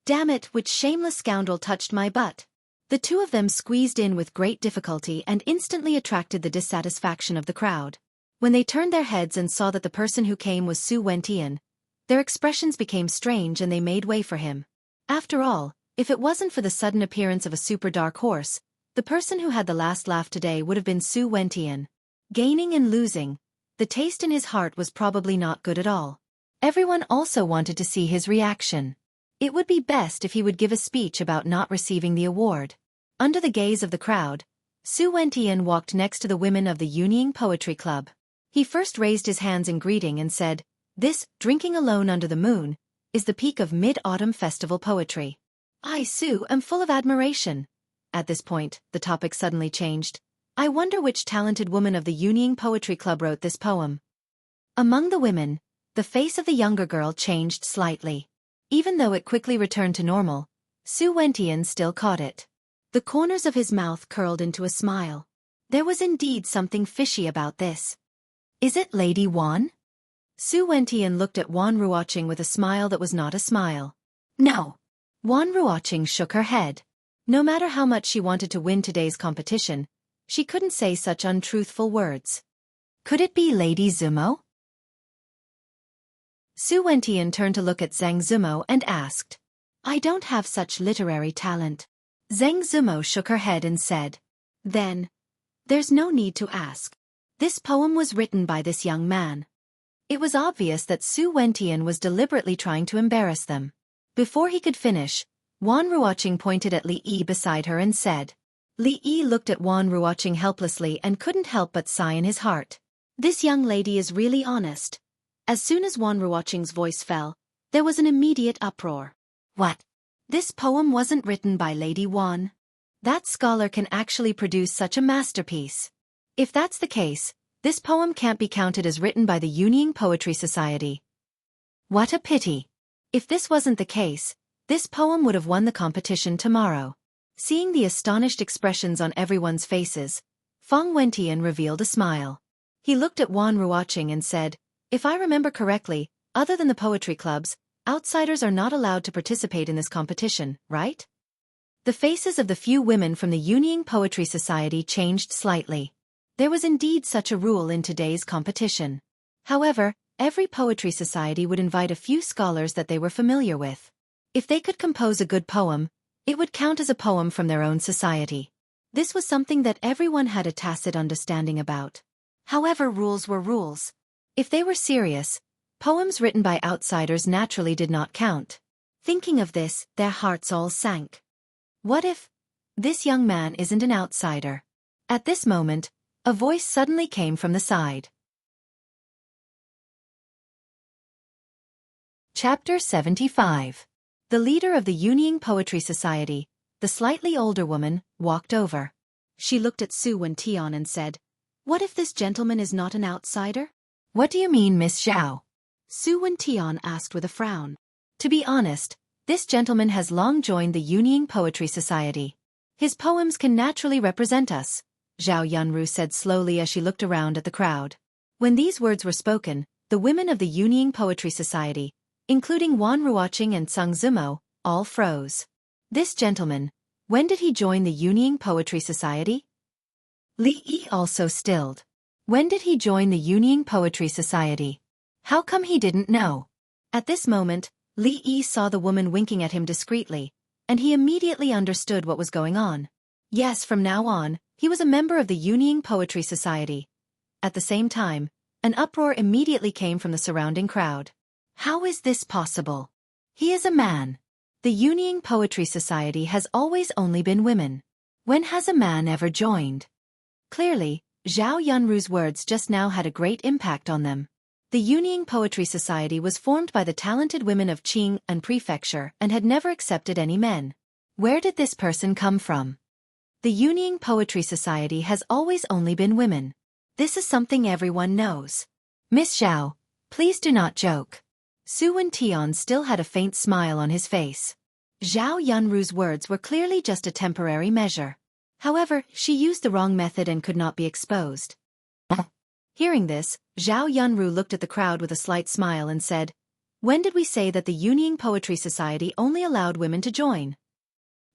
Damn it, which shameless scoundrel touched my butt? The two of them squeezed in with great difficulty and instantly attracted the dissatisfaction of the crowd. When they turned their heads and saw that the person who came was Su Wentian, their expressions became strange and they made way for him. After all, if it wasn't for the sudden appearance of a super dark horse, the person who had the last laugh today would have been Su Wentian. Gaining and losing, the taste in his heart was probably not good at all. Everyone also wanted to see his reaction. It would be best if he would give a speech about not receiving the award. Under the gaze of the crowd, Su Wentian walked next to the women of the Yunying Poetry Club. He first raised his hands in greeting and said, "This, drinking alone under the moon, is the peak of mid-autumn festival poetry. I, Su, am full of admiration." At this point, the topic suddenly changed. I wonder which talented woman of the Yunying Poetry Club wrote this poem. Among the women, the face of the younger girl changed slightly. Even though it quickly returned to normal, Su Wentian still caught it. The corners of his mouth curled into a smile. There was indeed something fishy about this. Is it Lady Wan? Su Wentian looked at Wan Ruoqing with a smile that was not a smile. No. Wan Ruoqing shook her head. No matter how much she wanted to win today's competition, she couldn't say such untruthful words. Could it be Lady Zumo? Su Wentian turned to look at Zhang Zumo and asked, "I don't have such literary talent." Zhang Zumo shook her head and said, "Then, there's no need to ask. This poem was written by this young man." It was obvious that Su Wentian was deliberately trying to embarrass them. Before he could finish, Wan Ruoqing pointed at Li Yi beside her and said. Li Yi looked at Wan Ruoqing helplessly and couldn't help but sigh in his heart. This young lady is really honest. As soon as Wan Ruoqing's voice fell, there was an immediate uproar. What? This poem wasn't written by Lady Wan? That scholar can actually produce such a masterpiece. If that's the case, this poem can't be counted as written by the Yunying Poetry Society. What a pity. If this wasn't the case, this poem would have won the competition tomorrow. Seeing the astonished expressions on everyone's faces, Feng Wentian revealed a smile. He looked at Wan Ruoqing and said, "If I remember correctly, other than the poetry clubs, outsiders are not allowed to participate in this competition, right?" The faces of the few women from the Yunying Poetry Society changed slightly. There was indeed such a rule in today's competition. However, every poetry society would invite a few scholars that they were familiar with. If they could compose a good poem, it would count as a poem from their own society. This was something that everyone had a tacit understanding about. However, rules were rules. If they were serious, poems written by outsiders naturally did not count. Thinking of this, their hearts all sank. What if this young man isn't an outsider? At this moment, a voice suddenly came from the side. Chapter 75. The leader of the Yunying Poetry Society, the slightly older woman, walked over. She looked at Su Wentian and said, "What if this gentleman is not an outsider?" "What do you mean, Miss Zhao?" Su Wentian asked with a frown. "To be honest, this gentleman has long joined the Yunying Poetry Society. His poems can naturally represent us," Zhao Yunru said slowly as she looked around at the crowd. When these words were spoken, the women of the Yunying Poetry Society, including Wan Ruoqing and Zhang Zumo, all froze. This gentleman, When did he join the Union Poetry Society? Li Yi also stilled. When did he join the Union Poetry Society? How come he didn't know? At this moment, Li Yi saw the woman winking at him discreetly, and he immediately understood what was going on. Yes, from now on, he was a member of the Union Poetry Society. At the same time, an uproar immediately came from the surrounding crowd. How is this possible? He is a man. The Union Poetry Society has always only been women. When has a man ever joined? Clearly, Zhao Yunru's words just now had a great impact on them. The Union Poetry Society was formed by the talented women of Qing and Prefecture and had never accepted any men. Where did this person come from? The Union Poetry Society has always only been women. This is something everyone knows. Miss Zhao, please do not joke. Su Wentian still had a faint smile on his face. Zhao Yunru's words were clearly just a temporary measure. However, she used the wrong method and could not be exposed. Hearing this, Zhao Yunru looked at the crowd with a slight smile and said, "When did we say that the Union Poetry Society only allowed women to join?"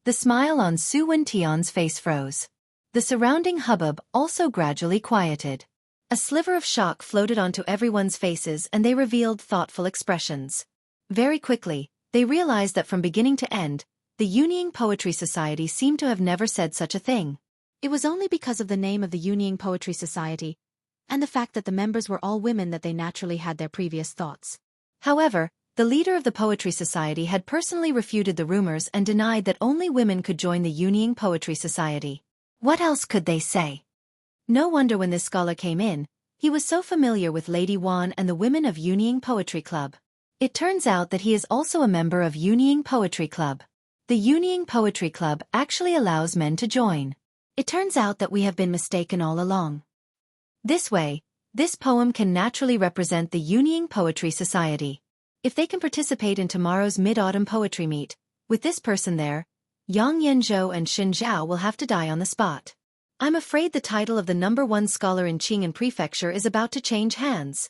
The smile on Su Wentian's face froze. The surrounding hubbub also gradually quieted. A sliver of shock floated onto everyone's faces and they revealed thoughtful expressions. Very quickly, they realized that from beginning to end, the Union Poetry Society seemed to have never said such a thing. It was only because of the name of the Union Poetry Society and the fact that the members were all women that they naturally had their previous thoughts. However, the leader of the Poetry Society had personally refuted the rumors and denied that only women could join the Union Poetry Society. What else could they say? No wonder when this scholar came in, he was so familiar with Lady Wan and the women of Union Poetry Club. It turns out that he is also a member of Union Poetry Club. The Union Poetry Club actually allows men to join. It turns out that we have been mistaken all along. This way, this poem can naturally represent the Union Poetry Society. If they can participate in tomorrow's Mid-Autumn Poetry Meet, with this person there, Yang Yanzhou and Xin Zhao will have to die on the spot. I'm afraid the title of the #1 scholar in Qing and Prefecture is about to change hands.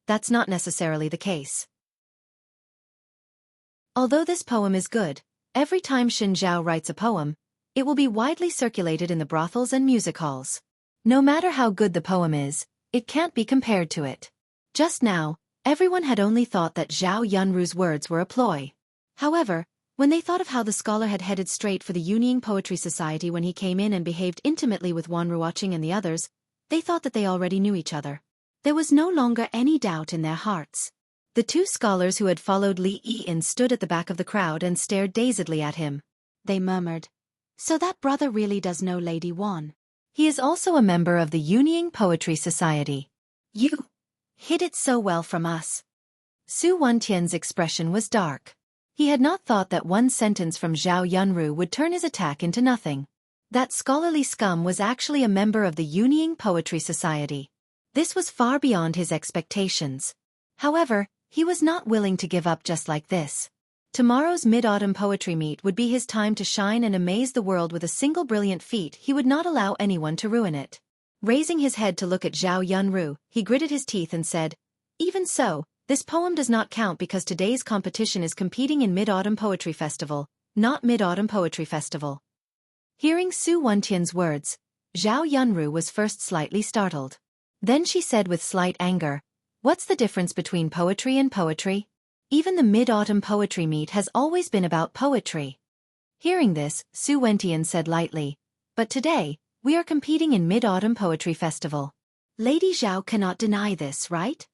That's not necessarily the case. Although this poem is good, every time Xin Zhao writes a poem, it will be widely circulated in the brothels and music halls. No matter how good the poem is, it can't be compared to it. Just now, everyone had only thought that Zhao Yunru's words were a ploy. However, when they thought of how the scholar had headed straight for the Union Poetry Society when he came in and behaved intimately with Wan Ruoqing and the others, they thought that they already knew each other. There was no longer any doubt in their hearts. The two scholars who had followed Li Yi in stood at the back of the crowd and stared dazedly at him. They murmured, "So that brother really does know Lady Wan. He is also a member of the Union Poetry Society. You hid it so well from us." Su Wentian's expression was dark. He had not thought that one sentence from Zhao Yunru would turn his attack into nothing. That scholarly scum was actually a member of the Union Poetry Society. This was far beyond his expectations. However, he was not willing to give up just like this. Tomorrow's Mid-Autumn Poetry Meet would be his time to shine and amaze the world with a single brilliant feat. He would not allow anyone to ruin it. Raising his head to look at Zhao Yunru, he gritted his teeth and said, "Even so, this poem does not count because today's competition is competing in Mid-Autumn Poetry Festival, not Mid-Autumn Poetry Festival." Hearing Su Wentian's words, Zhao Yunru was first slightly startled. Then she said with slight anger, "What's the difference between poetry and poetry? Even the Mid-Autumn Poetry Meet has always been about poetry." Hearing this, Su Wentian said lightly, "But today, we are competing in Mid-Autumn Poetry Festival. Lady Zhao cannot deny this, right?"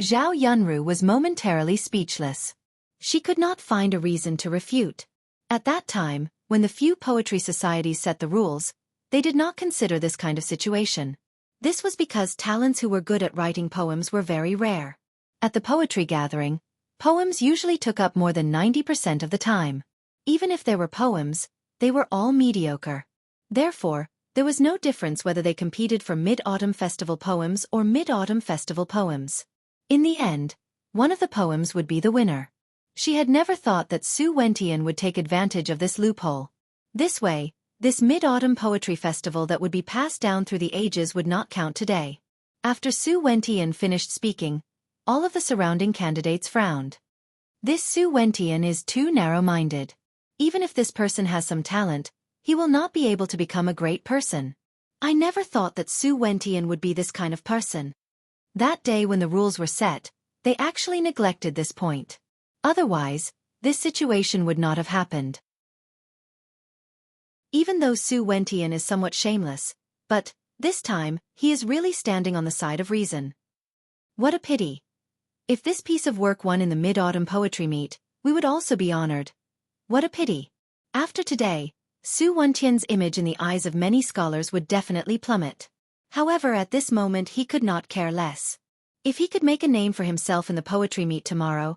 Zhao Yunru was momentarily speechless. She could not find a reason to refute. At that time, when the few poetry societies set the rules, they did not consider this kind of situation. This was because talents who were good at writing poems were very rare. At the poetry gathering, poems usually took up more than 90% of the time. Even if there were poems, they were all mediocre. Therefore, there was no difference whether they competed for Mid-Autumn Festival poems or Mid-Autumn Festival poems. In the end, one of the poems would be the winner. She had never thought that Su Wentian would take advantage of this loophole. This way, this Mid-Autumn Poetry Festival that would be passed down through the ages would not count today. After Su Wentian finished speaking, all of the surrounding candidates frowned. This Su Wentian is too narrow-minded. Even if this person has some talent, he will not be able to become a great person. I never thought that Su Wentian would be this kind of person. That day when the rules were set, they actually neglected this point. Otherwise, this situation would not have happened. Even though Su Wentian is somewhat shameless, but, this time, he is really standing on the side of reason. What a pity. If this piece of work won in the Mid-Autumn Poetry Meet, we would also be honored. What a pity. After today, Su Wentian's image in the eyes of many scholars would definitely plummet. However, at this moment he could not care less. If he could make a name for himself in the poetry meet tomorrow,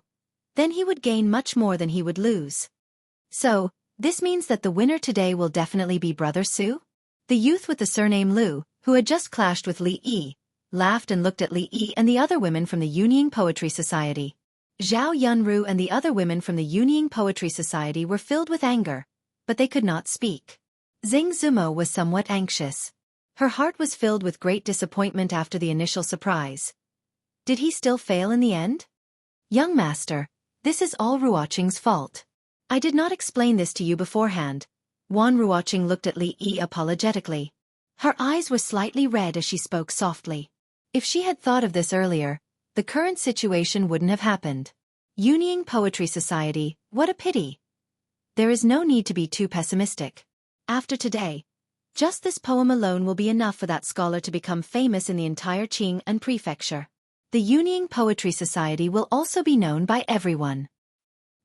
then he would gain much more than he would lose. So, this means that the winner today will definitely be Brother Su? The youth with the surname Lu, who had just clashed with Li Yi, laughed and looked at Li Yi and the other women from the Yunying Poetry Society. Zhao Yunru and the other women from the Yunying Poetry Society were filled with anger, but they could not speak. Xing Zumo was somewhat anxious. Her heart was filled with great disappointment after the initial surprise. Did he still fail in the end? Young master, this is all Ruoqing's fault. I did not explain this to you beforehand. Wan Ruoqing looked at Li Yi apologetically. Her eyes were slightly red as she spoke softly. If she had thought of this earlier, the current situation wouldn't have happened. Yunying Poetry Society, what a pity. There is no need to be too pessimistic. After today, just this poem alone will be enough for that scholar to become famous in the entire Qing and prefecture. The Yunying Poetry Society will also be known by everyone.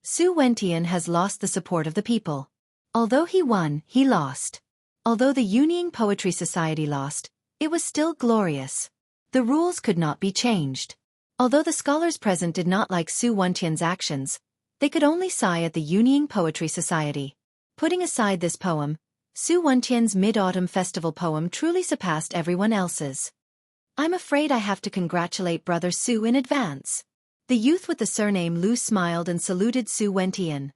Su Wentian has lost the support of the people. Although he won, he lost. Although the Yunying Poetry Society lost, it was still glorious. The rules could not be changed. Although the scholars present did not like Su Wentian's actions, they could only sigh at the Yunying Poetry Society. Putting aside this poem, Su Wentian's Mid-Autumn Festival poem truly surpassed everyone else's. I'm afraid I have to congratulate Brother Su in advance. The youth with the surname Lu smiled and saluted Su Wentian.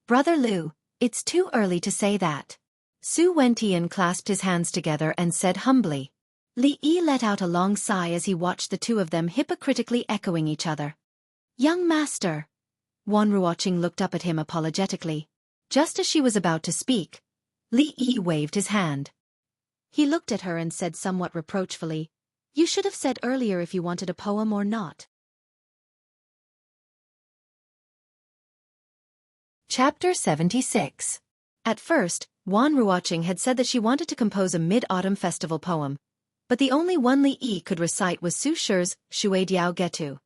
Brother Lu, it's too early to say that. Su Wentian clasped his hands together and said humbly. Li Yi let out a long sigh as he watched the two of them hypocritically echoing each other. Young master. Wan Ruoqing looked up at him apologetically. Just as she was about to speak, Li Yi waved his hand. He looked at her and said somewhat reproachfully, You should have said earlier if you wanted a poem or not. Chapter 76. At first, Wan Ruoqing had said that she wanted to compose a Mid-Autumn Festival poem, but the only one Li Yi could recite was Su Shi's Shui Diao Getu.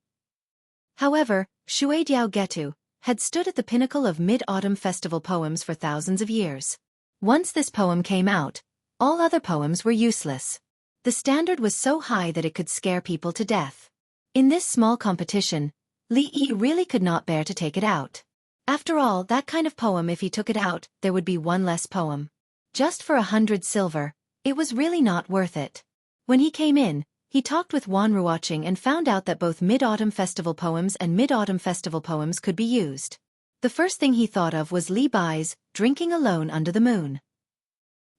However, Shui Diao Getu had stood at the pinnacle of Mid-Autumn Festival poems for thousands of years. Once this poem came out, all other poems were useless. The standard was so high that it could scare people to death. In this small competition, Li Yi really could not bear to take it out. After all, that kind of poem, if he took it out, there would be one less poem. Just for 100 silver, it was really not worth it. When he came in, he talked with Wan Ruoqing and found out that both Mid-Autumn Festival poems and Mid-Autumn Festival poems could be used. The first thing he thought of was Li Bai's Drinking Alone Under the Moon.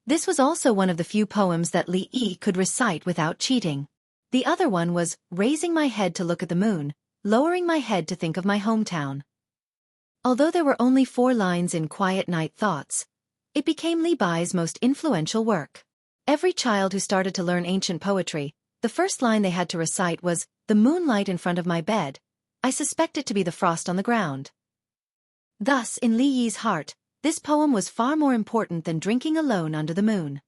This was also one of the few poems that Li Yi could recite without cheating. The other one was Raising My Head to Look at the Moon, Lowering My Head to Think of My Hometown. Although there were only 4 lines in Quiet Night Thoughts, it became Li Bai's most influential work. Every child who started to learn ancient poetry, the first line they had to recite was, The moonlight in front of my bed, I suspect it to be the frost on the ground. Thus, in Li Yi's heart, this poem was far more important than Drinking Alone Under the Moon.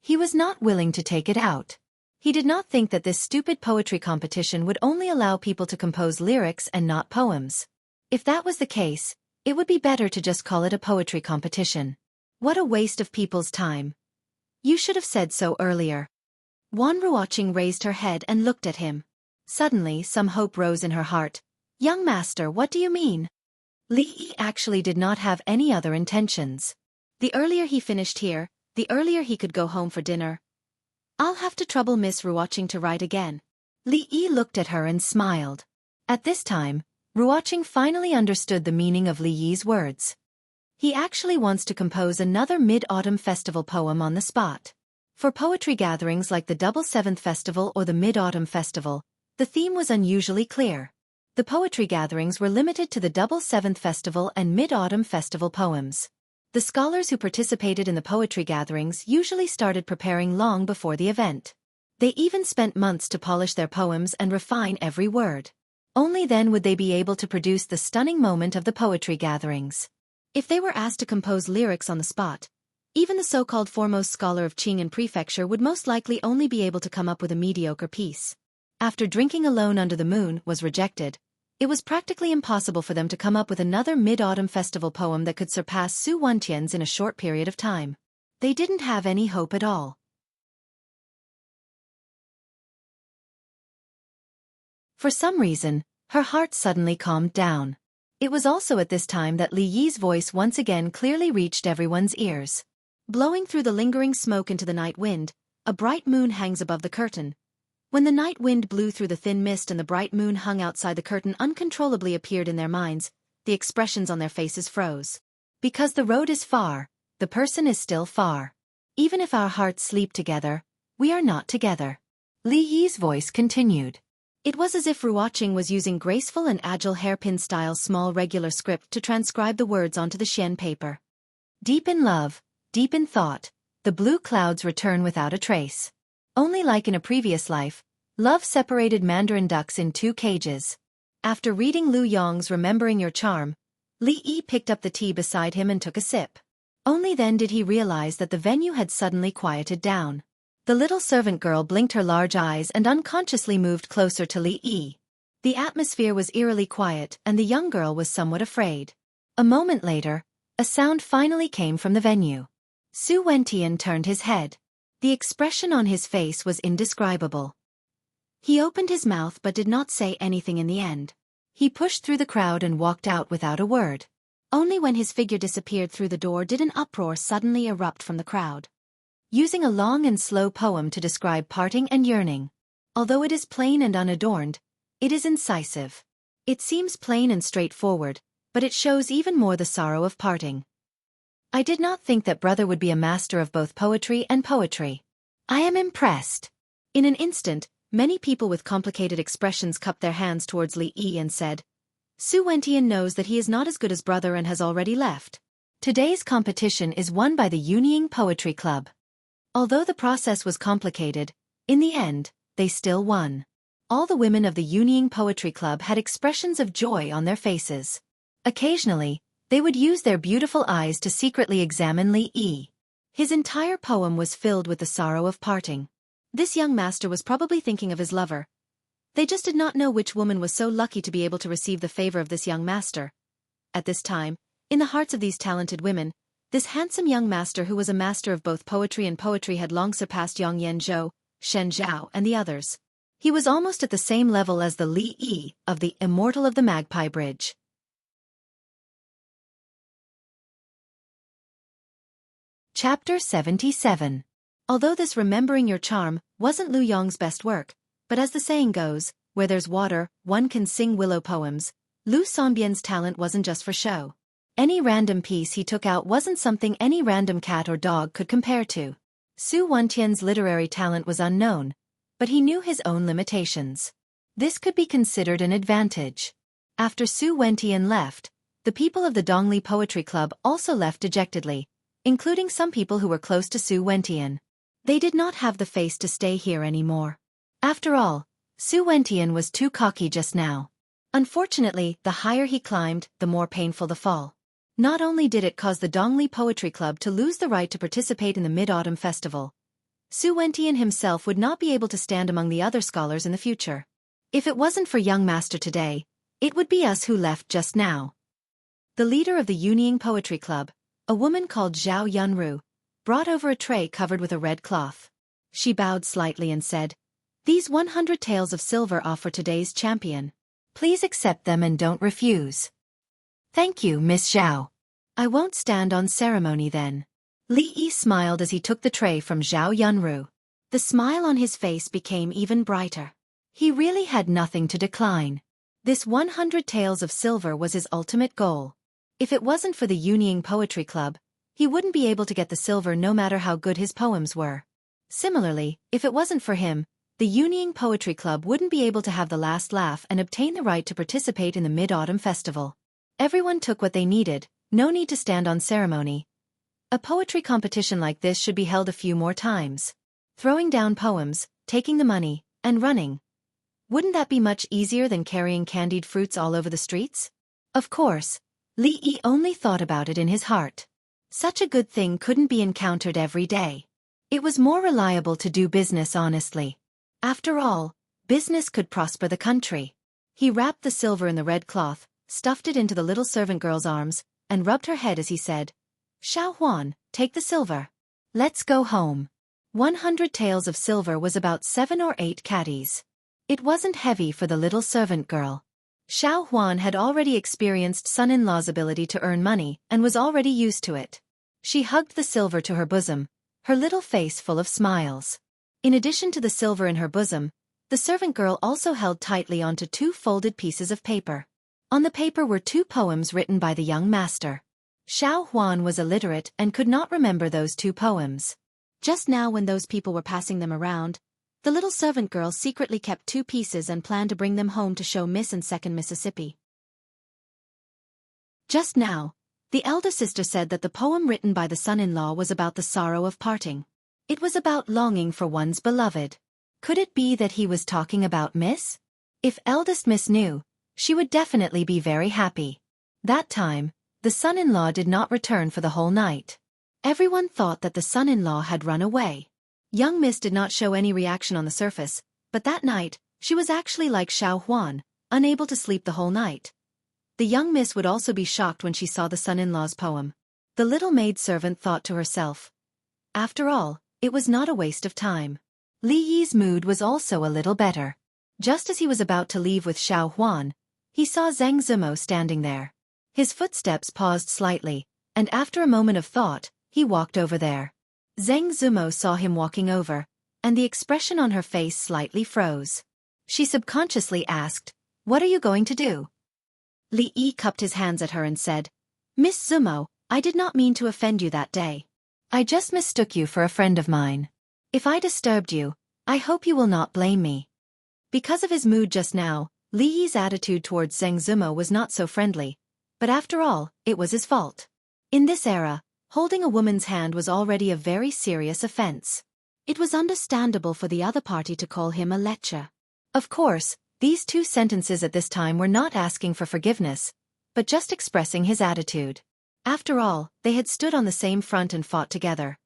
He was not willing to take it out. He did not think that this stupid poetry competition would only allow people to compose lyrics and not poems. If that was the case, it would be better to just call it a poetry competition. What a waste of people's time. You should have said so earlier. Wan Ruoqing raised her head and looked at him. Suddenly, some hope rose in her heart. Young master, what do you mean? Li Yi actually did not have any other intentions. The earlier he finished here, the earlier he could go home for dinner. I'll have to trouble Miss Ruoqing to write again. Li Yi looked at her and smiled. At this time, Ruoqing finally understood the meaning of Li Yi's words. He actually wants to compose another Mid-Autumn Festival poem on the spot. For poetry gatherings like the Double Seventh Festival or the Mid-Autumn Festival, the theme was unusually clear. The poetry gatherings were limited to the Double Seventh Festival and Mid-Autumn Festival poems. The scholars who participated in the poetry gatherings usually started preparing long before the event. They even spent months to polish their poems and refine every word. Only then would they be able to produce the stunning moment of the poetry gatherings. If they were asked to compose lyrics on the spot, even the so-called foremost scholar of Qing and Prefecture would most likely only be able to come up with a mediocre piece. After Drinking Alone Under the Moon was rejected, it was practically impossible for them to come up with another Mid-Autumn Festival poem that could surpass Su Wentian's in a short period of time. They didn't have any hope at all. For some reason, her heart suddenly calmed down. It was also at this time that Li Yi's voice once again clearly reached everyone's ears. Blowing through the lingering smoke into the night wind, a bright moon hangs above the curtain. When the night wind blew through the thin mist and the bright moon hung outside the curtain uncontrollably appeared in their minds, the expressions on their faces froze. Because the road is far, the person is still far. Even if our hearts sleep together, we are not together. Li Yi's voice continued. It was as if Ruoqing was using graceful and agile hairpin-style small regular script to transcribe the words onto the Xian paper. Deep in love, deep in thought, the blue clouds return without a trace. Only like in a previous life, love separated mandarin ducks in 2 cages. After reading Lu Yong's Remembering Your Charm, Li Yi picked up the tea beside him and took a sip. Only then did he realize that the venue had suddenly quieted down. The little servant girl blinked her large eyes and unconsciously moved closer to Li Yi. The atmosphere was eerily quiet and the young girl was somewhat afraid. A moment later, a sound finally came from the venue. Su Wentian turned his head. The expression on his face was indescribable. He opened his mouth but did not say anything in the end. He pushed through the crowd and walked out without a word. Only when his figure disappeared through the door did an uproar suddenly erupt from the crowd. Using a long and slow poem to describe parting and yearning. Although it is plain and unadorned, it is incisive. It seems plain and straightforward, but it shows even more the sorrow of parting. I did not think that brother would be a master of both poetry and poetry. I am impressed. In an instant, many people with complicated expressions cupped their hands towards Li Yi and said, Su Wentian knows that he is not as good as brother and has already left. Today's competition is won by the Yunying Poetry Club. Although the process was complicated, in the end, they still won. All the women of the Yunying Poetry Club had expressions of joy on their faces. Occasionally, they would use their beautiful eyes to secretly examine Li Yi. His entire poem was filled with the sorrow of parting. This young master was probably thinking of his lover. They just did not know which woman was so lucky to be able to receive the favor of this young master. At this time, in the hearts of these talented women, this handsome young master who was a master of both poetry and poetry had long surpassed Yang Yanzhou, Shen Zhao and the others. He was almost at the same level as the Li Yi of the Immortal of the Magpie Bridge. Chapter 77. Although this Remembering Your Charm wasn't Lu Yong's best work, but as the saying goes, where there's water, one can sing willow poems, Lu Sonbian's talent wasn't just for show. Any random piece he took out wasn't something any random cat or dog could compare to. Su Wentian's literary talent was unknown, but he knew his own limitations. This could be considered an advantage. After Su Wentian left, the people of the Dongli Poetry Club also left dejectedly, including some people who were close to Su Wentian. They did not have the face to stay here anymore. After all, Su Wentian was too cocky just now. Unfortunately, the higher he climbed, the more painful the fall. Not only did it cause the Dongli Poetry Club to lose the right to participate in the Mid-Autumn Festival, Su Wentian himself would not be able to stand among the other scholars in the future. If it wasn't for young master today, it would be us who left just now. The leader of the Yunying Poetry Club, a woman called Zhao Yunru, brought over a tray covered with a red cloth. She bowed slightly and said, "These 100 taels of silver offer today's champion. Please accept them and don't refuse." "Thank you, Miss Zhao. I won't stand on ceremony then." Li Yi smiled as he took the tray from Zhao Yunru. The smile on his face became even brighter. He really had nothing to decline. This 100 taels of silver was his ultimate goal. If it wasn't for the Yunying Poetry Club, he wouldn't be able to get the silver no matter how good his poems were. Similarly, if it wasn't for him, the Unfettered Poetry Club wouldn't be able to have the last laugh and obtain the right to participate in the Mid-Autumn Festival. Everyone took what they needed, no need to stand on ceremony. A poetry competition like this should be held a few more times. Throwing down poems, taking the money, and running. Wouldn't that be much easier than carrying candied fruits all over the streets? Of course, Li Yi only thought about it in his heart. Such a good thing couldn't be encountered every day. It was more reliable to do business honestly. After all, business could prosper the country. He wrapped the silver in the red cloth, stuffed it into the little servant girl's arms, and rubbed her head as he said, "Xiao Huan, take the silver. Let's go home." 100 taels of silver was about 7 or 8 caddies. It wasn't heavy for the little servant girl. Xiao Huan had already experienced son-in-law's ability to earn money and was already used to it. She hugged the silver to her bosom, her little face full of smiles. In addition to the silver in her bosom, the servant girl also held tightly onto 2 folded pieces of paper. On the paper were 2 poems written by the young master. Xiao Huan was illiterate and could not remember those 2 poems. Just now when those people were passing them around, the little servant girl secretly kept 2 pieces and planned to bring them home to show Miss and Second Mississippi. Just now, the elder sister said that the poem written by the son-in-law was about the sorrow of parting. It was about longing for one's beloved. Could it be that he was talking about Miss? If eldest Miss knew, she would definitely be very happy. That time, the son-in-law did not return for the whole night. Everyone thought that the son-in-law had run away. Young Miss did not show any reaction on the surface, but that night, she was actually like Xiao Huan, unable to sleep the whole night. The young Miss would also be shocked when she saw the son-in-law's poem. The little maid-servant thought to herself. After all, it was not a waste of time. Li Yi's mood was also a little better. Just as he was about to leave with Xiao Huan, he saw Zhang Zimo standing there. His footsteps paused slightly, and after a moment of thought, he walked over there. Zhang Zimo saw him walking over, and the expression on her face slightly froze. She subconsciously asked, "What are you going to do?" Li Yi cupped his hands at her and said, "Miss Zimo, I did not mean to offend you that day. I just mistook you for a friend of mine. If I disturbed you, I hope you will not blame me." Because of his mood just now, Li Yi's attitude towards Zhang Zimo was not so friendly, but after all, it was his fault. In this era, holding a woman's hand was already a very serious offense. It was understandable for the other party to call him a lecher. Of course, these 2 sentences at this time were not asking for forgiveness, but just expressing his attitude. After all, they had stood on the same front and fought together.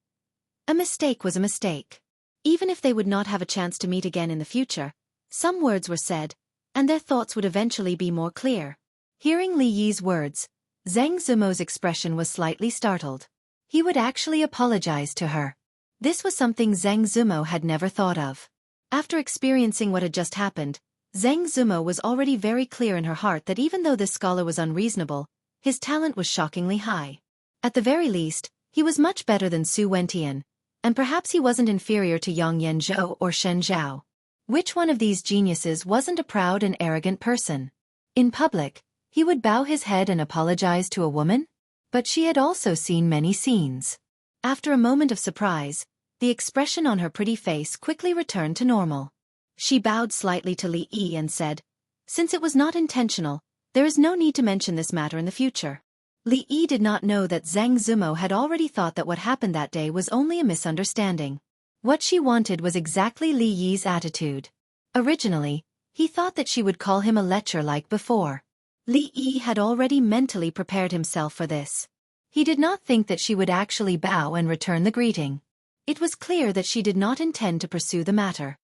A mistake was a mistake. Even if they would not have a chance to meet again in the future, some words were said, and their thoughts would eventually be more clear. Hearing Li Yi's words, Zhang Zimo's expression was slightly startled. He would actually apologize to her. This was something Zhang Zimo had never thought of. After experiencing what had just happened, Zhang Zimo was already very clear in her heart that even though this scholar was unreasonable, his talent was shockingly high. At the very least, he was much better than Su Wentian, and perhaps he wasn't inferior to Yang Yanzhou or Shen Zhao. Which one of these geniuses wasn't a proud and arrogant person? In public, he would bow his head and apologize to a woman? But she had also seen many scenes. After a moment of surprise, the expression on her pretty face quickly returned to normal. She bowed slightly to Li Yi and said, "Since it was not intentional, there is no need to mention this matter in the future." Li Yi did not know that Zhang Zimo had already thought that what happened that day was only a misunderstanding. What she wanted was exactly Li Yi's attitude. Originally, he thought that she would call him a lecher like before. Li Yi had already mentally prepared himself for this. He did not think that she would actually bow and return the greeting. It was clear that she did not intend to pursue the matter.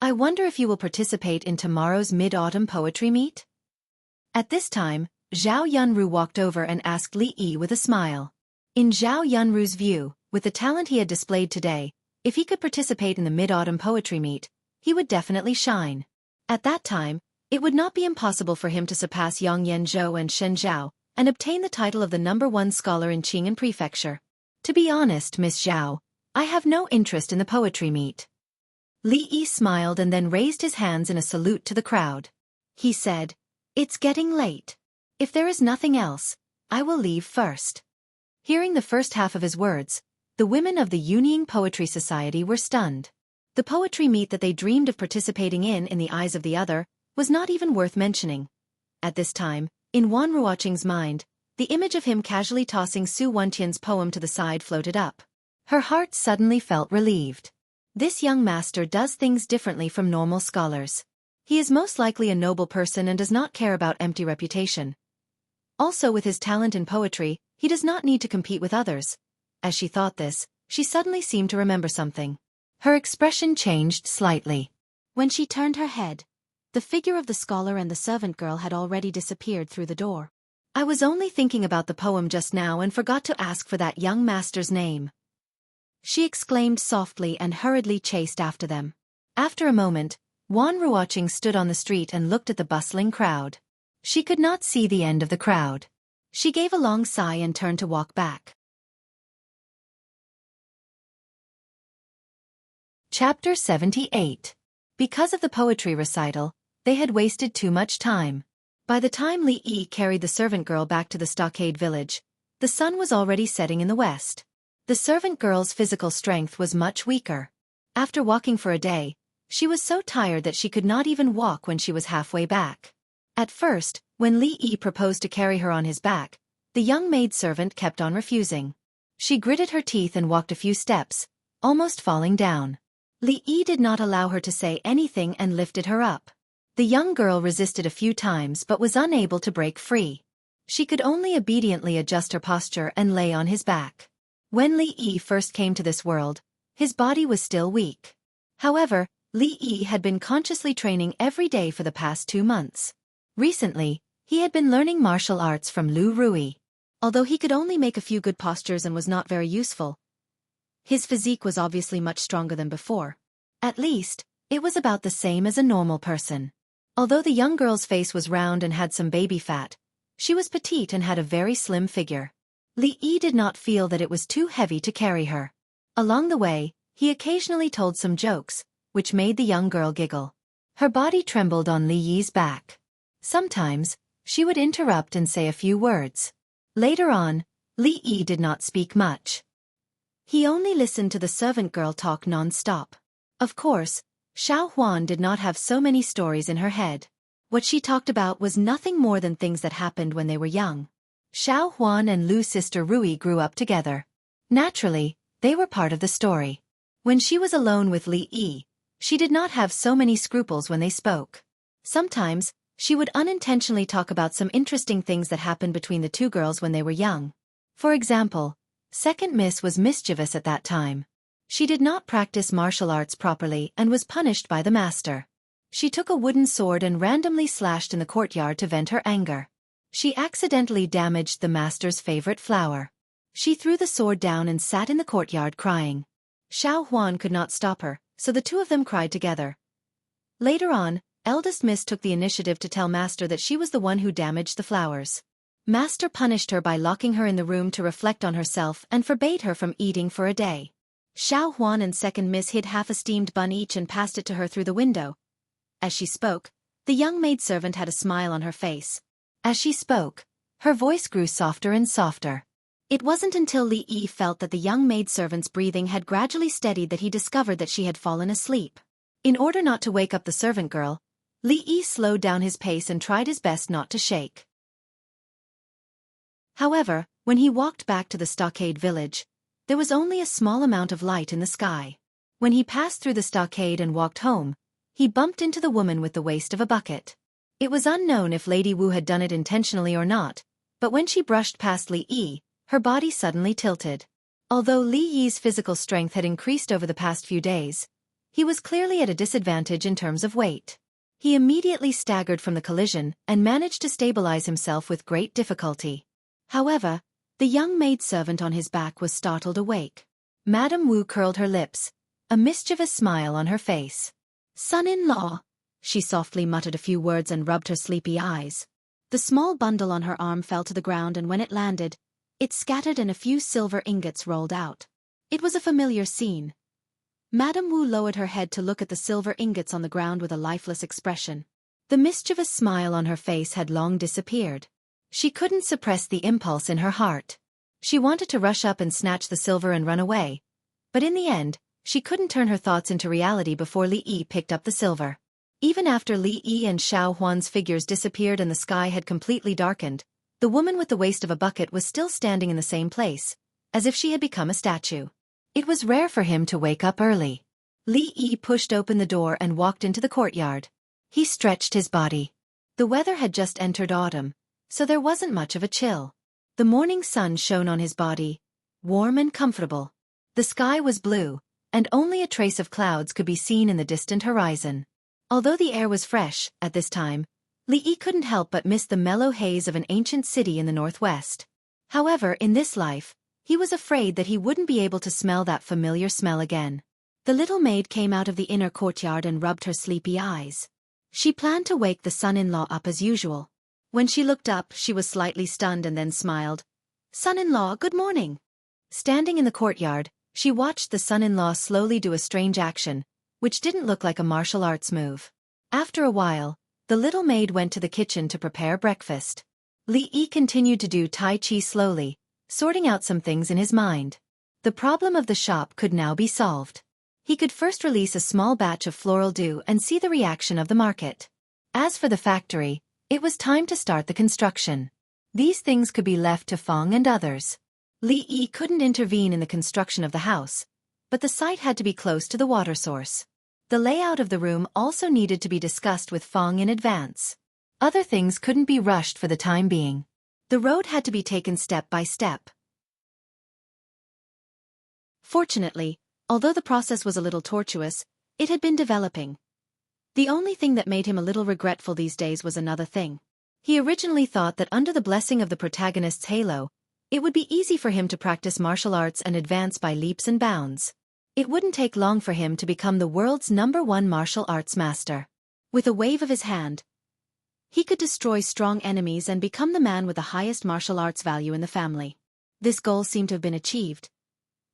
"I wonder if you will participate in tomorrow's Mid-Autumn Poetry Meet?" At this time, Zhao Yunru walked over and asked Li Yi with a smile. In Zhao Yunru's view, with the talent he had displayed today, if he could participate in the Mid-Autumn Poetry Meet, he would definitely shine. At that time, it would not be impossible for him to surpass Yang Yanzhou and Shen Zhao, and obtain the title of the #1 scholar in Qing'an Prefecture. "To be honest, Miss Zhao, I have no interest in the poetry meet." Li Yi smiled and then raised his hands in a salute to the crowd. He said, "It's getting late. If there is nothing else, I will leave first." Hearing the first half of his words, the women of the Unfettered Poetry Society were stunned. The poetry meet that they dreamed of participating in the eyes of the other, was not even worth mentioning. At this time, in Wan Ruoqing's mind, the image of him casually tossing Su Wenqian's poem to the side floated up. Her heart suddenly felt relieved. This young master does things differently from normal scholars. He is most likely a noble person and does not care about empty reputation. Also, with his talent in poetry, he does not need to compete with others. As she thought this, she suddenly seemed to remember something. Her expression changed slightly. When she turned her head, the figure of the scholar and the servant girl had already disappeared through the door. I was only thinking about the poem just now and forgot to ask for that young master's name, she exclaimed softly and hurriedly chased after them. After a moment, Wan Ruoqing stood on the street and looked at the bustling crowd. She could not see the end of the crowd. She gave a long sigh and turned to walk back. Chapter 78. Because of the poetry recital, they had wasted too much time. By the time Li Yi carried the servant girl back to the stockade village, the sun was already setting in the west. The servant girl's physical strength was much weaker. After walking for a day, she was so tired that she could not even walk when she was halfway back. At first, when Li Yi proposed to carry her on his back, the young maidservant kept on refusing. She gritted her teeth and walked a few steps, almost falling down. Li Yi did not allow her to say anything and lifted her up. The young girl resisted a few times but was unable to break free. She could only obediently adjust her posture and lay on his back. When Li Yi first came to this world, his body was still weak. However, Li Yi had been consciously training every day for the past 2 months. Recently, he had been learning martial arts from Lu Rui. Although he could only make a few good postures and was not very useful, his physique was obviously much stronger than before. At least, it was about the same as a normal person. Although the young girl's face was round and had some baby fat, she was petite and had a very slim figure. Li Yi did not feel that it was too heavy to carry her. Along the way, he occasionally told some jokes, which made the young girl giggle. Her body trembled on Li Yi's back. Sometimes, she would interrupt and say a few words. Later on, Li Yi did not speak much. He only listened to the servant girl talk non-stop. Of course, Xiao Huan did not have so many stories in her head. What she talked about was nothing more than things that happened when they were young. Xiao Huan and Lu's sister Rui grew up together. Naturally, they were part of the story. When she was alone with Li Yi, she did not have so many scruples when they spoke. Sometimes, she would unintentionally talk about some interesting things that happened between the two girls when they were young. For example, Second Miss was mischievous at that time. She did not practice martial arts properly and was punished by the master. She took a wooden sword and randomly slashed in the courtyard to vent her anger. She accidentally damaged the master's favorite flower. She threw the sword down and sat in the courtyard crying. Xiao Huan could not stop her, so the two of them cried together. Later on, eldest Miss took the initiative to tell Master that she was the one who damaged the flowers. Master punished her by locking her in the room to reflect on herself and forbade her from eating for a day. Xiao Huan and Second Miss hid half a steamed bun each and passed it to her through the window. As she spoke, the young maidservant had a smile on her face. As she spoke, her voice grew softer and softer. It wasn't until Li Yi felt that the young maidservant's breathing had gradually steadied that he discovered that she had fallen asleep. In order not to wake up the servant girl, Li Yi slowed down his pace and tried his best not to shake. However, when he walked back to the stockade village, there was only a small amount of light in the sky. When he passed through the stockade and walked home, he bumped into the woman with the waist of a bucket. It was unknown if Lady Wu had done it intentionally or not, but when she brushed past Li Yi, her body suddenly tilted. Although Li Yi's physical strength had increased over the past few days, he was clearly at a disadvantage in terms of weight. He immediately staggered from the collision and managed to stabilize himself with great difficulty. However, the young maidservant on his back was startled awake. Madame Wu curled her lips, a mischievous smile on her face. "Son-in-law," she softly muttered a few words and rubbed her sleepy eyes. The small bundle on her arm fell to the ground, and when it landed, it scattered and a few silver ingots rolled out. It was a familiar scene. Madame Wu lowered her head to look at the silver ingots on the ground with a lifeless expression. The mischievous smile on her face had long disappeared. She couldn't suppress the impulse in her heart. She wanted to rush up and snatch the silver and run away, but in the end, She couldn't turn her thoughts into reality before Li Yi picked up the silver. Even after Li Yi and Xiao Huan's figures disappeared and the sky had completely darkened, the woman with the waist of a bucket was still standing in the same place, as if she had become a statue. It was rare for him to wake up early. Li Yi pushed open the door and walked into the courtyard. He stretched his body. The weather had just entered autumn, so there wasn't much of a chill. The morning sun shone on his body, warm and comfortable. The sky was blue, and only a trace of clouds could be seen in the distant horizon. Although the air was fresh, at this time, Li Yi couldn't help but miss the mellow haze of an ancient city in the northwest. However, in this life, he was afraid that he wouldn't be able to smell that familiar smell again. The little maid came out of the inner courtyard and rubbed her sleepy eyes. She planned to wake the son-in-law up as usual. When she looked up, she was slightly stunned and then smiled. "Son-in-law, good morning." Standing in the courtyard, she watched the son-in-law slowly do a strange action, which didn't look like a martial arts move. After a while, the little maid went to the kitchen to prepare breakfast. Li Yi continued to do Tai Chi slowly, sorting out some things in his mind. The problem of the shop could now be solved. He could first release a small batch of floral dew and see the reaction of the market. As for the factory, it was time to start the construction. These things could be left to Feng and others. Li Yi couldn't intervene in the construction of the house, but the site had to be close to the water source. The layout of the room also needed to be discussed with Feng in advance. Other things couldn't be rushed for the time being. The road had to be taken step by step. Fortunately, although the process was a little tortuous, it had been developing. The only thing that made him a little regretful these days was another thing. He originally thought that under the blessing of the protagonist's halo, it would be easy for him to practice martial arts and advance by leaps and bounds. It wouldn't take long for him to become the world's #1 martial arts master. With a wave of his hand, he could destroy strong enemies and become the man with the highest martial arts value in the family. This goal seemed to have been achieved.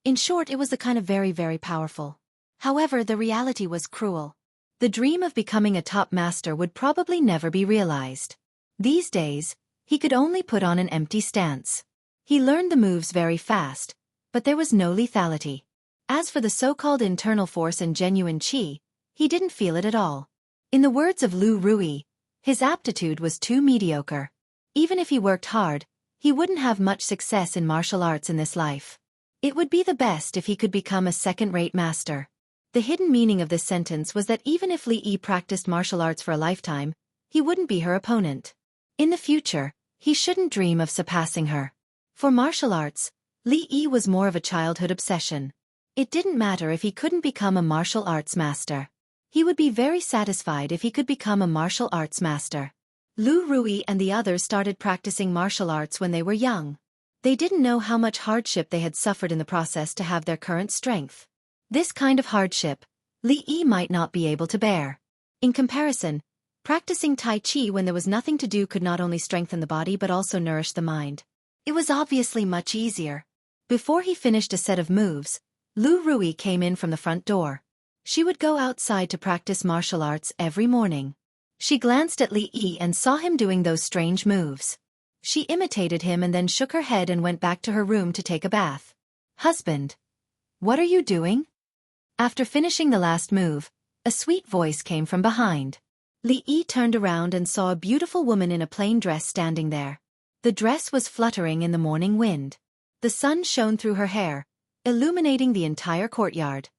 In short, it was the kind of very, very powerful. However, the reality was cruel. The dream of becoming a top master would probably never be realized. These days, he could only put on an empty stance. He learned the moves very fast, but there was no lethality. As for the so-called internal force and genuine qi, he didn't feel it at all. In the words of Lu Rui, his aptitude was too mediocre. Even if he worked hard, he wouldn't have much success in martial arts in this life. It would be the best if he could become a second-rate master. The hidden meaning of this sentence was that even if Li Yi practiced martial arts for a lifetime, he wouldn't be her opponent. In the future, he shouldn't dream of surpassing her. For martial arts, Li Yi was more of a childhood obsession. It didn't matter if he couldn't become a martial arts master. He would be very satisfied if he could become a martial arts master. Lu Rui and the others started practicing martial arts when they were young. They didn't know how much hardship they had suffered in the process to have their current strength. This kind of hardship, Li Yi might not be able to bear. In comparison, practicing Tai Chi when there was nothing to do could not only strengthen the body but also nourish the mind. It was obviously much easier. Before he finished a set of moves, Lu Rui came in from the front door. She would go outside to practice martial arts every morning. She glanced at Li Yi and saw him doing those strange moves. She imitated him and then shook her head and went back to her room to take a bath. "Husband, what are you doing?" After finishing the last move, a sweet voice came from behind. Li Yi turned around and saw a beautiful woman in a plain dress standing there. The dress was fluttering in the morning wind. The sun shone through her hair, illuminating the entire courtyard.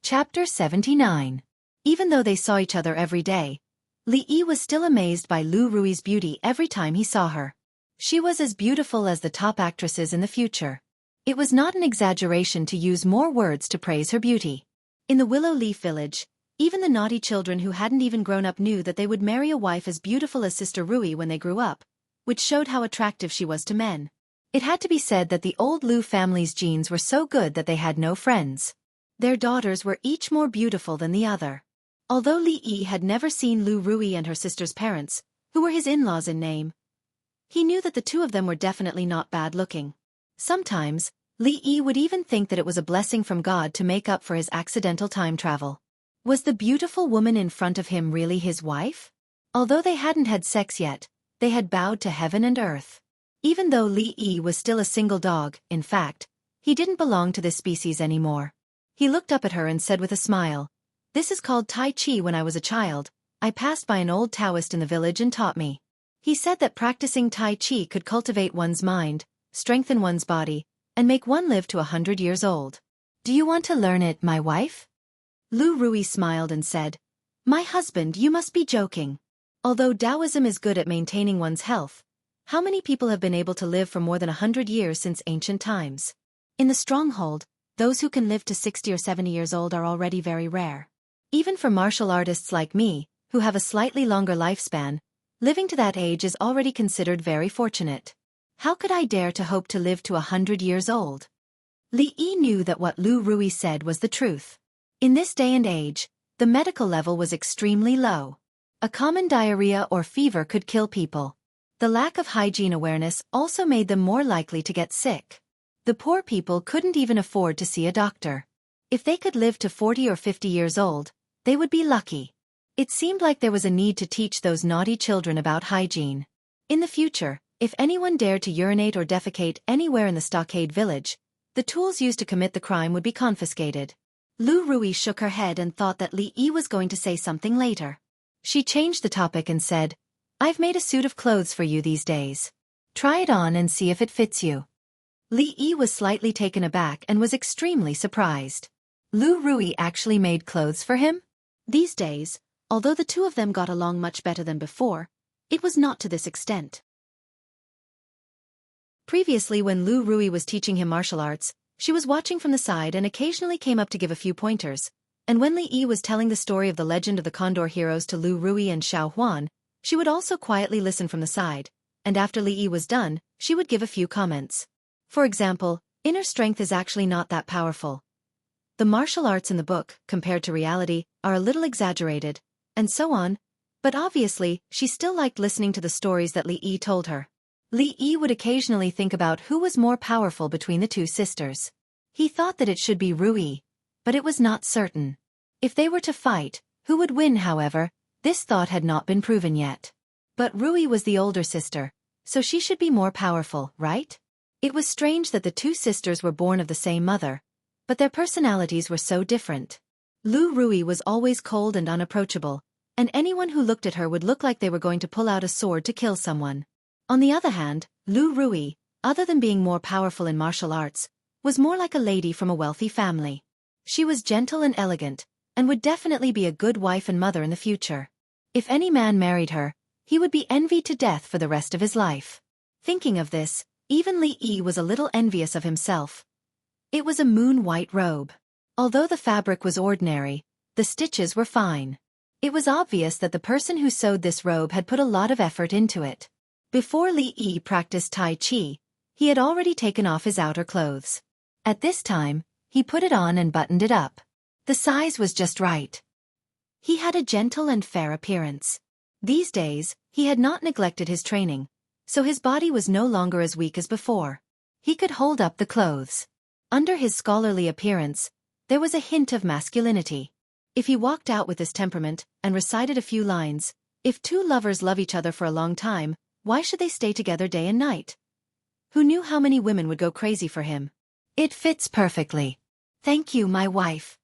Chapter 79. Even though they saw each other every day, Li Yi was still amazed by Lu Rui's beauty every time he saw her. She was as beautiful as the top actresses in the future. It was not an exaggeration to use more words to praise her beauty. In the Willow Leaf Village, even the naughty children who hadn't even grown up knew that they would marry a wife as beautiful as Sister Rui when they grew up, which showed how attractive she was to men. It had to be said that the old Lu family's genes were so good that they had no friends. Their daughters were each more beautiful than the other. Although Li Yi had never seen Lu Rui and her sister's parents, who were his in-laws in name, he knew that the two of them were definitely not bad-looking. Sometimes, Li Yi would even think that it was a blessing from God to make up for his accidental time travel. Was the beautiful woman in front of him really his wife? Although they hadn't had sex yet, they had bowed to heaven and earth. Even though Li Yi was still a single dog, in fact, he didn't belong to this species anymore. He looked up at her and said with a smile, "This is called Tai Chi. When I was a child, I passed by an old Taoist in the village and taught me." He said that practicing Tai Chi could cultivate one's mind, strengthen one's body, and make one live to 100 years old. "Do you want to learn it, my wife?" Lu Rui smiled and said, "My husband, you must be joking. Although Taoism is good at maintaining one's health, how many people have been able to live for more than 100 years since ancient times? In the stronghold, those who can live to 60 or 70 years old are already very rare. Even for martial artists like me, who have a slightly longer lifespan, living to that age is already considered very fortunate. How could I dare to hope to live to 100 years old?" Li Yi knew that what Lu Rui said was the truth. In this day and age, the medical level was extremely low. A common diarrhea or fever could kill people. The lack of hygiene awareness also made them more likely to get sick. The poor people couldn't even afford to see a doctor. If they could live to 40 or 50 years old, they would be lucky. It seemed like there was a need to teach those naughty children about hygiene. In the future, if anyone dared to urinate or defecate anywhere in the stockade village, the tools used to commit the crime would be confiscated. Lu Rui shook her head and thought that Li Yi was going to say something later. She changed the topic and said, "I've made a suit of clothes for you these days. Try it on and see if it fits you." Li Yi was slightly taken aback and was extremely surprised. Lu Rui actually made clothes for him? These days, although the two of them got along much better than before, it was not to this extent. Previously, when Lu Rui was teaching him martial arts, she was watching from the side and occasionally came up to give a few pointers, and when Li Yi was telling the story of the legend of the Condor heroes to Lu Rui and Xiao Huan, she would also quietly listen from the side, and after Li Yi was done, she would give a few comments. For example, inner strength is actually not that powerful. The martial arts in the book, compared to reality, are a little exaggerated, and so on, but obviously, she still liked listening to the stories that Li Yi told her. Li Yi would occasionally think about who was more powerful between the two sisters. He thought that it should be Rui, but it was not certain. If they were to fight, who would win, however, this thought had not been proven yet. But Rui was the older sister, so she should be more powerful, right? It was strange that the two sisters were born of the same mother, but their personalities were so different. Lu Rui was always cold and unapproachable, and anyone who looked at her would look like they were going to pull out a sword to kill someone. On the other hand, Lu Rui, other than being more powerful in martial arts, was more like a lady from a wealthy family. She was gentle and elegant, and would definitely be a good wife and mother in the future. If any man married her, he would be envied to death for the rest of his life. Thinking of this, even Li Yi was a little envious of himself. It was a moon-white robe. Although the fabric was ordinary, the stitches were fine. It was obvious that the person who sewed this robe had put a lot of effort into it. Before Li Yi practiced Tai Chi, he had already taken off his outer clothes. At this time, he put it on and buttoned it up. The size was just right. He had a gentle and fair appearance. These days, he had not neglected his training, so his body was no longer as weak as before. He could hold up the clothes. Under his scholarly appearance, there was a hint of masculinity. If he walked out with this temperament and recited a few lines, if two lovers love each other for a long time, why should they stay together day and night? Who knew how many women would go crazy for him? It fits perfectly. Thank you, my wife.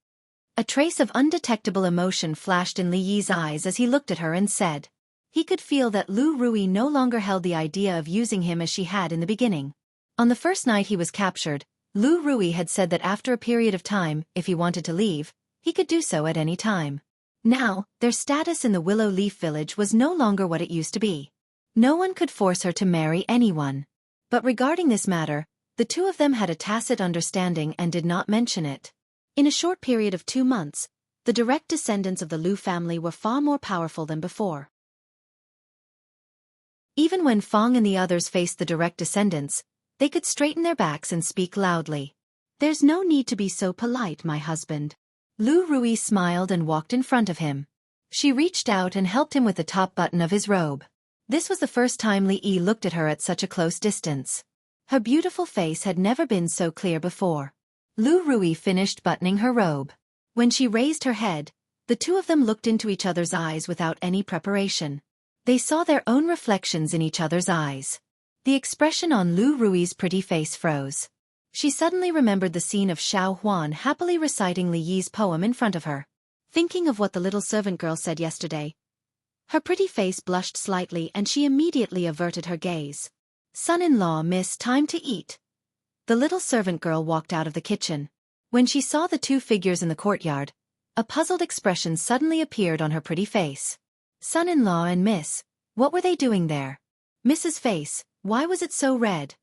A trace of undetectable emotion flashed in Li Yi's eyes as he looked at her and said. He could feel that Lu Rui no longer held the idea of using him as she had in the beginning. On the first night he was captured, Lu Rui had said that after a period of time, if he wanted to leave, he could do so at any time. Now, their status in the Willow Leaf Village was no longer what it used to be. No one could force her to marry anyone. But regarding this matter, the two of them had a tacit understanding and did not mention it. In a short period of 2 months, the direct descendants of the Lu family were far more powerful than before. Even when Fong and the others faced the direct descendants, they could straighten their backs and speak loudly. "There's no need to be so polite, my husband." Lu Rui smiled and walked in front of him. She reached out and helped him with the top button of his robe. This was the first time Li Yi looked at her at such a close distance. Her beautiful face had never been so clear before. Lu Rui finished buttoning her robe. When she raised her head, the two of them looked into each other's eyes without any preparation. They saw their own reflections in each other's eyes. The expression on Lu Rui's pretty face froze. She suddenly remembered the scene of Xiao Huan happily reciting Li Yi's poem in front of her. Thinking of what the little servant girl said yesterday, her pretty face blushed slightly and she immediately averted her gaze. Son-in-law, miss, time to eat. The little servant girl walked out of the kitchen. When she saw the two figures in the courtyard, a puzzled expression suddenly appeared on her pretty face. Son-in-law and miss, what were they doing there? Mrs. Face, why was it so red?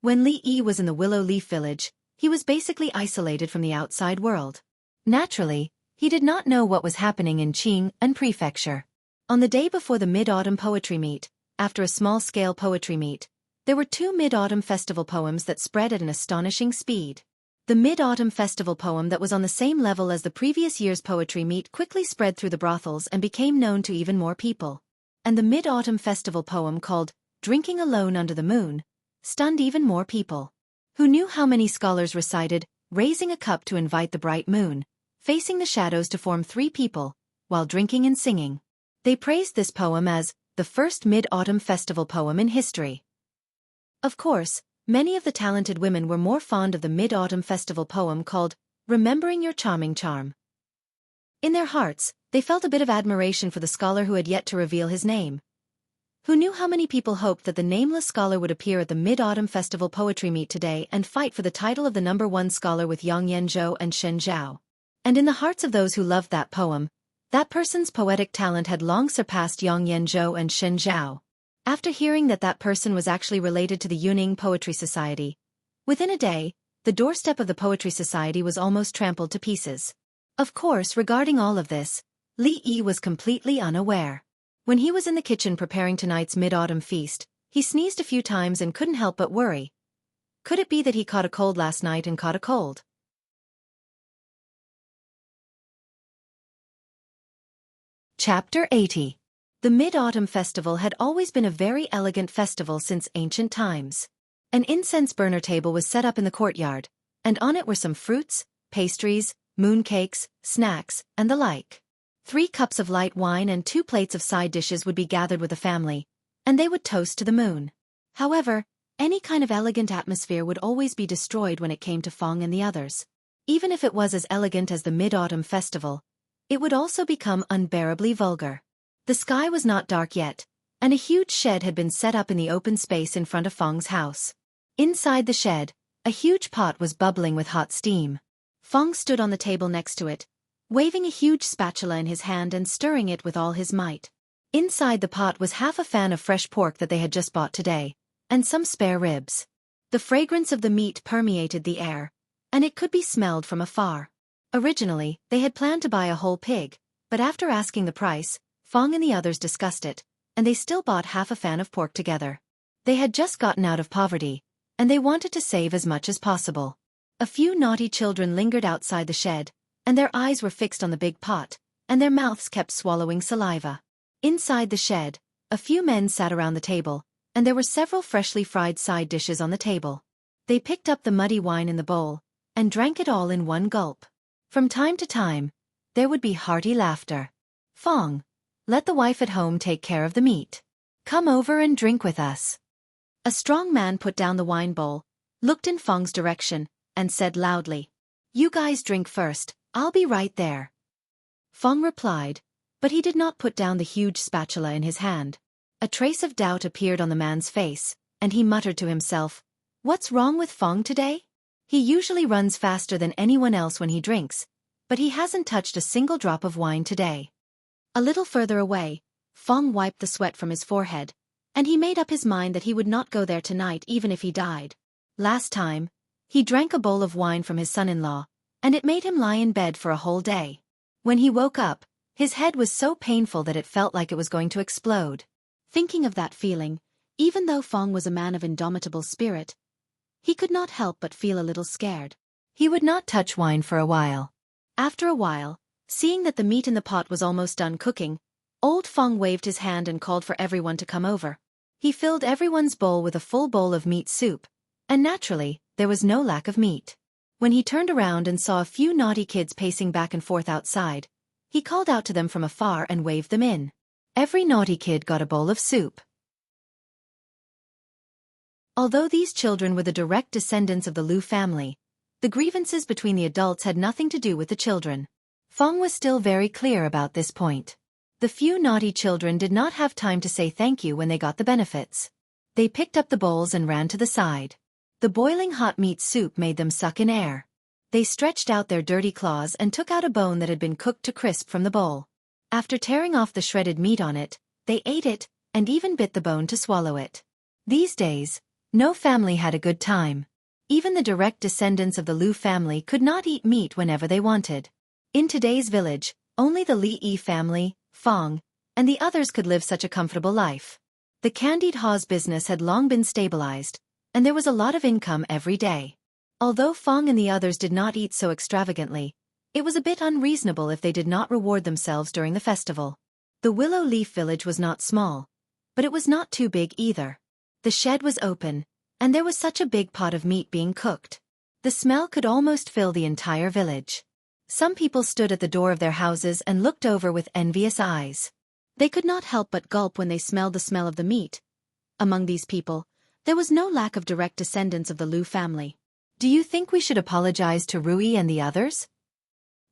When Li Yi was in the Willow Leaf Village, he was basically isolated from the outside world. Naturally, he did not know what was happening in Qing'an Prefecture. On the day before the Mid-Autumn Poetry Meet, after a small-scale poetry meet, there were two Mid-Autumn Festival poems that spread at an astonishing speed. The Mid-Autumn Festival poem that was on the same level as the previous year's poetry meet quickly spread through the brothels and became known to even more people. And the Mid-Autumn Festival poem called Drinking Alone Under the Moon stunned even more people. Who knew how many scholars recited, raising a cup to invite the bright moon, facing the shadows to form three people, while drinking and singing. They praised this poem as the first Mid-Autumn Festival poem in history. Of course, many of the talented women were more fond of the Mid-Autumn Festival poem called Remembering Your Charming Charm. In their hearts, they felt a bit of admiration for the scholar who had yet to reveal his name. Who knew how many people hoped that the nameless scholar would appear at the Mid-Autumn Festival poetry meet today and fight for the title of the #1 scholar with Yang Yanzhou and Shen Zhao. And in the hearts of those who loved that poem, that person's poetic talent had long surpassed Yang Yanzhou and Shen Zhao. After hearing that that person was actually related to the Yuning Poetry Society, within a day, the doorstep of the Poetry Society was almost trampled to pieces. Of course, regarding all of this, Li Yi was completely unaware. When he was in the kitchen preparing tonight's mid-autumn feast, he sneezed a few times and couldn't help but worry. Could it be that he caught a cold last night and caught a cold? Chapter 80. The Mid-Autumn Festival had always been a very elegant festival since ancient times. An incense burner table was set up in the courtyard, and on it were some fruits, pastries, mooncakes, snacks, and the like. 3 cups of light wine and 2 plates of side dishes would be gathered with the family, and they would toast to the moon. However, any kind of elegant atmosphere would always be destroyed when it came to Fong and the others. Even if it was as elegant as the Mid-Autumn Festival, it would also become unbearably vulgar. The sky was not dark yet, and a huge shed had been set up in the open space in front of Fong's house. Inside the shed, a huge pot was bubbling with hot steam. Fong stood on the table next to it, waving a huge spatula in his hand and stirring it with all his might. Inside the pot was half a fan of fresh pork that they had just bought today, and some spare ribs. The fragrance of the meat permeated the air, and it could be smelled from afar. Originally, they had planned to buy a whole pig, but after asking the price, Fong and the others discussed it, and they still bought half a fan of pork together. They had just gotten out of poverty, and they wanted to save as much as possible. A few naughty children lingered outside the shed, and their eyes were fixed on the big pot, and their mouths kept swallowing saliva. Inside the shed, a few men sat around the table, and there were several freshly fried side dishes on the table. They picked up the muddy wine in the bowl, and drank it all in one gulp. From time to time, there would be hearty laughter. Fong, let the wife at home take care of the meat. Come over and drink with us. A strong man put down the wine bowl, looked in Fong's direction, and said loudly, "You guys drink first, I'll be right there." Fong replied, but he did not put down the huge spatula in his hand. A trace of doubt appeared on the man's face, and he muttered to himself, "What's wrong with Fong today? He usually runs faster than anyone else when he drinks, but he hasn't touched a single drop of wine today." A little further away, Fong wiped the sweat from his forehead, and he made up his mind that he would not go there tonight even if he died. Last time, he drank a bowl of wine from his son-in-law, and it made him lie in bed for a whole day. When he woke up, his head was so painful that it felt like it was going to explode. Thinking of that feeling, even though Fong was a man of indomitable spirit, he could not help but feel a little scared. He would not touch wine for a while. After a while, seeing that the meat in the pot was almost done cooking, old Fong waved his hand and called for everyone to come over. He filled everyone's bowl with a full bowl of meat soup, and naturally, there was no lack of meat. When he turned around and saw a few naughty kids pacing back and forth outside, he called out to them from afar and waved them in. Every naughty kid got a bowl of soup. Although these children were the direct descendants of the Liu family, the grievances between the adults had nothing to do with the children. Feng was still very clear about this point. The few naughty children did not have time to say thank you when they got the benefits. They picked up the bowls and ran to the side. The boiling hot meat soup made them suck in air. They stretched out their dirty claws and took out a bone that had been cooked to crisp from the bowl. After tearing off the shredded meat on it, they ate it, and even bit the bone to swallow it. These days, no family had a good time. Even the direct descendants of the Liu family could not eat meat whenever they wanted. In today's village, only the Li family, Feng, and the others could live such a comfortable life. The candied Ha's business had long been stabilized, and there was a lot of income every day. Although Feng and the others did not eat so extravagantly, it was a bit unreasonable if they did not reward themselves during the festival. The Willow Leaf village was not small, but it was not too big either. The shed was open, and there was such a big pot of meat being cooked. The smell could almost fill the entire village. Some people stood at the door of their houses and looked over with envious eyes. They could not help but gulp when they smelled the smell of the meat. Among these people, there was no lack of direct descendants of the Liu family. Do you think we should apologize to Rui and the others?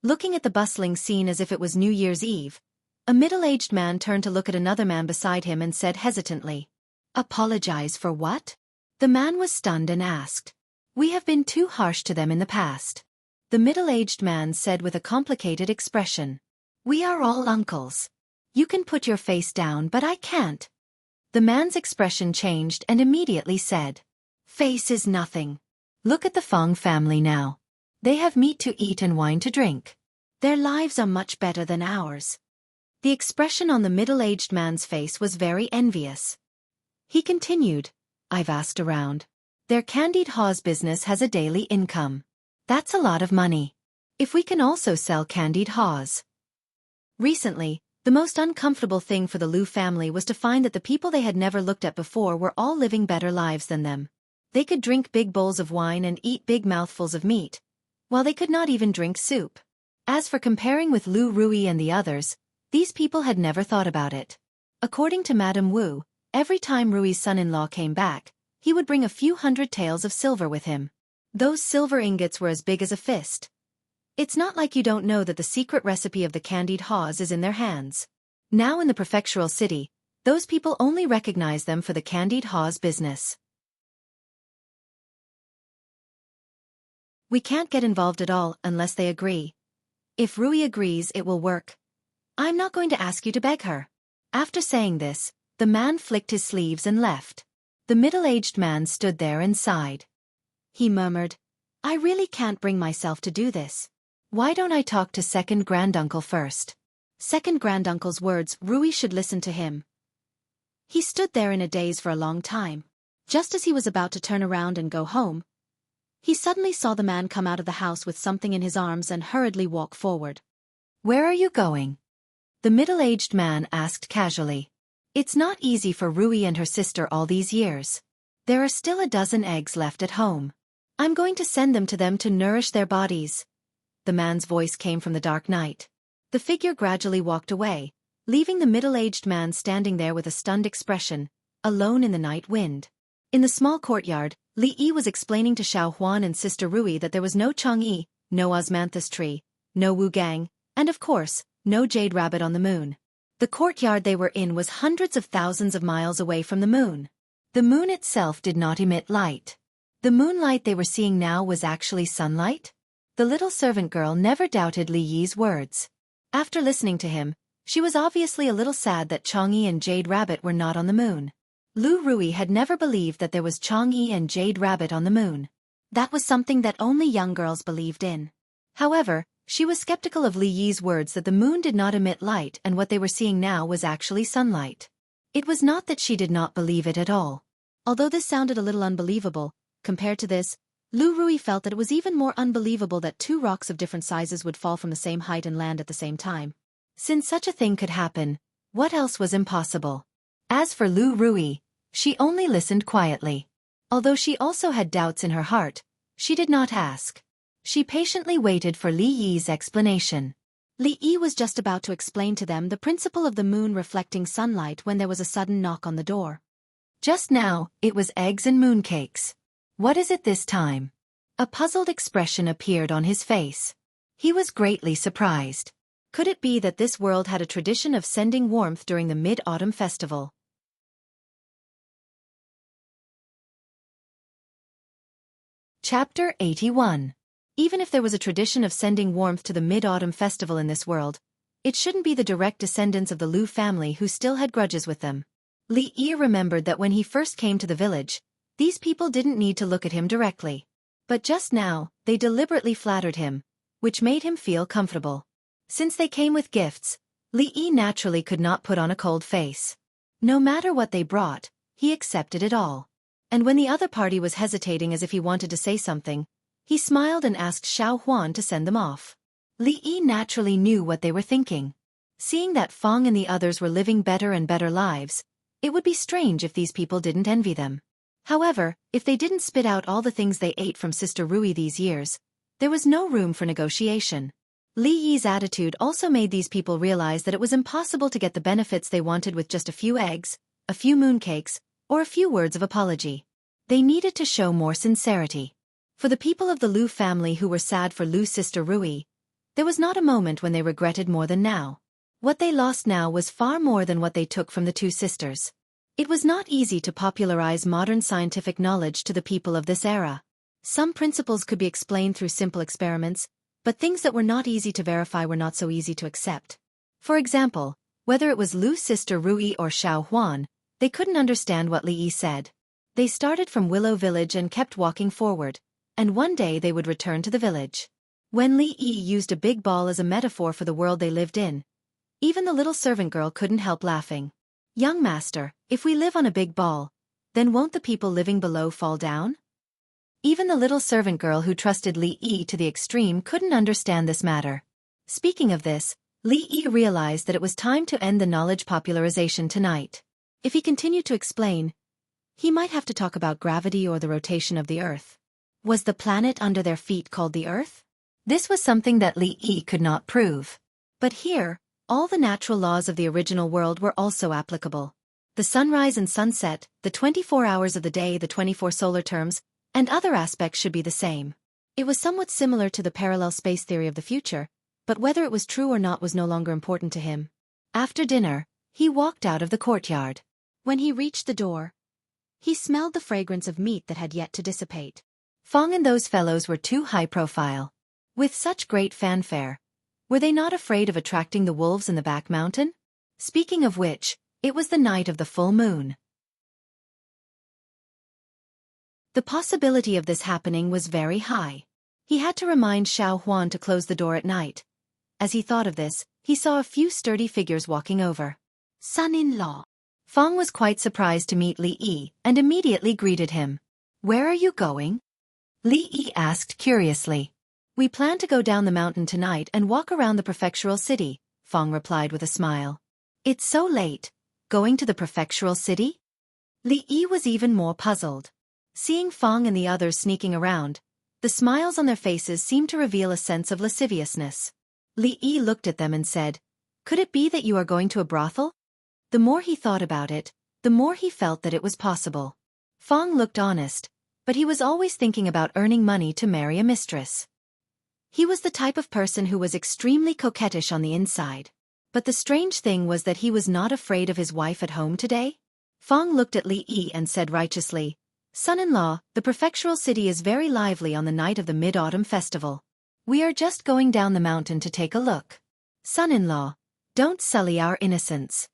Looking at the bustling scene as if it was New Year's Eve, a middle-aged man turned to look at another man beside him and said hesitantly, "Apologize for what?" The man was stunned and asked, "We have been too harsh to them in the past." The middle-aged man said with a complicated expression, "We are all uncles. You can put your face down, but I can't." The man's expression changed and immediately said, "Face is nothing. Look at the Feng family now. They have meat to eat and wine to drink. Their lives are much better than ours." The expression on the middle-aged man's face was very envious. He continued, "I've asked around. Their candied Ha's business has a daily income. That's a lot of money. If we can also sell candied Ha's." Recently, the most uncomfortable thing for the Liu family was to find that the people they had never looked at before were all living better lives than them. They could drink big bowls of wine and eat big mouthfuls of meat, while they could not even drink soup. As for comparing with Liu Rui and the others, these people had never thought about it. According to Madame Wu, every time Rui's son-in-law came back, he would bring a few hundred taels of silver with him. Those silver ingots were as big as a fist. It's not like you don't know that the secret recipe of the candied Ha's is in their hands. Now in the prefectural city, those people only recognize them for the candied Ha's business. We can't get involved at all unless they agree. If Rui agrees, it will work. I'm not going to ask you to beg her." After saying this, the man flicked his sleeves and left. The middle-aged man stood there and sighed. He murmured, "I really can't bring myself to do this. Why don't I talk to second granduncle first?" Second granduncle's words, Rui should listen to him. He stood there in a daze for a long time. Just as he was about to turn around and go home, he suddenly saw the man come out of the house with something in his arms and hurriedly walk forward. "Where are you going?" the middle-aged man asked casually. "It's not easy for Rui and her sister all these years. There are still a dozen eggs left at home. I'm going to send them to nourish their bodies." The man's voice came from the dark night. The figure gradually walked away, leaving the middle-aged man standing there with a stunned expression, alone in the night wind. In the small courtyard, Li Yi was explaining to Xiao Huan and Sister Rui that there was no Chang'e, no osmanthus tree, no Wu Gang, and of course, no jade rabbit on the moon. The courtyard they were in was hundreds of thousands of miles away from the moon. The moon itself did not emit light. The moonlight they were seeing now was actually sunlight? The little servant girl never doubted Li Yi's words. After listening to him, she was obviously a little sad that Chang'e and Jade Rabbit were not on the moon. Liu Rui had never believed that there was Chang'e and Jade Rabbit on the moon. That was something that only young girls believed in. However, she was skeptical of Li Yi's words that the moon did not emit light and what they were seeing now was actually sunlight. It was not that she did not believe it at all. Although this sounded a little unbelievable, compared to this, Liu Rui felt that it was even more unbelievable that two rocks of different sizes would fall from the same height and land at the same time. Since such a thing could happen, what else was impossible? As for Liu Rui, she only listened quietly. Although she also had doubts in her heart, she did not ask. She patiently waited for Li Yi's explanation. Li Yi was just about to explain to them the principle of the moon reflecting sunlight when there was a sudden knock on the door. Just now, it was eggs and mooncakes. What is it this time? A puzzled expression appeared on his face. He was greatly surprised. Could it be that this world had a tradition of sending warmth during the Mid-Autumn Festival? Chapter 81. Even if there was a tradition of sending warmth to the Mid-Autumn Festival in this world, it shouldn't be the direct descendants of the Lu family who still had grudges with them. Li Yi remembered that when he first came to the village, these people didn't need to look at him directly. But just now, they deliberately flattered him, which made him feel comfortable. Since they came with gifts, Li Yi naturally could not put on a cold face. No matter what they brought, he accepted it all. And when the other party was hesitating as if he wanted to say something, he smiled and asked Xiao Huan to send them off. Li Yi naturally knew what they were thinking. Seeing that Feng and the others were living better and better lives, it would be strange if these people didn't envy them. However, if they didn't spit out all the things they ate from Sister Rui these years, there was no room for negotiation. Li Yi's attitude also made these people realize that it was impossible to get the benefits they wanted with just a few eggs, a few mooncakes, or a few words of apology. They needed to show more sincerity. For the people of the Lu family who were sad for Lu's sister Rui, there was not a moment when they regretted more than now. What they lost now was far more than what they took from the two sisters. It was not easy to popularize modern scientific knowledge to the people of this era. Some principles could be explained through simple experiments, but things that were not easy to verify were not so easy to accept. For example, whether it was Lu's sister Rui or Xiao Huan, they couldn't understand what Li Yi said. They started from Willow Village and kept walking forward, and one day they would return to the village. When Li Yi used a big ball as a metaphor for the world they lived in, even the little servant girl couldn't help laughing. "Young master, if we live on a big ball, then won't the people living below fall down?" Even the little servant girl who trusted Li Yi to the extreme couldn't understand this matter. Speaking of this, Li Yi realized that it was time to end the knowledge popularization tonight. If he continued to explain, he might have to talk about gravity or the rotation of the Earth. Was the planet under their feet called the Earth? This was something that Li Yi could not prove. But here, all the natural laws of the original world were also applicable. The sunrise and sunset, the 24 hours of the day, the 24 solar terms, and other aspects should be the same. It was somewhat similar to the parallel space theory of the future, but whether it was true or not was no longer important to him. After dinner, he walked out of the courtyard. When he reached the door, he smelled the fragrance of meat that had yet to dissipate. Feng and those fellows were too high profile. With such great fanfare, were they not afraid of attracting the wolves in the back mountain? Speaking of which, it was the night of the full moon. The possibility of this happening was very high. He had to remind Xiao Huan to close the door at night. As he thought of this, he saw a few sturdy figures walking over. "Son-in-law." Feng was quite surprised to meet Li Yi and immediately greeted him. "Where are you going?" Li Yi asked curiously. "We plan to go down the mountain tonight and walk around the prefectural city," Feng replied with a smile. "It's so late. Going to the prefectural city?" Li Yi was even more puzzled. Seeing Feng and the others sneaking around, the smiles on their faces seemed to reveal a sense of lasciviousness. Li Yi looked at them and said, "Could it be that you are going to a brothel?" The more he thought about it, the more he felt that it was possible. Feng looked honest, but he was always thinking about earning money to marry a mistress. He was the type of person who was extremely coquettish on the inside. But the strange thing was that he was not afraid of his wife at home today. Feng looked at Li Yi and said righteously, "Son-in-law, the prefectural city is very lively on the night of the Mid-Autumn Festival. We are just going down the mountain to take a look. Son-in-law, don't sully our innocence."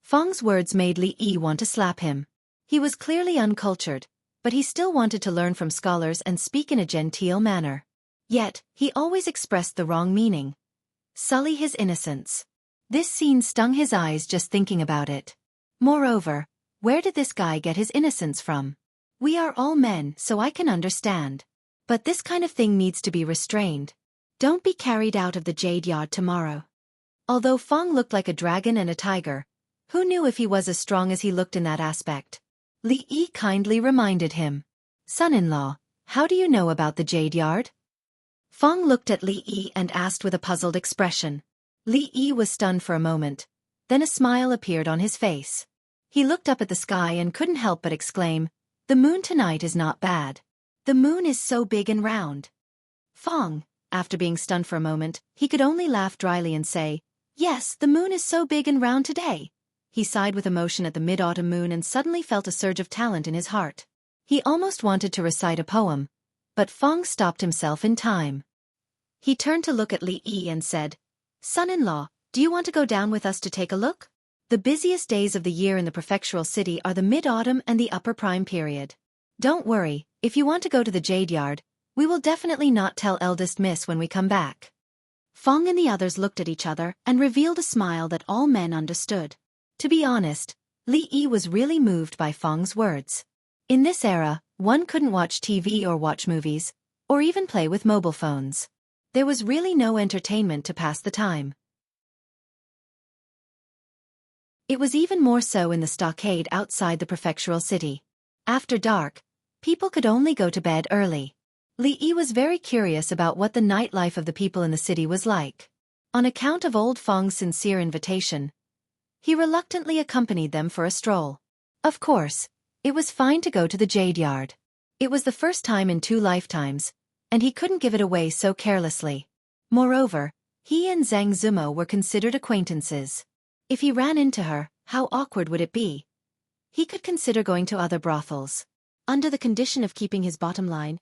Feng's words made Li Yi want to slap him. He was clearly uncultured, but he still wanted to learn from scholars and speak in a genteel manner. Yet, he always expressed the wrong meaning. Sully his innocence. This scene stung his eyes just thinking about it. Moreover, where did this guy get his innocence from? We are all men, so I can understand. But this kind of thing needs to be restrained. Don't be carried out of the jade yard tomorrow. Although Feng looked like a dragon and a tiger, who knew if he was as strong as he looked in that aspect? Li Yi kindly reminded him. "Son-in-law, how do you know about the jade yard?" Feng looked at Li Yi and asked with a puzzled expression. Li Yi was stunned for a moment. Then a smile appeared on his face. He looked up at the sky and couldn't help but exclaim, "The moon tonight is not bad. The moon is so big and round." Fong, after being stunned for a moment, he could only laugh dryly and say, "Yes, the moon is so big and round today." He sighed with emotion at the mid-autumn moon and suddenly felt a surge of talent in his heart. He almost wanted to recite a poem, but Fong stopped himself in time. He turned to look at Li Yi and said, "Son-in-law, do you want to go down with us to take a look? The busiest days of the year in the prefectural city are the mid-autumn and the upper prime period. Don't worry, if you want to go to the Jade Yard, we will definitely not tell eldest miss when we come back." Fong and the others looked at each other and revealed a smile that all men understood. To be honest, Li Yi was really moved by Fong's words. In this era, one couldn't watch TV or watch movies, or even play with mobile phones. There was really no entertainment to pass the time. It was even more so in the stockade outside the prefectural city. After dark, people could only go to bed early. Li Yi was very curious about what the nightlife of the people in the city was like. On account of old Fong's sincere invitation, he reluctantly accompanied them for a stroll. Of course, it was fine to go to the Jade Yard. It was the first time in 2 lifetimes, and he couldn't give it away so carelessly. Moreover, he and Zhang Zumo were considered acquaintances. If he ran into her, how awkward would it be? He could consider going to other brothels. Under the condition of keeping his bottom line,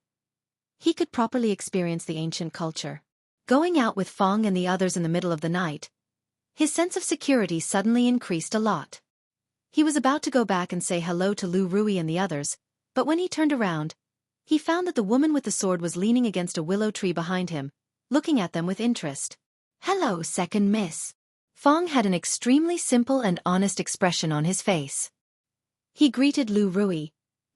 he could properly experience the ancient culture. Going out with Fong and the others in the middle of the night, his sense of security suddenly increased a lot. He was about to go back and say hello to Lu Rui and the others, but when he turned around, he found that the woman with the sword was leaning against a willow tree behind him, looking at them with interest. "Hello, second miss." Fong had an extremely simple and honest expression on his face. He greeted Lu Rui,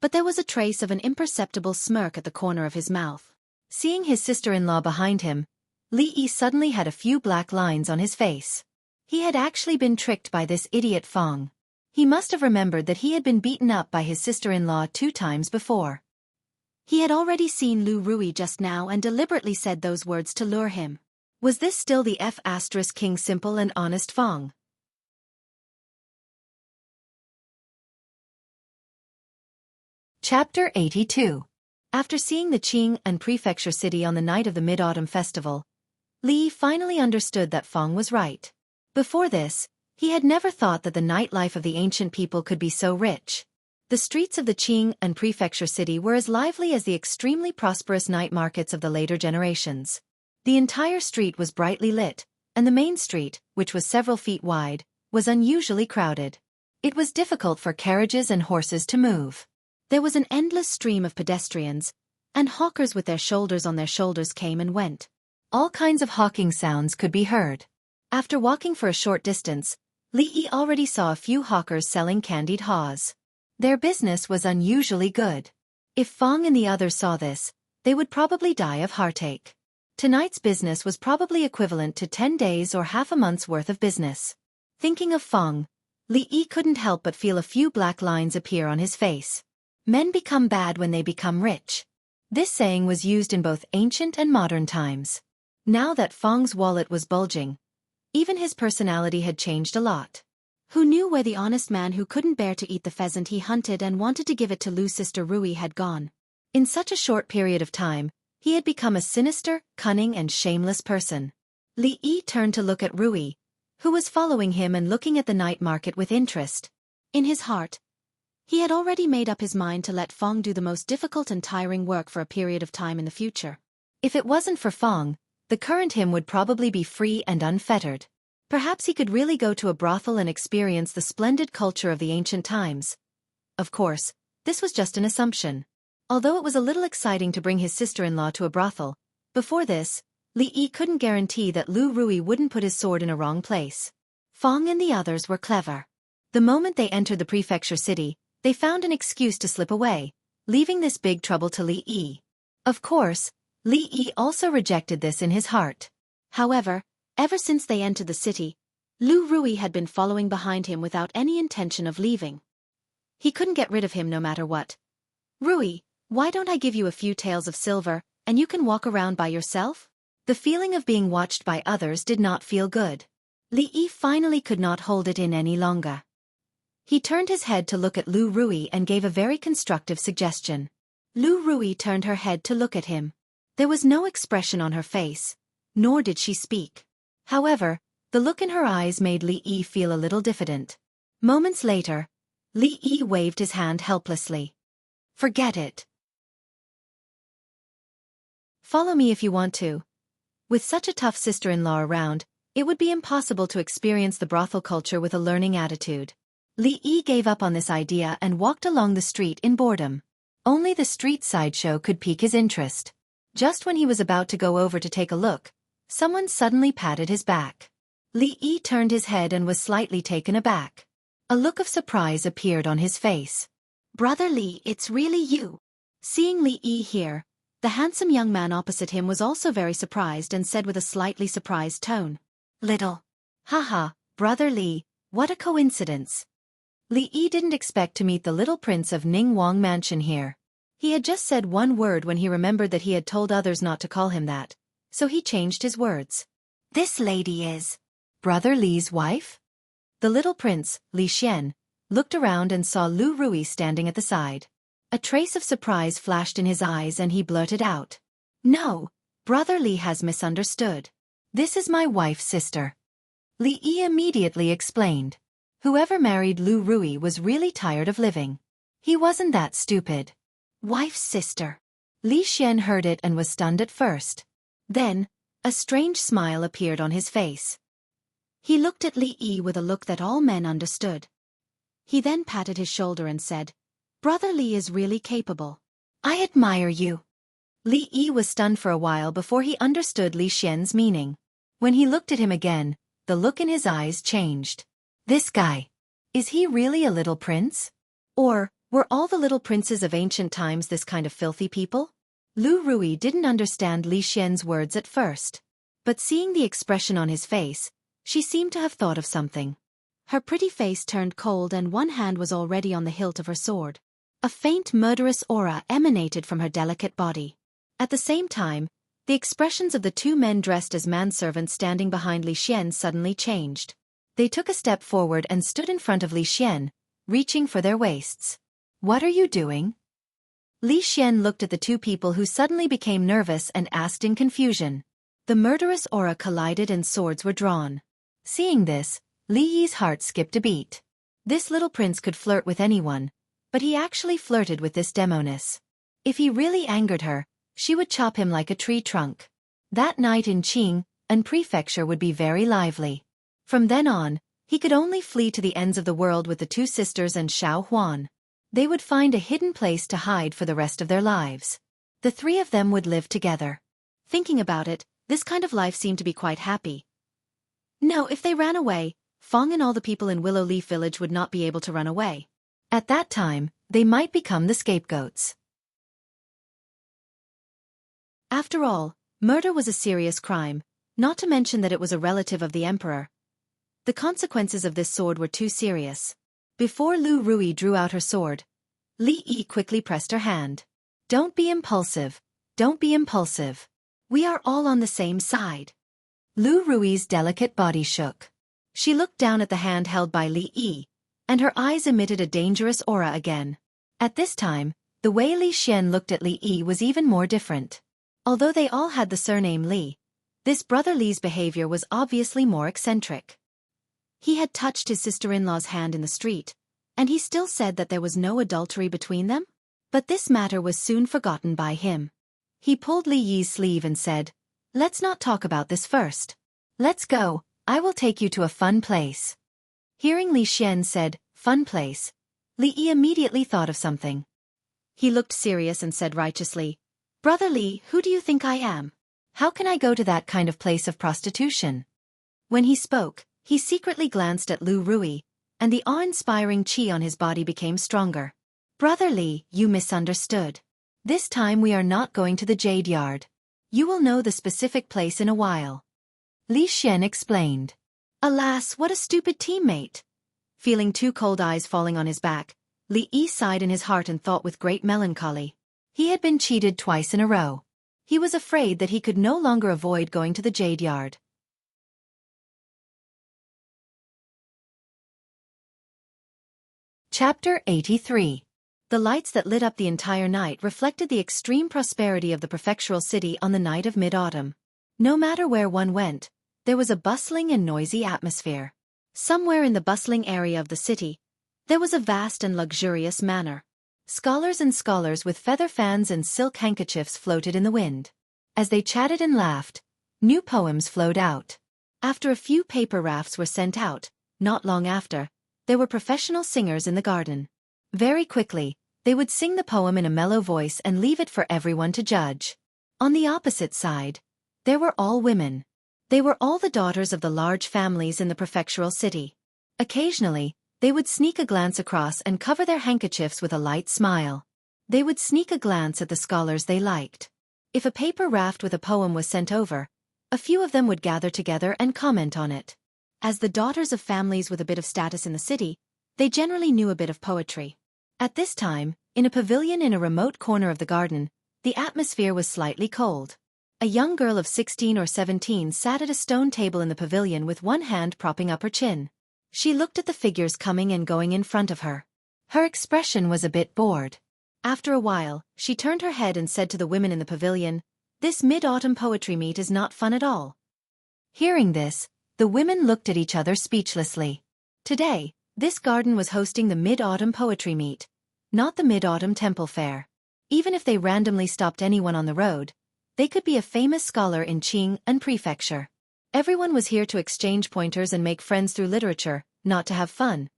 but there was a trace of an imperceptible smirk at the corner of his mouth. Seeing his sister-in-law behind him, Li Yi suddenly had a few black lines on his face. He had actually been tricked by this idiot Fong. He must have remembered that he had been beaten up by his sister-in-law 2 times before. He had already seen Lu Rui just now and deliberately said those words to lure him. Was this still the King simple and honest Fong? Chapter 82. After seeing the Qing and Prefecture City on the night of the Mid-Autumn Festival, Li finally understood that Fong was right. Before this, he had never thought that the nightlife of the ancient people could be so rich. The streets of the Qing and Prefecture City were as lively as the extremely prosperous night markets of the later generations. The entire street was brightly lit, and the main street, which was several feet wide, was unusually crowded. It was difficult for carriages and horses to move. There was an endless stream of pedestrians, and hawkers with their shoulders on their shoulders came and went. All kinds of hawking sounds could be heard. After walking for a short distance, Li Yi already saw a few hawkers selling candied haws. Their business was unusually good. If Fong and the others saw this, they would probably die of heartache. Tonight's business was probably equivalent to 10 days or half a month's worth of business. Thinking of Fong, Li Yi couldn't help but feel a few black lines appear on his face. Men become bad when they become rich. This saying was used in both ancient and modern times. Now that Fong's wallet was bulging, even his personality had changed a lot. Who knew where the honest man who couldn't bear to eat the pheasant he hunted and wanted to give it to Lu's sister Rui had gone? In such a short period of time, he had become a sinister, cunning and shameless person. Li Yi turned to look at Rui, who was following him and looking at the night market with interest. In his heart, he had already made up his mind to let Fong do the most difficult and tiring work for a period of time in the future. If it wasn't for Fong, the current him would probably be free and unfettered. Perhaps he could really go to a brothel and experience the splendid culture of the ancient times. Of course, this was just an assumption. Although it was a little exciting to bring his sister-in-law to a brothel, before this, Li Yi couldn't guarantee that Lu Rui wouldn't put his sword in a wrong place. Fong and the others were clever. The moment they entered the prefecture city, they found an excuse to slip away, leaving this big trouble to Li Yi. Of course, Li Yi also rejected this in his heart. However, ever since they entered the city, Lu Rui had been following behind him without any intention of leaving. He couldn't get rid of him no matter what. "Rui, why don't I give you a few taels of silver, and you can walk around by yourself?" The feeling of being watched by others did not feel good. Li Yi finally could not hold it in any longer. He turned his head to look at Lu Rui and gave a very constructive suggestion. Lu Rui turned her head to look at him. There was no expression on her face, nor did she speak. However, the look in her eyes made Li Yi feel a little diffident. Moments later, Li Yi waved his hand helplessly. Forget it. Follow me if you want to. With such a tough sister-in-law around, it would be impossible to experience the brothel culture with a learning attitude. Li Yi gave up on this idea and walked along the street in boredom. Only the street sideshow could pique his interest. Just when he was about to go over to take a look, someone suddenly patted his back. Li Yi turned his head and was slightly taken aback. A look of surprise appeared on his face. Brother Li, it's really you. Seeing Li Yi here, the handsome young man opposite him was also very surprised and said with a slightly surprised tone. Little. Haha, Brother Li, what a coincidence. Li Yi didn't expect to meet the little prince of Ningguang Mansion here. He had just said one word when he remembered that he had told others not to call him that, so he changed his words. This lady is Brother Li's wife? The little prince, Li Xian, looked around and saw Lu Rui standing at the side. A trace of surprise flashed in his eyes and he blurted out. No, Brother Li has misunderstood. This is my wife's sister. Li Yi immediately explained. Whoever married Lu Rui was really tired of living. He wasn't that stupid. Wife's sister. Li Xian heard it and was stunned at first. Then, a strange smile appeared on his face. He looked at Li Yi with a look that all men understood. He then patted his shoulder and said, Brother Li is really capable. I admire you. Li Yi was stunned for a while before he understood Li Xian's meaning. When he looked at him again, the look in his eyes changed. This guy. Is he really a little prince? Or, were all the little princes of ancient times this kind of filthy people? Lu Rui didn't understand Li Xian's words at first. But seeing the expression on his face, she seemed to have thought of something. Her pretty face turned cold and one hand was already on the hilt of her sword. A faint murderous aura emanated from her delicate body. At the same time, the expressions of the two men dressed as manservants standing behind Li Xian suddenly changed. They took a step forward and stood in front of Li Xian, reaching for their waists. What are you doing? Li Xian looked at the two people who suddenly became nervous and asked in confusion. The murderous aura collided and swords were drawn. Seeing this, Li Yi's heart skipped a beat. This little prince could flirt with anyone, but he actually flirted with this demoness. If he really angered her, she would chop him like a tree trunk. That night in Qing, an prefecture would be very lively. From then on, he could only flee to the ends of the world with the two sisters and Xiao Huan. They would find a hidden place to hide for the rest of their lives. The three of them would live together. Thinking about it, this kind of life seemed to be quite happy. No, if they ran away, Fong and all the people in Willow Leaf Village would not be able to run away. At that time, they might become the scapegoats. After all, murder was a serious crime, not to mention that it was a relative of the emperor. The consequences of this sword were too serious. Before Lu Rui drew out her sword, Li Yi quickly pressed her hand. Don't be impulsive. Don't be impulsive. We are all on the same side. Lu Rui's delicate body shook. She looked down at the hand held by Li Yi, and her eyes emitted a dangerous aura again. At this time, the way Li Xian looked at Li Yi was even more different. Although they all had the surname Li, this brother Li's behavior was obviously more eccentric. He had touched his sister-in-law's hand in the street, and he still said that there was no adultery between them? But this matter was soon forgotten by him. He pulled Li Yi's sleeve and said, Let's not talk about this first. Let's go, I will take you to a fun place. Hearing Li Xian said, fun place, Li Yi immediately thought of something. He looked serious and said righteously, Brother Li, who do you think I am? How can I go to that kind of place of prostitution? When he spoke, he secretly glanced at Lu Rui, and the awe-inspiring qi on his body became stronger. Brother Li, you misunderstood. This time we are not going to the Jade Yard. You will know the specific place in a while. Li Xian explained. Alas, what a stupid teammate. Feeling two cold eyes falling on his back, Li Yi sighed in his heart and thought with great melancholy. He had been cheated twice in a row. He was afraid that he could no longer avoid going to the Jade Yard. Chapter 83. The lights that lit up the entire night reflected the extreme prosperity of the prefectural city on the night of mid-autumn. No matter where one went, there was a bustling and noisy atmosphere. Somewhere in the bustling area of the city, there was a vast and luxurious manor. Scholars and scholars with feather fans and silk handkerchiefs floated in the wind. As they chatted and laughed, new poems flowed out. After a few paper rafts were sent out, not long after, there were professional singers in the garden. Very quickly, they would sing the poem in a mellow voice and leave it for everyone to judge. On the opposite side, there were all women. They were all the daughters of the large families in the prefectural city. Occasionally, they would sneak a glance across and cover their handkerchiefs with a light smile. They would sneak a glance at the scholars they liked. If a paper raft with a poem was sent over, a few of them would gather together and comment on it. As the daughters of families with a bit of status in the city, they generally knew a bit of poetry. At this time, in a pavilion in a remote corner of the garden, the atmosphere was slightly cold. A young girl of 16 or 17 sat at a stone table in the pavilion with one hand propping up her chin. She looked at the figures coming and going in front of her. Her expression was a bit bored. After a while, she turned her head and said to the women in the pavilion, "This mid-autumn poetry meet is not fun at all." Hearing this, the women looked at each other speechlessly. Today, this garden was hosting the mid-autumn poetry meet, not the mid-autumn temple fair. Even if they randomly stopped anyone on the road, they could be a famous scholar in Qing and prefecture. Everyone was here to exchange pointers and make friends through literature, not to have fun.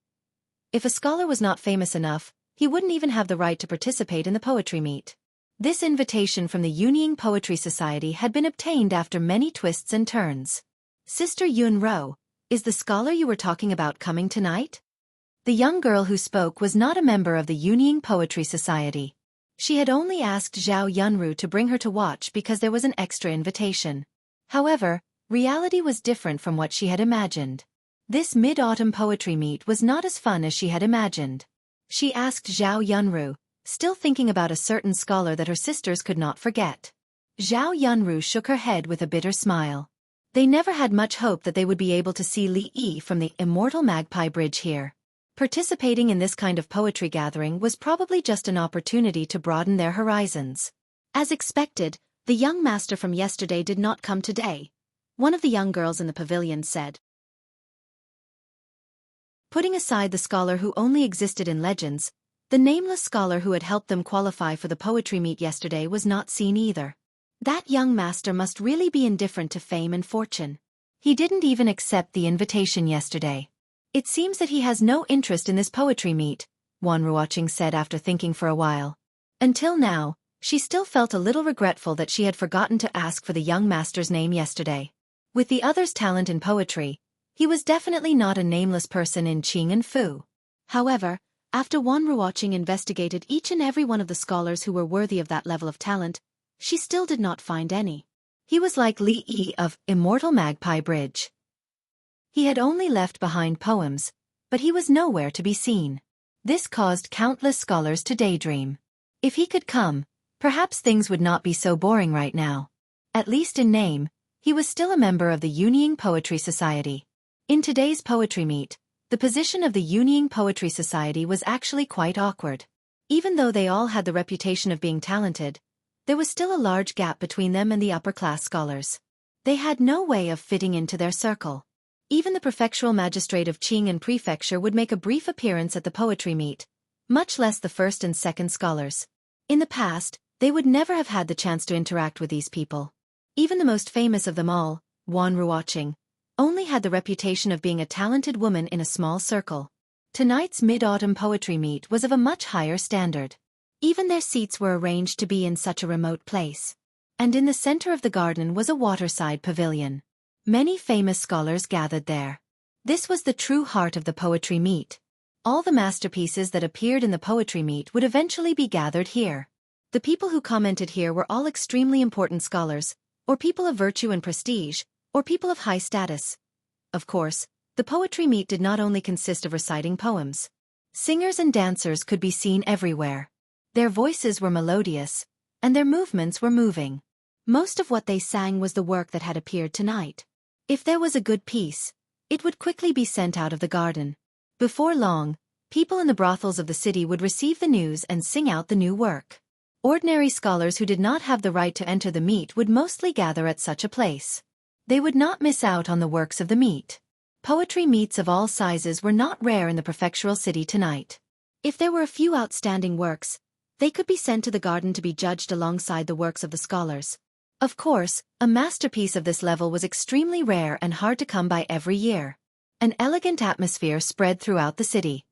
If a scholar was not famous enough, he wouldn't even have the right to participate in the poetry meet. This invitation from the Unfettered Poetry Society had been obtained after many twists and turns. "Sister Yun Ro, is the scholar you were talking about coming tonight?" The young girl who spoke was not a member of the Unfettered Poetry Society. She had only asked Zhao Yunru to bring her to watch because there was an extra invitation. However, reality was different from what she had imagined. This mid-autumn poetry meet was not as fun as she had imagined. She asked Zhao Yunru, still thinking about a certain scholar that her sisters could not forget. Zhao Yunru shook her head with a bitter smile. They never had much hope that they would be able to see Li Yi from the Immortal Magpie Bridge here. Participating in this kind of poetry gathering was probably just an opportunity to broaden their horizons. As expected, the young master from yesterday did not come today, one of the young girls in the pavilion said. Putting aside the scholar who only existed in legends, the nameless scholar who had helped them qualify for the poetry meet yesterday was not seen either. That young master must really be indifferent to fame and fortune. He didn't even accept the invitation yesterday. It seems that he has no interest in this poetry meet, Wanruoching said after thinking for a while. Until now, she still felt a little regretful that she had forgotten to ask for the young master's name yesterday. With the other's talent in poetry, he was definitely not a nameless person in Qing and Fu. However, after Wanruoching investigated each and every one of the scholars who were worthy of that level of talent, she still did not find any. He was like Li Yi of Immortal Magpie Bridge. He had only left behind poems, but he was nowhere to be seen. This caused countless scholars to daydream. If he could come, perhaps things would not be so boring right now. At least in name, he was still a member of the Unfettered Poetry Society. In today's poetry meet, the position of the Unfettered Poetry Society was actually quite awkward. Even though they all had the reputation of being talented, there was still a large gap between them and the upper-class scholars. They had no way of fitting into their circle. Even the prefectural magistrate of Qing and prefecture would make a brief appearance at the poetry meet, much less the first and second scholars. In the past, they would never have had the chance to interact with these people. Even the most famous of them all, Wanruoching, only had the reputation of being a talented woman in a small circle. Tonight's mid-autumn poetry meet was of a much higher standard. Even their seats were arranged to be in such a remote place. And in the center of the garden was a waterside pavilion. Many famous scholars gathered there. This was the true heart of the poetry meet. All the masterpieces that appeared in the poetry meet would eventually be gathered here. The people who commented here were all extremely important scholars, or people of virtue and prestige, or people of high status. Of course, the poetry meet did not only consist of reciting poems. Singers and dancers could be seen everywhere. Their voices were melodious, and their movements were moving. Most of what they sang was the work that had appeared tonight. If there was a good piece, it would quickly be sent out of the garden. Before long, People in the brothels of the city would receive the news and sing out the new work. Ordinary scholars who did not have the right to enter the meet would mostly gather at such a place. They would not miss out on the works of the meet. Poetry meets of all sizes were not rare in the prefectural city tonight. If there were a few outstanding works, they could be sent to the garden to be judged alongside the works of the scholars. Of course, a masterpiece of this level was extremely rare and hard to come by every year. An elegant atmosphere spread throughout the city.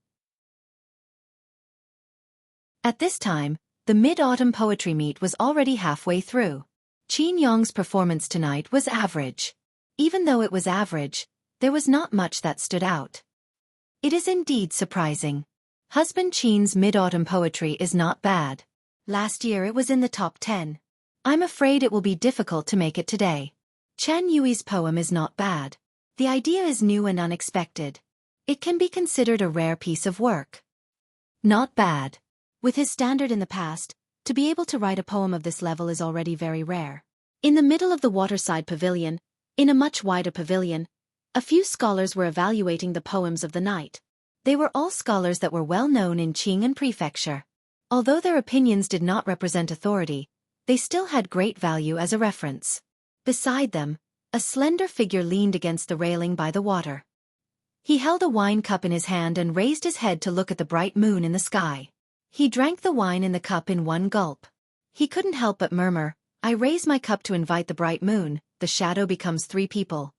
At this time, the Mid-Autumn Poetry Meet was already halfway through. Qin Yong's performance tonight was average. Even though it was average, there was not much that stood out. It is indeed surprising. Husband Qin's Mid-Autumn Poetry is not bad. Last year it was in the top 10. I'm afraid it will be difficult to make it today. Chen Yui's poem is not bad. The idea is new and unexpected. It can be considered a rare piece of work. Not bad. With his standard in the past, to be able to write a poem of this level is already very rare. In the middle of the waterside pavilion, in a much wider pavilion, a few scholars were evaluating the poems of the night. They were all scholars that were well known in Qing'an Prefecture. Although their opinions did not represent authority, they still had great value as a reference. Beside them, a slender figure leaned against the railing by the water. He held a wine cup in his hand and raised his head to look at the bright moon in the sky. He drank the wine in the cup in one gulp. He couldn't help but murmur, "I raise my cup to invite the bright moon, the shadow becomes 3 people.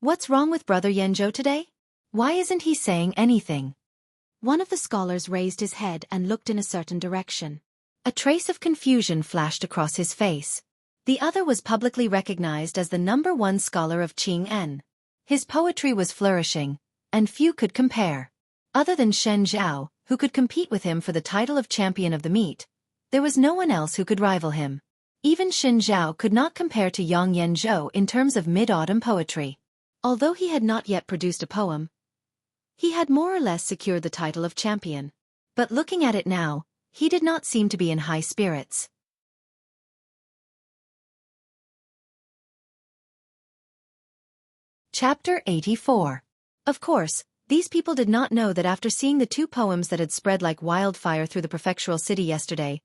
What's wrong with Brother Yanzhou today? Why isn't he saying anything?" One of the scholars raised his head and looked in a certain direction. A trace of confusion flashed across his face. The other was publicly recognized as the #1 scholar of Qing'an. His poetry was flourishing, and few could compare. Other than Shen Zhao, who could compete with him for the title of champion of the meet, there was no one else who could rival him. Even Shen Zhao could not compare to Yang Yanzhou in terms of mid-autumn poetry. Although he had not yet produced a poem, he had more or less secured the title of champion. But looking at it now, he did not seem to be in high spirits. Chapter 84. Of course, these people did not know that after seeing the 2 poems that had spread like wildfire through the prefectural city yesterday,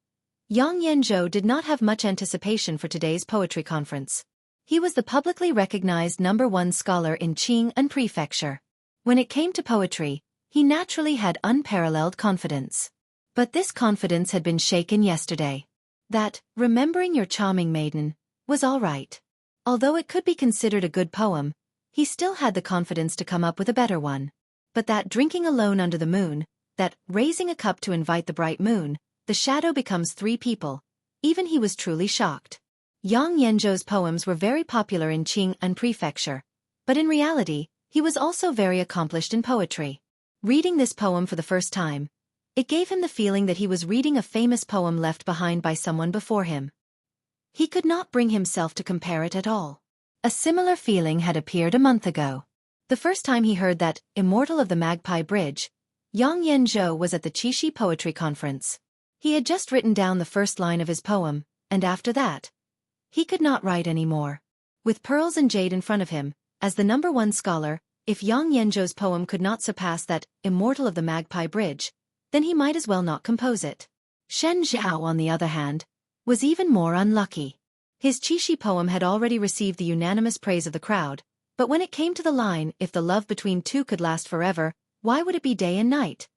Yang Yanzhou did not have much anticipation for today's poetry conference. He was the publicly recognized #1 scholar in Qing'an Prefecture. When it came to poetry, he naturally had unparalleled confidence. But this confidence had been shaken yesterday. That, "Remembering Your Charming Maiden," was all right. Although it could be considered a good poem, he still had the confidence to come up with a better one. But that "Drinking Alone Under the Moon," that "Raising a Cup to Invite the Bright Moon, the shadow becomes 3 people," even he was truly shocked. Yang Yanzhou's poems were very popular in Qing'an Prefecture, but in reality, he was also very accomplished in poetry. Reading this poem for the first time, it gave him the feeling that he was reading a famous poem left behind by someone before him. He could not bring himself to compare it at all. A similar feeling had appeared a month ago. The first time he heard that "Immortal of the Magpie Bridge," Yang Yanzhou was at the Qixi Poetry Conference. He had just written down the first line of his poem, and after that, he could not write any more. With pearls and jade in front of him, as the #1 scholar, if Yang Yanzhou's poem could not surpass that "Immortal of the Magpie Bridge," then he might as well not compose it. Shen Zhao, on the other hand, was even more unlucky. His Qixi poem had already received the unanimous praise of the crowd, but when it came to the line, "If the love between 2 could last forever, why would it be day and night?"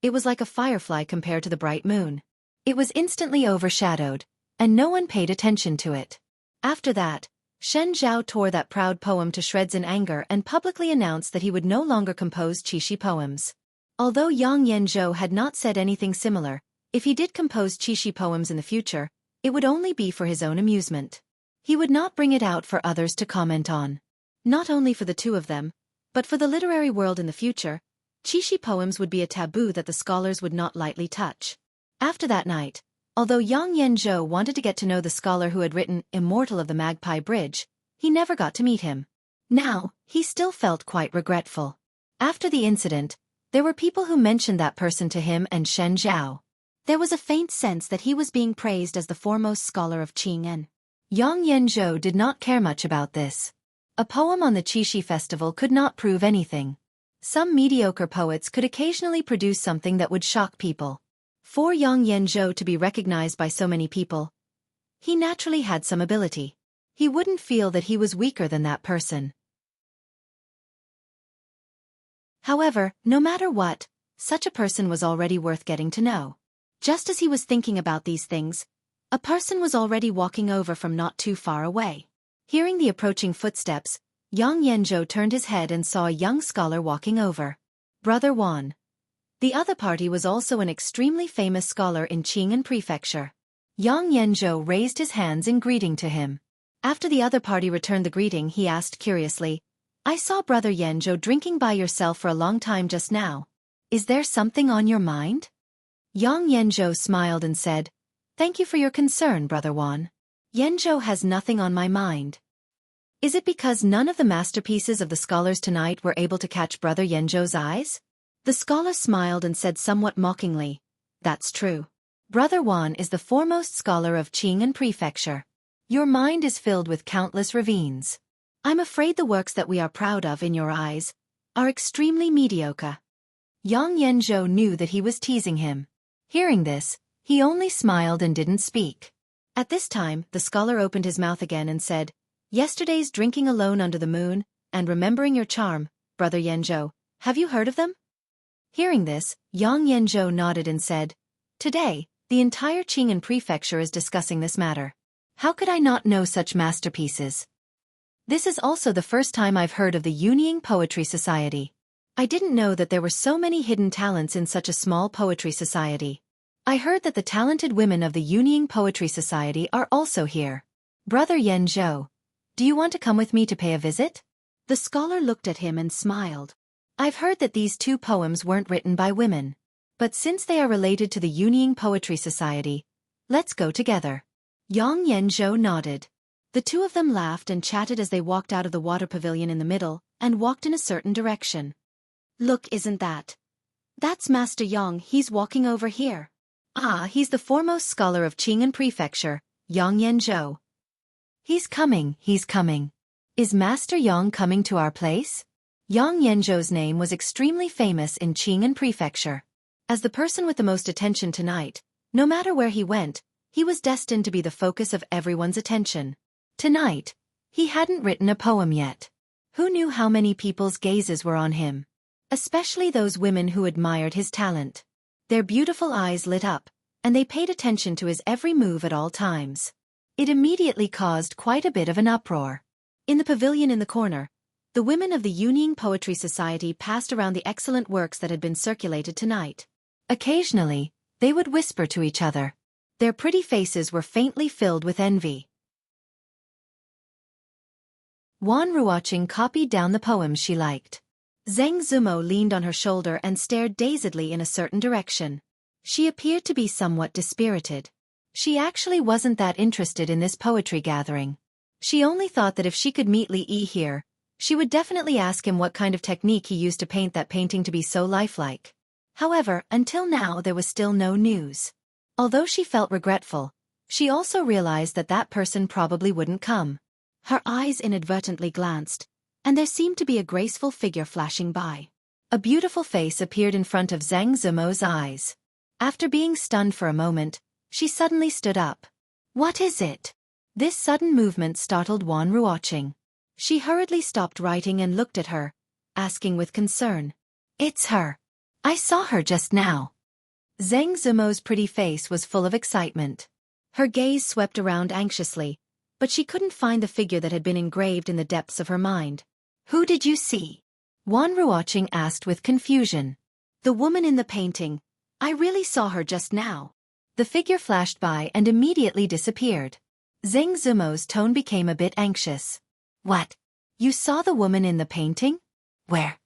it was like a firefly compared to the bright moon. It was instantly overshadowed, and no one paid attention to it. After that, Shen Zhao tore that proud poem to shreds in anger and publicly announced that he would no longer compose Qixi poems. Although Yang Yanzhou had not said anything similar, if he did compose Qixi poems in the future, it would only be for his own amusement. He would not bring it out for others to comment on. Not only for the 2 of them, but for the literary world in the future, Qixi poems would be a taboo that the scholars would not lightly touch. After that night, although Yang Yanzhou wanted to get to know the scholar who had written "Immortal of the Magpie Bridge," he never got to meet him. Now, he still felt quite regretful. After the incident, there were people who mentioned that person to him and Shen Zhao. There was a faint sense that he was being praised as the foremost scholar of Qing'an. Yang Yanzhou did not care much about this. A poem on the Qixi festival could not prove anything. Some mediocre poets could occasionally produce something that would shock people. For Yang Yanzhou to be recognized by so many people, he naturally had some ability. He wouldn't feel that he was weaker than that person. However, no matter what, such a person was already worth getting to know. Just as he was thinking about these things, a person was already walking over from not too far away. Hearing the approaching footsteps, Yang Yanzhou turned his head and saw a young scholar walking over. Brother Wan. The other party was also an extremely famous scholar in Qing'an Prefecture. Yang Yanzhou raised his hands in greeting to him. After the other party returned the greeting, he asked curiously, "I saw Brother Yanzhou drinking by yourself for a long time just now. Is there something on your mind?" Yang Yanzhou smiled and said, "Thank you for your concern, Brother Wan. Yanzhou has nothing on my mind." "Is it because none of the masterpieces of the scholars tonight were able to catch Brother Yanzhou's eyes?" The scholar smiled and said somewhat mockingly, "That's true. Brother Wan is the foremost scholar of Qing'an Prefecture. Your mind is filled with countless ravines. I'm afraid the works that we are proud of in your eyes are extremely mediocre." Yang Yanzhou knew that he was teasing him. Hearing this, he only smiled and didn't speak. At this time, the scholar opened his mouth again and said, "Yesterday's drinking alone under the moon, and remembering your charm, Brother Yanzhou, have you heard of them?" Hearing this, Yang Yanzhou nodded and said, "Today, the entire Qing'an Prefecture is discussing this matter. How could I not know such masterpieces? This is also the first time I've heard of the Yunying Poetry Society. I didn't know that there were so many hidden talents in such a small poetry society. I heard that the talented women of the Yunying Poetry Society are also here. Brother Yanzhou, do you want to come with me to pay a visit?" The scholar looked at him and smiled. "I've heard that these two poems weren't written by women. But since they are related to the Yunying Poetry Society, let's go together." Yang Yanzhou nodded. The two of them laughed and chatted as they walked out of the water pavilion in the middle and walked in a certain direction. "Look, isn't that? That's Master Yang, he's walking over here." "Ah, he's the foremost scholar of Qing'an Prefecture, Yang Yanzhou. He's coming, he's coming. Is Master Yang coming to our place?" Yang Yanzhou's name was extremely famous in Qing'an Prefecture. As the person with the most attention tonight, no matter where he went, he was destined to be the focus of everyone's attention. Tonight, he hadn't written a poem yet. Who knew how many people's gazes were on him? Especially those women who admired his talent. Their beautiful eyes lit up, and they paid attention to his every move at all times. It immediately caused quite a bit of an uproar. In the pavilion in the corner, the women of the Yunying Poetry Society passed around the excellent works that had been circulated tonight. Occasionally, they would whisper to each other. Their pretty faces were faintly filled with envy. Wan Ruoqing copied down the poems she liked. Zheng Zumo leaned on her shoulder and stared dazedly in a certain direction. She appeared to be somewhat dispirited. She actually wasn't that interested in this poetry gathering. She only thought that if she could meet Li Yi here, she would definitely ask him what kind of technique he used to paint that painting to be so lifelike. However, until now there was still no news. Although she felt regretful, she also realized that that person probably wouldn't come. Her eyes inadvertently glanced, and there seemed to be a graceful figure flashing by. A beautiful face appeared in front of Zhang Zumo's eyes. After being stunned for a moment, she suddenly stood up. "What is it?" This sudden movement startled Wan Ruoqing. She hurriedly stopped writing and looked at her, asking with concern, "It's her. I saw her just now." Zheng Zumo's pretty face was full of excitement. Her gaze swept around anxiously, but she couldn't find the figure that had been engraved in the depths of her mind. "Who did you see?" Wan Ruoqing asked with confusion. "The woman in the painting. I really saw her just now." The figure flashed by and immediately disappeared. Zheng Zumo's tone became a bit anxious. "What? You saw the woman in the painting? Where?"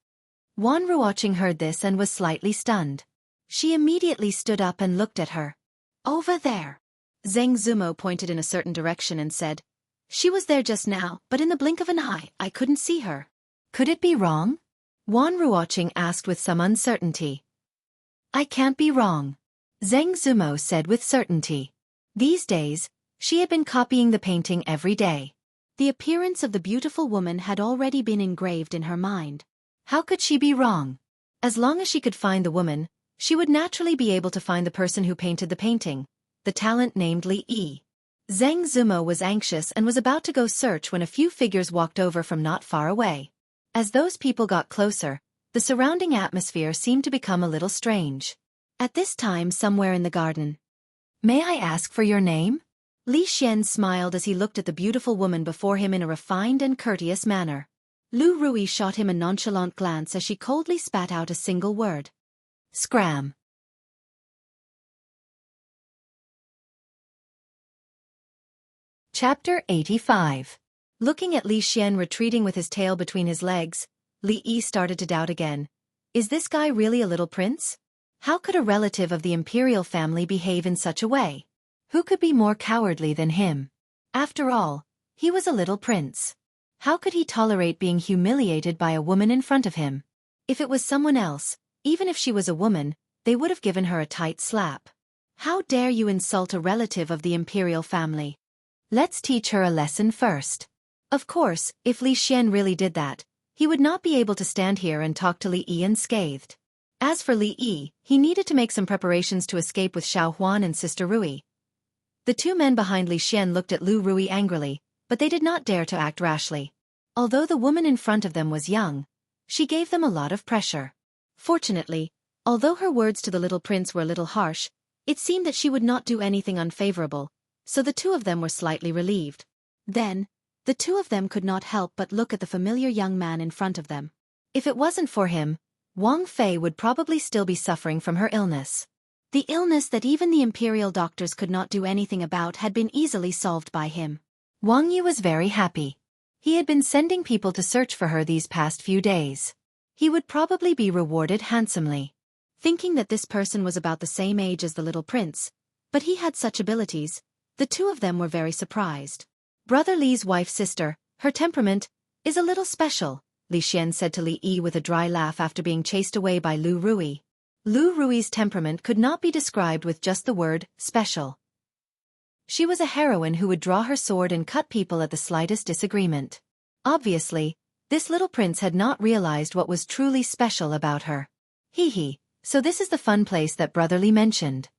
Wan Ruoqing heard this and was slightly stunned. She immediately stood up and looked at her. "Over there." Zheng Zumo pointed in a certain direction and said, "She was there just now, but in the blink of an eye, I couldn't see her." "Could it be wrong?" Wan Ruoqing asked with some uncertainty. "I can't be wrong," Zheng Zumo said with certainty. These days, she had been copying the painting every day. The appearance of the beautiful woman had already been engraved in her mind. How could she be wrong? As long as she could find the woman, she would naturally be able to find the person who painted the painting, the talent named Li Yi. Zhang Zumo was anxious and was about to go search when a few figures walked over from not far away. As those people got closer, the surrounding atmosphere seemed to become a little strange. At this time, somewhere in the garden. "May I ask for your name?" Li Xian smiled as he looked at the beautiful woman before him in a refined and courteous manner. Lu Rui shot him a nonchalant glance as she coldly spat out a single word. Scram. Chapter 85. Looking at Li Xian retreating with his tail between his legs, Li Yi started to doubt again. Is this guy really a little prince? How could a relative of the imperial family behave in such a way? Who could be more cowardly than him? After all, he was a little prince. How could he tolerate being humiliated by a woman in front of him? If it was someone else, even if she was a woman, they would have given her a tight slap. How dare you insult a relative of the imperial family? Let's teach her a lesson first. Of course, if Li Xian really did that, he would not be able to stand here and talk to Li Yi unscathed. As for Li Yi, he needed to make some preparations to escape with Xiao Huan and Sister Rui. The two men behind Li Xian looked at Lu Rui angrily, but they did not dare to act rashly. Although the woman in front of them was young, she gave them a lot of pressure. Fortunately, although her words to the little prince were a little harsh, it seemed that she would not do anything unfavorable, so the two of them were slightly relieved. Then, the two of them could not help but look at the familiar young man in front of them. If it wasn't for him, Wang Fei would probably still be suffering from her illness. The illness that even the imperial doctors could not do anything about had been easily solved by him. Wang Yu was very happy. He had been sending people to search for her these past few days. He would probably be rewarded handsomely. Thinking that this person was about the same age as the little prince, but he had such abilities, the two of them were very surprised. Brother Li's wife's sister, her temperament, is a little special, Li Xian said to Li Yi with a dry laugh after being chased away by Lu Rui. Lu Rui's temperament could not be described with just the word, special. She was a heroine who would draw her sword and cut people at the slightest disagreement. Obviously, this little prince had not realized what was truly special about her. Hee, so this is the fun place that Brother Li mentioned.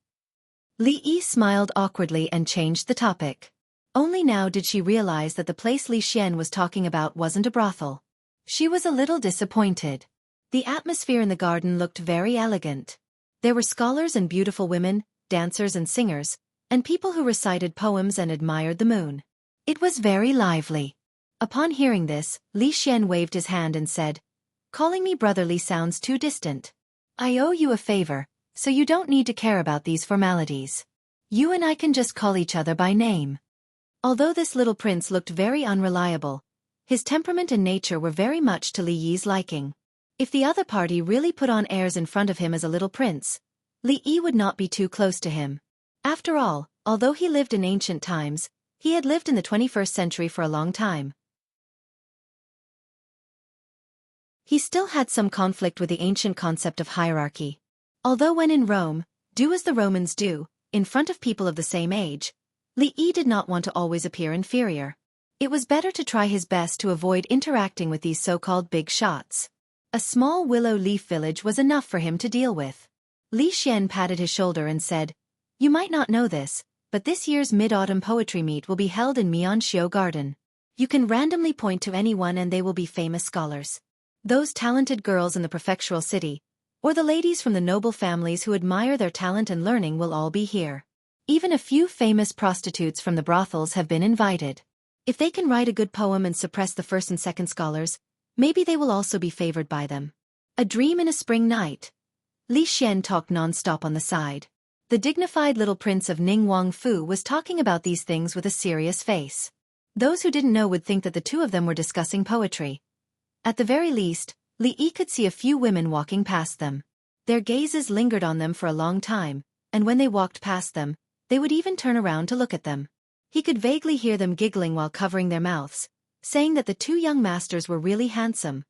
Li Yi smiled awkwardly and changed the topic. Only now did she realize that the place Li Xian was talking about wasn't a brothel. She was a little disappointed. The atmosphere in the garden looked very elegant. There were scholars and beautiful women, dancers and singers, and people who recited poems and admired the moon. It was very lively. Upon hearing this, Li Xian waved his hand and said, "Calling me Brother Li sounds too distant. I owe you a favor, so you don't need to care about these formalities. You and I can just call each other by name." Although this little prince looked very unreliable, his temperament and nature were very much to Li Yi's liking. If the other party really put on airs in front of him as a little prince, Li Yi would not be too close to him. After all, although he lived in ancient times, he had lived in the 21st century for a long time. He still had some conflict with the ancient concept of hierarchy. Although when in Rome, do as the Romans do, in front of people of the same age, Li Yi did not want to always appear inferior. It was better to try his best to avoid interacting with these so-called big shots. A small willow leaf village was enough for him to deal with. Li Xian patted his shoulder and said, "You might not know this, but this year's Mid-Autumn Poetry Meet will be held in Mianxiu Garden. You can randomly point to anyone and they will be famous scholars. Those talented girls in the prefectural city, or the ladies from the noble families who admire their talent and learning will all be here. Even a few famous prostitutes from the brothels have been invited. If they can write a good poem and suppress the first and second scholars, maybe they will also be favored by them." A dream in a spring night. Li Xian talked non-stop on the side. The dignified little prince of Ning Wangfu was talking about these things with a serious face. Those who didn't know would think that the two of them were discussing poetry. At the very least, Li Yi could see a few women walking past them. Their gazes lingered on them for a long time, and when they walked past them, they would even turn around to look at them. He could vaguely hear them giggling while covering their mouths, saying that the two young masters were really handsome.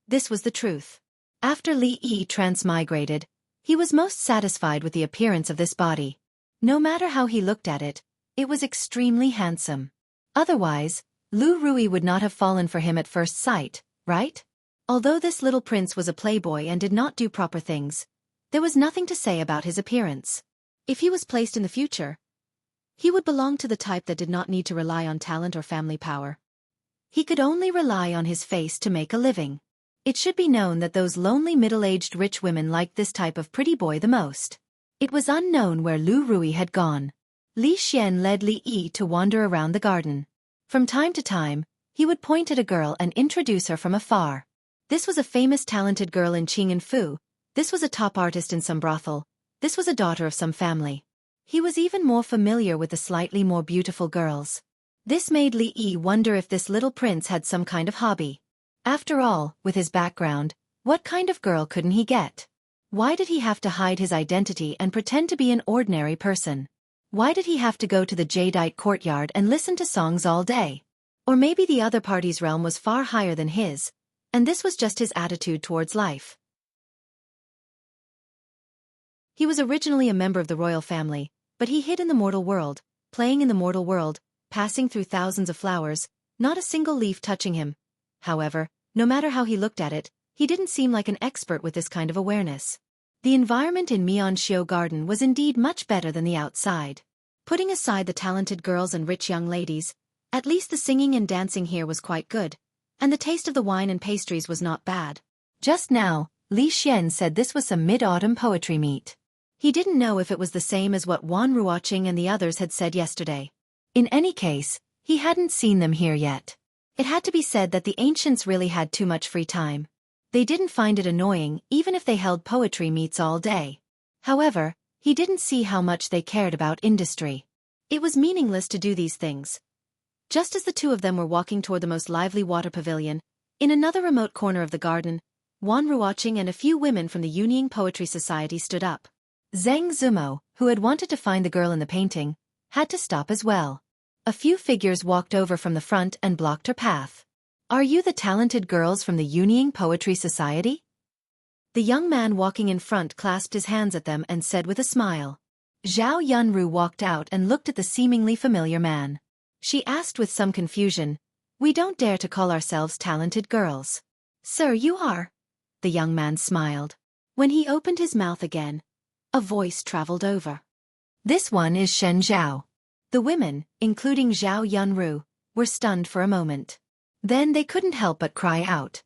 This was the truth. After Li Yi transmigrated, he was most satisfied with the appearance of this body. No matter how he looked at it, it was extremely handsome. Otherwise, Lu Rui would not have fallen for him at first sight, right? Although this little prince was a playboy and did not do proper things, there was nothing to say about his appearance. If he was placed in the future, he would belong to the type that did not need to rely on talent or family power. He could only rely on his face to make a living. It should be known that those lonely middle-aged rich women liked this type of pretty boy the most. It was unknown where Lu Rui had gone. Li Xian led Li Yi to wander around the garden. From time to time, he would point at a girl and introduce her from afar. This was a famous talented girl in Qing and Fu. This was a top artist in some brothel. This was a daughter of some family. He was even more familiar with the slightly more beautiful girls. This made Li Yi wonder if this little prince had some kind of hobby. After all, with his background, what kind of girl couldn't he get? Why did he have to hide his identity and pretend to be an ordinary person? Why did he have to go to the jadeite courtyard and listen to songs all day? Or maybe the other party's realm was far higher than his, and this was just his attitude towards life. He was originally a member of the royal family, but he hid in the mortal world, playing in the mortal world, passing through thousands of flowers, not a single leaf touching him. However, no matter how he looked at it, he didn't seem like an expert with this kind of awareness. The environment in Mianxiu Garden was indeed much better than the outside. Putting aside the talented girls and rich young ladies, at least the singing and dancing here was quite good, and the taste of the wine and pastries was not bad. Just now, Li Xian said this was some mid-autumn poetry meet. He didn't know if it was the same as what Wan Ruoqing and the others had said yesterday. In any case, he hadn't seen them here yet. It had to be said that the ancients really had too much free time. They didn't find it annoying even if they held poetry meets all day. However, he didn't see how much they cared about industry. It was meaningless to do these things. Just as the two of them were walking toward the most lively water pavilion, in another remote corner of the garden, Wan Ruoqing and a few women from the Yunying Poetry Society stood up. Zheng Zumo, who had wanted to find the girl in the painting, had to stop as well. A few figures walked over from the front and blocked her path. "Are you the talented girls from the Yunying Poetry Society?" The young man walking in front clasped his hands at them and said with a smile. Zhao Yunru walked out and looked at the seemingly familiar man. She asked with some confusion, "We don't dare to call ourselves talented girls." "Sir, you are." The young man smiled. When he opened his mouth again, a voice traveled over. "This one is Shen Zhao." The women, including Zhao Yunru, were stunned for a moment. Then they couldn't help but cry out.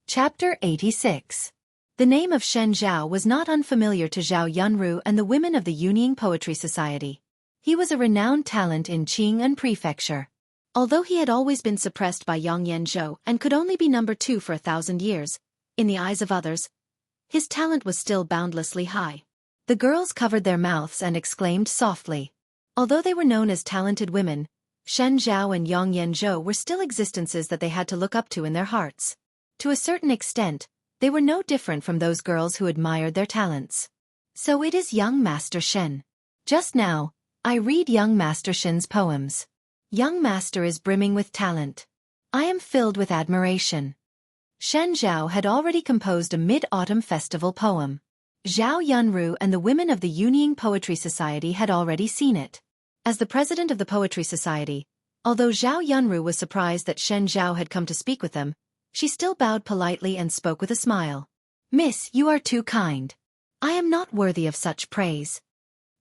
Chapter 86. The name of Shen Zhao was not unfamiliar to Zhao Yunru and the women of the Yunying Poetry Society. He was a renowned talent in Qing and Prefecture. Although he had always been suppressed by Yang Yanzhou and could only be number 2 for 1,000 years, in the eyes of others, his talent was still boundlessly high. The girls covered their mouths and exclaimed softly. Although they were known as talented women, Shen Zhao and Yang Yanzhou were still existences that they had to look up to in their hearts. To a certain extent, they were no different from those girls who admired their talents. "So it is young Master Shen. Just now, I read young Master Shen's poems. Young Master is brimming with talent. I am filled with admiration." Shen Zhao had already composed a mid-autumn festival poem. Zhao Yunru and the women of the Yunying Poetry Society had already seen it. As the president of the Poetry Society, although Zhao Yunru was surprised that Shen Zhao had come to speak with them, she still bowed politely and spoke with a smile. "Miss, you are too kind. I am not worthy of such praise."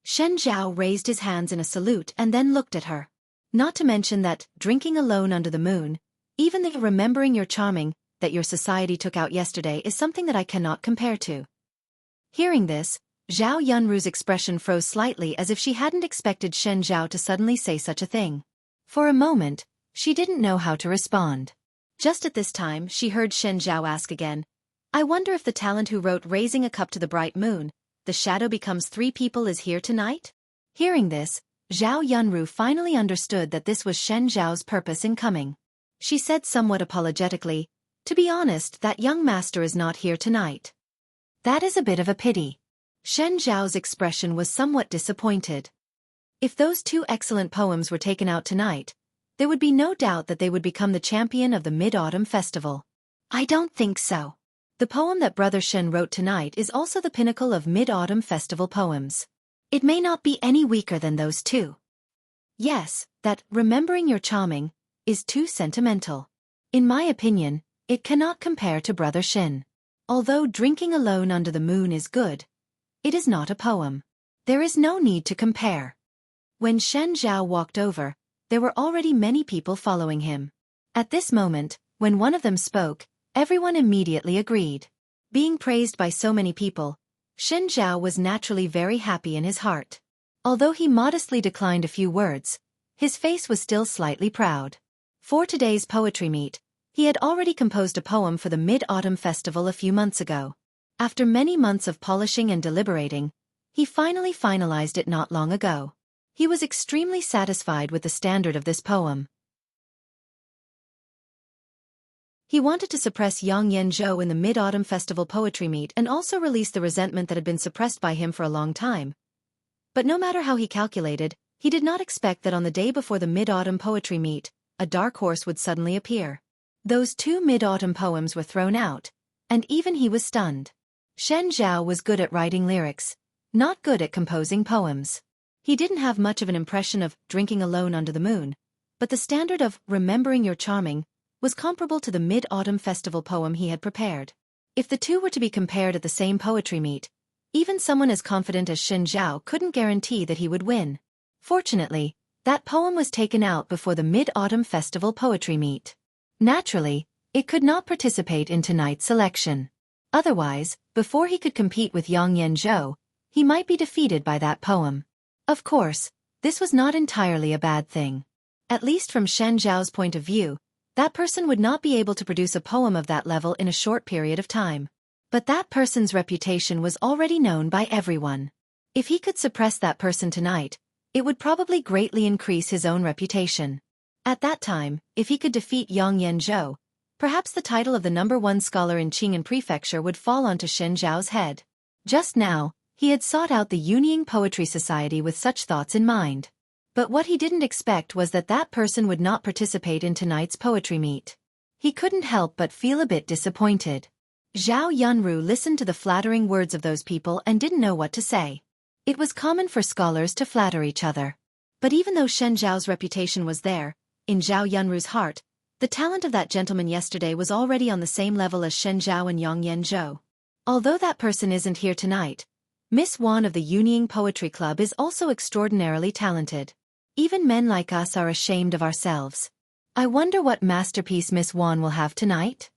Shen Zhao raised his hands in a salute and then looked at her. "Not to mention that, drinking alone under the moon, even the remembering your charming, that your society took out yesterday is something that I cannot compare to." Hearing this, Zhao Yunru's expression froze slightly as if she hadn't expected Shen Zhao to suddenly say such a thing. For a moment, she didn't know how to respond. Just at this time she heard Shen Zhao ask again, "I wonder if the talent who wrote raising a cup to the bright moon, the shadow becomes 3 people is here tonight?" Hearing this, Zhao Yunru finally understood that this was Shen Zhao's purpose in coming. She said somewhat apologetically, "To be honest, that young master is not here tonight." "That is a bit of a pity." Shen Zhao's expression was somewhat disappointed. If those 2 excellent poems were taken out tonight, there would be no doubt that they would become the champion of the Mid-Autumn Festival. "I don't think so. The poem that Brother Shen wrote tonight is also the pinnacle of Mid-Autumn Festival poems. It may not be any weaker than those 2. "Yes, that remembering your charming is too sentimental. In my opinion, it cannot compare to Brother Shin. Although drinking alone under the moon is good, it is not a poem. There is no need to compare. When Shen Zhao walked over, there were already many people following him. At this moment, when one of them spoke, everyone immediately agreed. Being praised by so many people, Shen Zhao was naturally very happy in his heart. Although he modestly declined a few words, his face was still slightly proud. For today's poetry meet, he had already composed a poem for the Mid-Autumn Festival a few months ago. After many months of polishing and deliberating, he finally finalized it not long ago. He was extremely satisfied with the standard of this poem. He wanted to suppress Yang Yanzhou in the Mid-Autumn Festival poetry meet and also release the resentment that had been suppressed by him for a long time. But no matter how he calculated, he did not expect that on the day before the Mid-Autumn poetry meet, a dark horse would suddenly appear. Those 2 mid-autumn poems were thrown out, and even he was stunned. Shen Zhao was good at writing lyrics, not good at composing poems. He didn't have much of an impression of drinking alone under the moon, but the standard of remembering your charming was comparable to the Mid-Autumn Festival poem he had prepared. If the two were to be compared at the same poetry meet, even someone as confident as Shen Zhao couldn't guarantee that he would win. Fortunately, that poem was taken out before the Mid-Autumn Festival poetry meet. Naturally, it could not participate in tonight's selection. Otherwise, before he could compete with Yang Yanzhou, he might be defeated by that poem. Of course, this was not entirely a bad thing. At least from Shen Zhao's point of view, that person would not be able to produce a poem of that level in a short period of time. But that person's reputation was already known by everyone. If he could suppress that person tonight, it would probably greatly increase his own reputation. At that time, if he could defeat Yang Yanzhou, perhaps the title of the #1 scholar in Qing'an Prefecture would fall onto Shen Zhao's head. Just now, he had sought out the Yunying Poetry Society with such thoughts in mind. But what he didn't expect was that that person would not participate in tonight's poetry meet. He couldn't help but feel a bit disappointed. Zhao Yunru listened to the flattering words of those people and didn't know what to say. It was common for scholars to flatter each other. But even though Shen Zhao's reputation was there, in Zhao Yunru's heart, the talent of that gentleman yesterday was already on the same level as Shen Zhao and Yang Yanzhou. Although that person isn't here tonight, Miss Wan of the Yunying Poetry Club is also extraordinarily talented. Even men like us are ashamed of ourselves. I wonder what masterpiece Miss Wan will have tonight?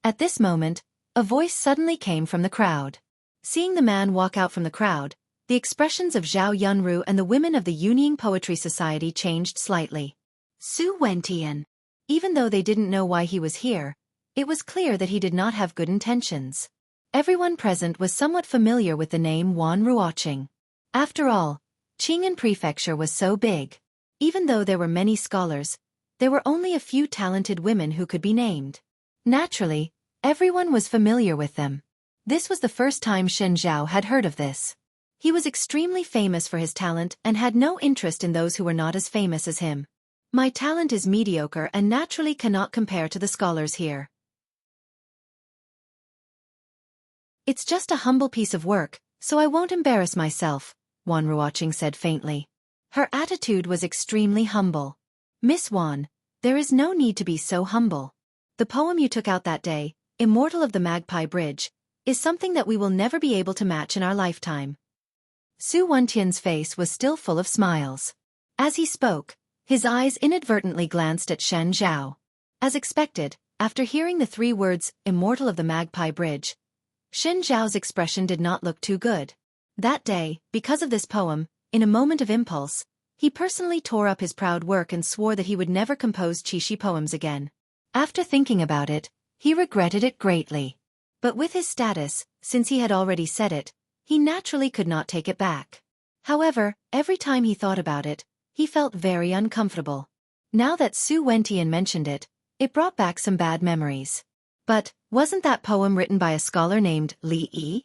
At this moment, a voice suddenly came from the crowd. Seeing the man walk out from the crowd, the expressions of Zhao Yunru and the women of the Yunying Poetry Society changed slightly. Su Wentian. Even though they didn't know why he was here, it was clear that he did not have good intentions. Everyone present was somewhat familiar with the name Wan Ruoqing. After all, Qing'an Prefecture was so big. Even though there were many scholars, there were only a few talented women who could be named. Naturally, everyone was familiar with them. This was the first time Shen Zhao had heard of this. He was extremely famous for his talent and had no interest in those who were not as famous as him. My talent is mediocre and naturally cannot compare to the scholars here. It's just a humble piece of work, so I won't embarrass myself, Wan Ruoqing said faintly. Her attitude was extremely humble. Miss Wan, there is no need to be so humble. The poem you took out that day, Immortal of the Magpie Bridge, is something that we will never be able to match in our lifetime. Su Wentian's face was still full of smiles. As he spoke, his eyes inadvertently glanced at Shen Zhao. As expected, after hearing the 3 words, Immortal of the Magpie Bridge, Shen Zhao's expression did not look too good. That day, because of this poem, in a moment of impulse, he personally tore up his proud work and swore that he would never compose Qixi poems again. After thinking about it, he regretted it greatly. But with his status, since he had already said it, he naturally could not take it back. However, every time he thought about it, he felt very uncomfortable. Now that Su Wentian mentioned it, it brought back some bad memories. But, wasn't that poem written by a scholar named Li Yi?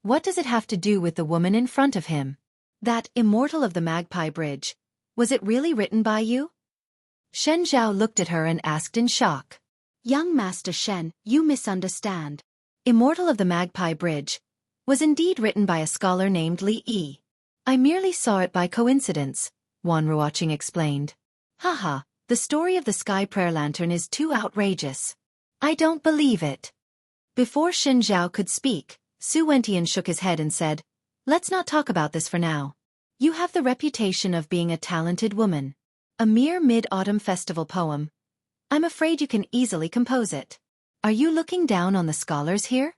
What does it have to do with the woman in front of him? That Immortal of the Magpie Bridge, was it really written by you? Shen Zhao looked at her and asked in shock. Young Master Shen, you misunderstand. Immortal of the Magpie Bridge was indeed written by a scholar named Li Yi. I merely saw it by coincidence, Wanruwatching explained. Haha, the story of the Sky Prayer Lantern is too outrageous. I don't believe it. Before Xin Zhao could speak, Su Wentian shook his head and said, let's not talk about this for now. You have the reputation of being a talented woman. A mere mid-autumn festival poem. I'm afraid you can easily compose it. Are you looking down on the scholars here?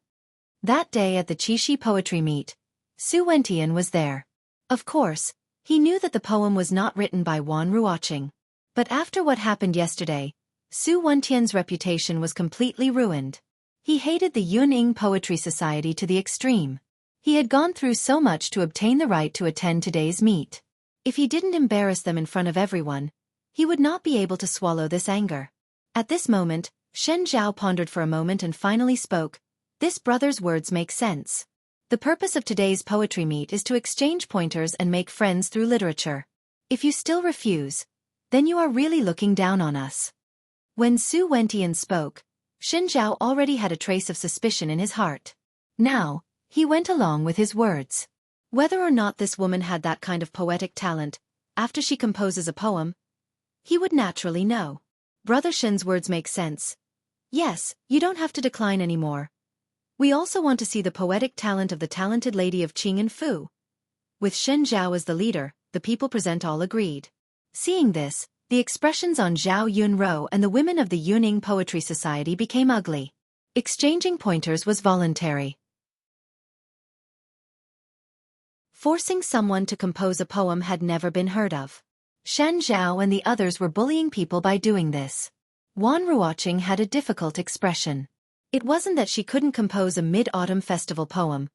That day at the Qishi poetry meet, Su Wentian was there. Of course, he knew that the poem was not written by Wanruwatching. But after what happened yesterday, Su Wentian's reputation was completely ruined. He hated the Yuning Poetry Society to the extreme. He had gone through so much to obtain the right to attend today's meet. If he didn't embarrass them in front of everyone, he would not be able to swallow this anger. At this moment, Shen Zhao pondered for a moment and finally spoke. This brother's words make sense. The purpose of today's poetry meet is to exchange pointers and make friends through literature. If you still refuse, then you are really looking down on us. When Su Wentian spoke, Xin Zhao already had a trace of suspicion in his heart. Now, he went along with his words. Whether or not this woman had that kind of poetic talent, after she composes a poem, he would naturally know. Brother Shen's words make sense. Yes, you don't have to decline anymore. We also want to see the poetic talent of the talented lady of Qing and Fu. With Shen Zhao as the leader, the people present all agreed. Seeing this, the expressions on Zhao Yunro and the women of the Yuning Poetry Society became ugly. Exchanging pointers was voluntary. Forcing someone to compose a poem had never been heard of. Shen Zhao and the others were bullying people by doing this. Wanruwatching had a difficult expression. It wasn't that she couldn't compose a mid-autumn festival poem,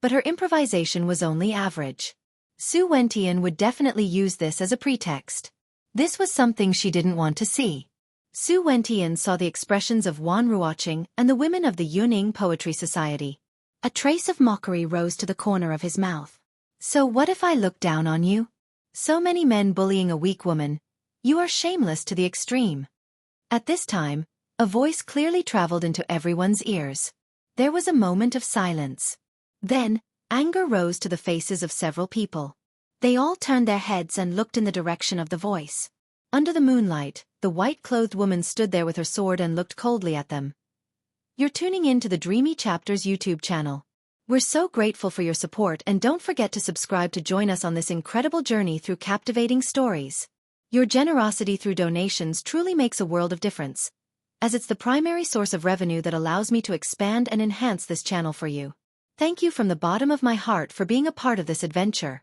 but her improvisation was only average. Su Wentian would definitely use this as a pretext. This was something she didn't want to see. Su Wentian saw the expressions of Wanruwatching and the women of the Yuning Poetry Society. A trace of mockery rose to the corner of his mouth. So what if I look down on you? So many men bullying a weak woman. You are shameless to the extreme. At this time, a voice clearly traveled into everyone's ears. There was a moment of silence. Then, anger rose to the faces of several people. They all turned their heads and looked in the direction of the voice. Under the moonlight, the white-clothed woman stood there with her sword and looked coldly at them. You're tuning in to the Dreamy Chapters YouTube channel. We're so grateful for your support, and don't forget to subscribe to join us on this incredible journey through captivating stories. Your generosity through donations truly makes a world of difference, as it's the primary source of revenue that allows me to expand and enhance this channel for you. Thank you from the bottom of my heart for being a part of this adventure.